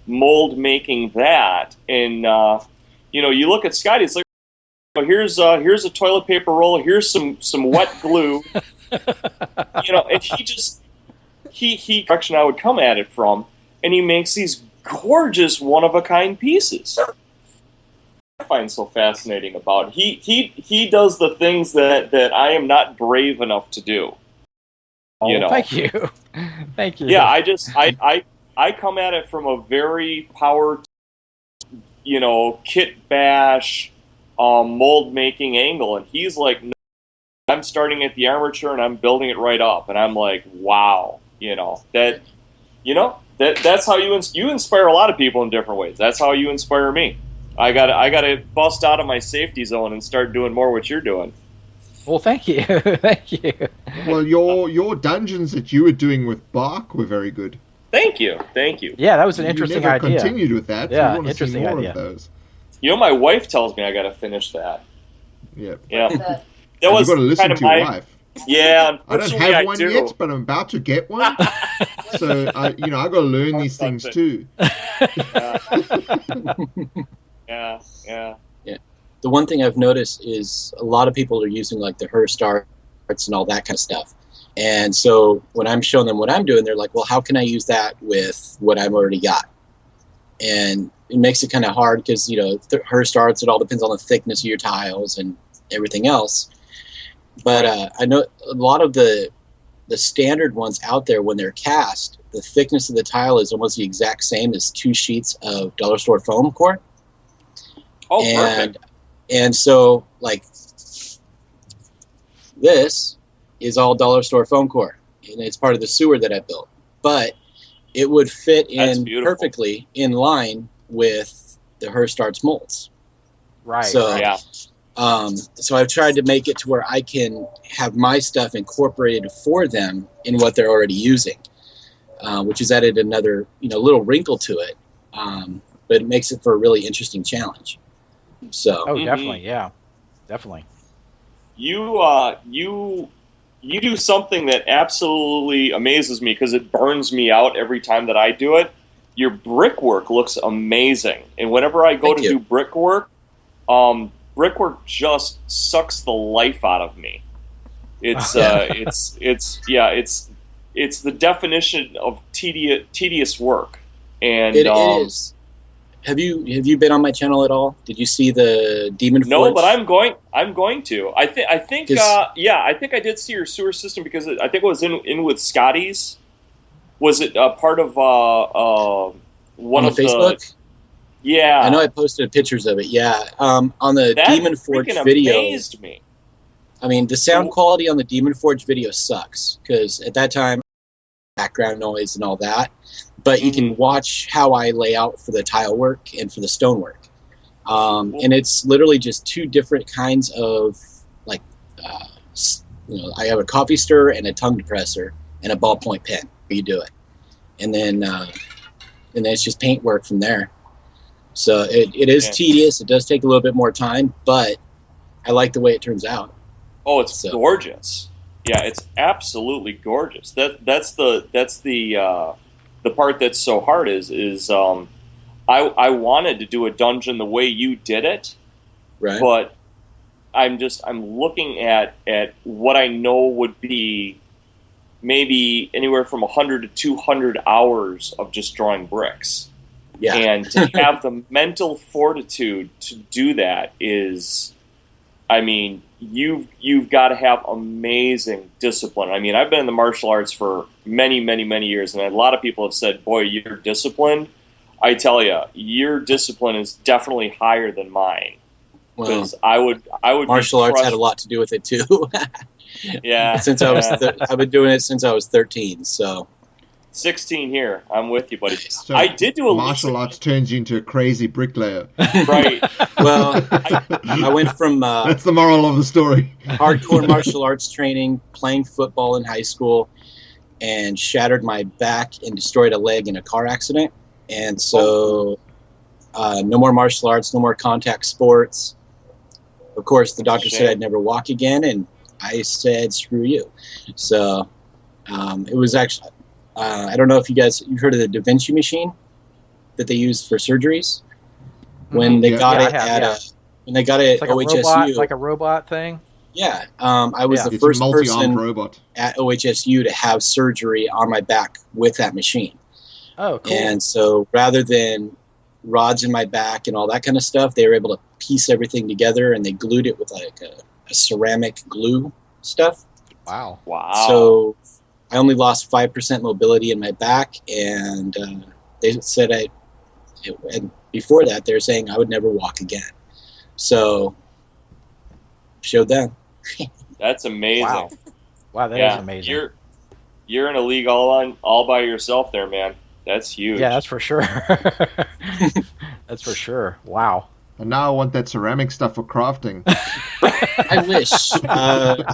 K: mold making that, and you look at Scotty, it's here's a toilet paper roll, here's some wet glue, and he direction I would come at it from, and he makes these gorgeous one of a kind pieces. I find so fascinating about it. He does the things that I am not brave enough to do.
B: Thank you. Thank you.
K: Yeah, I come at it from a very power, kit bash, mold making angle, and he's like, no, I'm starting at the armature and I'm building it right up, and I'm like, wow, that's how you inspire a lot of people in different ways. That's how you inspire me. I gotta bust out of my safety zone and start doing more what you're doing.
B: Well, thank you. Thank you.
A: Well, your dungeons that you were doing with Bark were very good.
K: Thank you.
B: Yeah, that was an interesting
A: never
B: idea.
A: Continued with that.
B: Yeah,
A: so we want to see
B: interesting
A: more
B: idea.
A: of those.
K: My wife tells me I got to finish that.
A: Yeah.
K: Yeah.
A: That was you've got to listen to your wife.
K: Yeah,
A: I don't have one yet, but I'm about to get one. So I got to learn these things too.
K: Yeah.
C: The one thing I've noticed is a lot of people are using the Hearst arts and all that kind of stuff. And so when I'm showing them what I'm doing, they're like, well, how can I use that with what I've already got? And it makes it kind of hard because, Hearst arts, it all depends on the thickness of your tiles and everything else. But I know a lot of the standard ones out there, when they're cast, the thickness of the tile is almost the exact same as 2 sheets of dollar store foam core.
K: Oh, perfect.
C: And so, this is all dollar store foam core, and it's part of the sewer that I built. But it would fit in perfectly in line with the Hearst Arts molds.
B: Right.
C: So,
K: yeah.
C: So I've tried to make it to where I can have my stuff incorporated for them in what they're already using, which has added another little wrinkle to it, but it makes it for a really interesting challenge. So.
B: Oh, definitely, yeah, definitely.
K: You do something that absolutely amazes me because it burns me out every time that I do it. Your brickwork looks amazing, and whenever I go to do brickwork, brickwork just sucks the life out of me. It's it's the definition of tedious work, and
C: it is. Have you been on my channel at all? Did you see the Demon Forge?
K: No, but I'm going to. I think I think I did see your sewer system because I think it was in with Scotty's. Was it part of one
C: on
K: of
C: Facebook?
K: Yeah.
C: I know I posted pictures of it. Yeah. On the
K: That
C: Demon Forge
K: freaking
C: video.
K: amazed me.
C: I mean, the sound quality on the Demon Forge video sucks because at that time, background noise and all that. But you can watch how I lay out for the tile work and for the stone work. And it's literally just two different kinds of, like, I have a coffee stirrer and a tongue depressor and a ballpoint pen where you do it. And then it's just paint work from there. So it is tedious. It does take a little bit more time, but I like the way it turns out.
K: Oh, it's gorgeous. Yeah, it's absolutely gorgeous. That's the part that's so hard is I wanted to do a dungeon the way you did it,
C: right?
K: But I'm looking at what I know would be maybe anywhere from 100 to 200 hours of just drawing bricks.
C: Yeah.
K: And to have the mental fortitude to do that is, I mean, you've got to have amazing discipline. I mean, I've been in the martial arts for many, many, many years, and a lot of people have said, boy, you're disciplined. I tell you, your discipline is definitely higher than mine. Because I would
C: martial arts had a lot to do with it too.
K: Yeah.
C: Since I was I've been doing it since I was 13, so
K: 16 here. I'm with you, buddy.
A: So
K: I did do a
A: martial arts turns you into a crazy bricklayer.
K: Right.
C: Well, I went from
A: that's the moral of the story.
C: Hardcore martial arts training, playing football in high school, and shattered my back and destroyed a leg in a car accident. And so, no more martial arts, no more contact sports. Of course, the doctor said I'd never walk again, and I said, screw you. So, it was actually, I don't know if you've heard of the Da Vinci machine that they use for surgeries. When they got it when they got it at OHSU.
B: Like a robot thing?
C: Yeah. I was the first person
A: robot
C: at OHSU to have surgery on my back with that machine.
B: Oh, cool.
C: And so rather than rods in my back and all that kind of stuff, they were able to piece everything together, and they glued it with like a ceramic glue stuff.
B: Wow.
C: So I only lost 5% mobility in my back, and they said and before that, they were saying I would never walk again. So showed them.
K: That's amazing.
B: Wow, that is amazing.
K: You're in a league all by yourself there, man. That's huge.
B: Yeah, that's for sure. That's for sure. Wow.
A: And now I want that ceramic stuff for crafting.
C: I wish.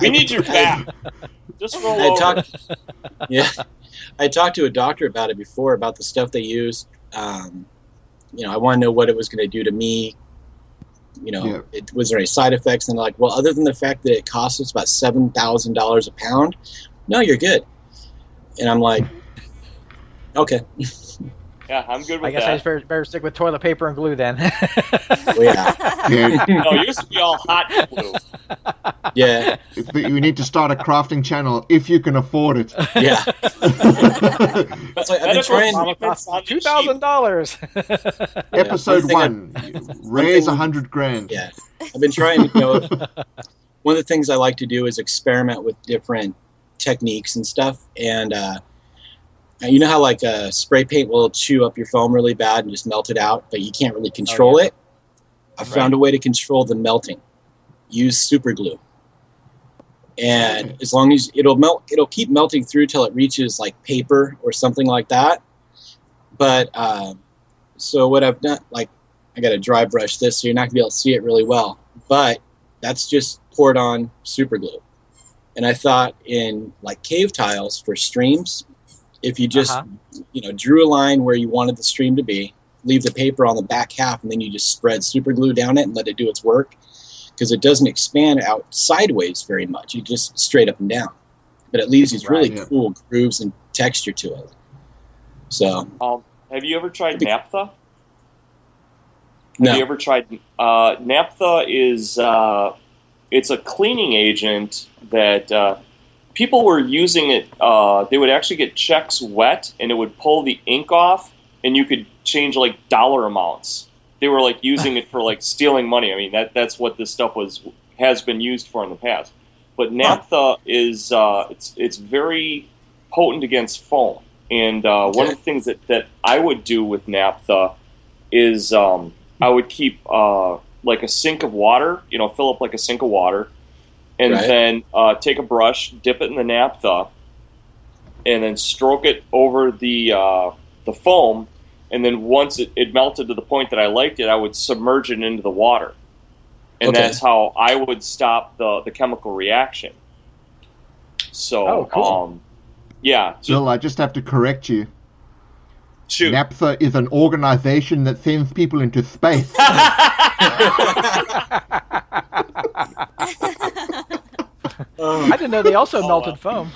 K: We need your back. Just roll over.
C: I talked to a doctor about it before, about the stuff they used. I want to know what it was going to do to me. Was there any side effects? And they're like, well, other than the fact that it costs us about $7,000 a pound, no, you're good. And I'm like, okay.
K: Yeah, I'm good with that.
B: I guess I just better stick with toilet paper and glue then.
K: No, yours would be all hot glue.
C: Yeah.
A: You need to start a crafting channel if you can afford it.
C: Yeah. That's like, I've been trying.
B: $2,000.
A: Episode 1. Raise $100,000.
C: Yeah. I've been trying. One of the things I like to do is experiment with different techniques and stuff, and you know how like spray paint will chew up your foam really bad and just melt it out, but you can't really control it? I found a way to control the melting. Use super glue. And as long as it'll keep melting through till it reaches like paper or something like that. But so what I've done, like I got to dry brush this so you're not going to be able to see it really well. But that's just poured on super glue. And I thought in like cave tiles for streams, if you just, drew a line where you wanted the stream to be, leave the paper on the back half, and then you just spread super glue down it and let it do its work, because it doesn't expand out sideways very much. You just straight up and down. But it leaves these really cool grooves and texture to it. So,
K: have you ever tried naphtha?
C: No.
K: Have you ever tried naphtha? Is it's a cleaning agent that people were using it. They would actually get checks wet, and it would pull the ink off, and you could change like dollar amounts. They were like using it for like stealing money. I mean, that's what this stuff has been used for in the past. But naphtha is it's very potent against foam. And one of the things that I would do with naphtha is I would keep like a sink of water, fill up like a sink of water, and then take a brush, dip it in the naphtha, and then stroke it over the foam, and then once it melted to the point that I liked it, I would submerge it into the water. And that's how I would stop the chemical reaction. So,
B: cool.
K: Yeah.
A: Bill, I just have to correct you.
K: Shoot.
A: NAPTHA is an organization that sends people into space.
B: I didn't know they also melted foam.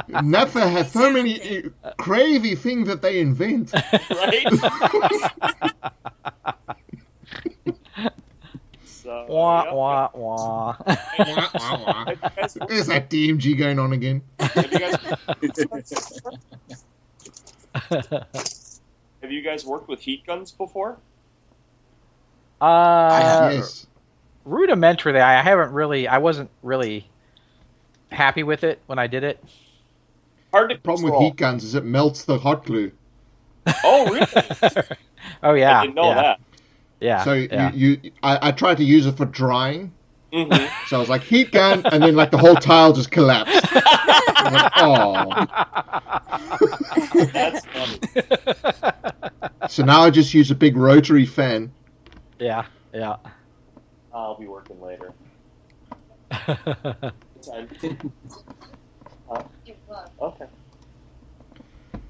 A: NAPTHA has so many crazy things that they invent.
K: Right?
B: Wah, wah, wah.
A: There's that DMG going on again.
K: Have you guys worked with heat guns before?
A: Yes.
B: Rudimentarily, I wasn't really happy with it when I did it.
K: Hard to
A: The problem with heat guns is it melts the hot glue.
K: Oh, really?
B: Oh, yeah.
K: I didn't know that.
B: Yeah.
A: So I tried to use it for drying.
K: Mm-hmm.
A: So I was like, heat gun, and then like the whole tile just collapsed. I'm like, oh.
K: That's funny.
A: So now I just use a big rotary fan.
B: Yeah.
K: I'll be working later. Okay.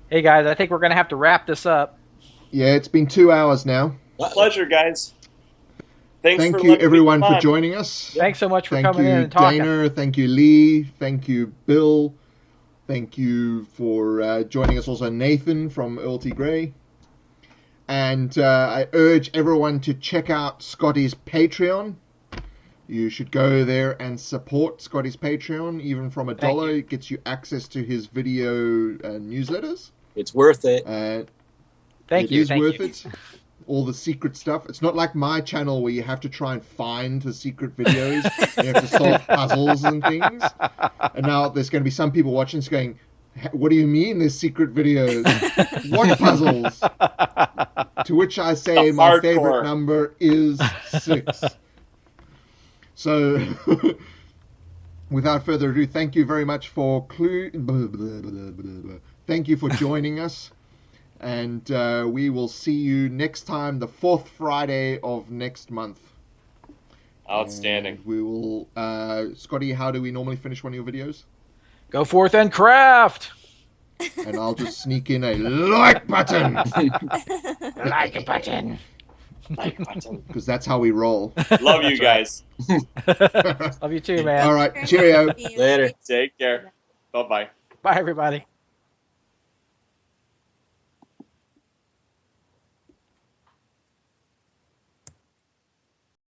B: Hey guys, I think we're gonna have to wrap this up.
A: Yeah, it's been 2 hours now.
K: Pleasure, guys. Thank
A: you, everyone, for joining us.
B: Thanks so much for
A: Thank
B: coming
A: you,
B: in and talking.
A: Dana. Thank you, Lee. Thank you, Bill. Thank you for joining us also, Nathan from Earl T. Grey. And I urge everyone to check out Scotty's Patreon. You should go there and support Scotty's Patreon, even from $1. It gets you access to his video newsletters.
C: It's worth it.
B: Thank you.
A: It is worth it. All the secret stuff. It's not like my channel where you have to try and find the secret videos. You have to solve puzzles and things. And now there's going to be some people watching going, what do you mean there's secret videos? What puzzles? To which I say my favorite number is 6. So, without further ado, thank you very much for thank you for joining us. And we will see you next time, the 4th Friday of next month.
K: Outstanding.
A: And we will... Scotty, how do we normally finish one of your videos?
B: Go forth and craft!
A: And I'll just sneak in a like button!
B: Like a button!
K: Like button.
A: Because that's how we roll.
K: Love you guys.
B: Love you too, man.
A: All right, cheerio.
C: Later.
K: Take care. Bye-bye.
B: Bye, everybody.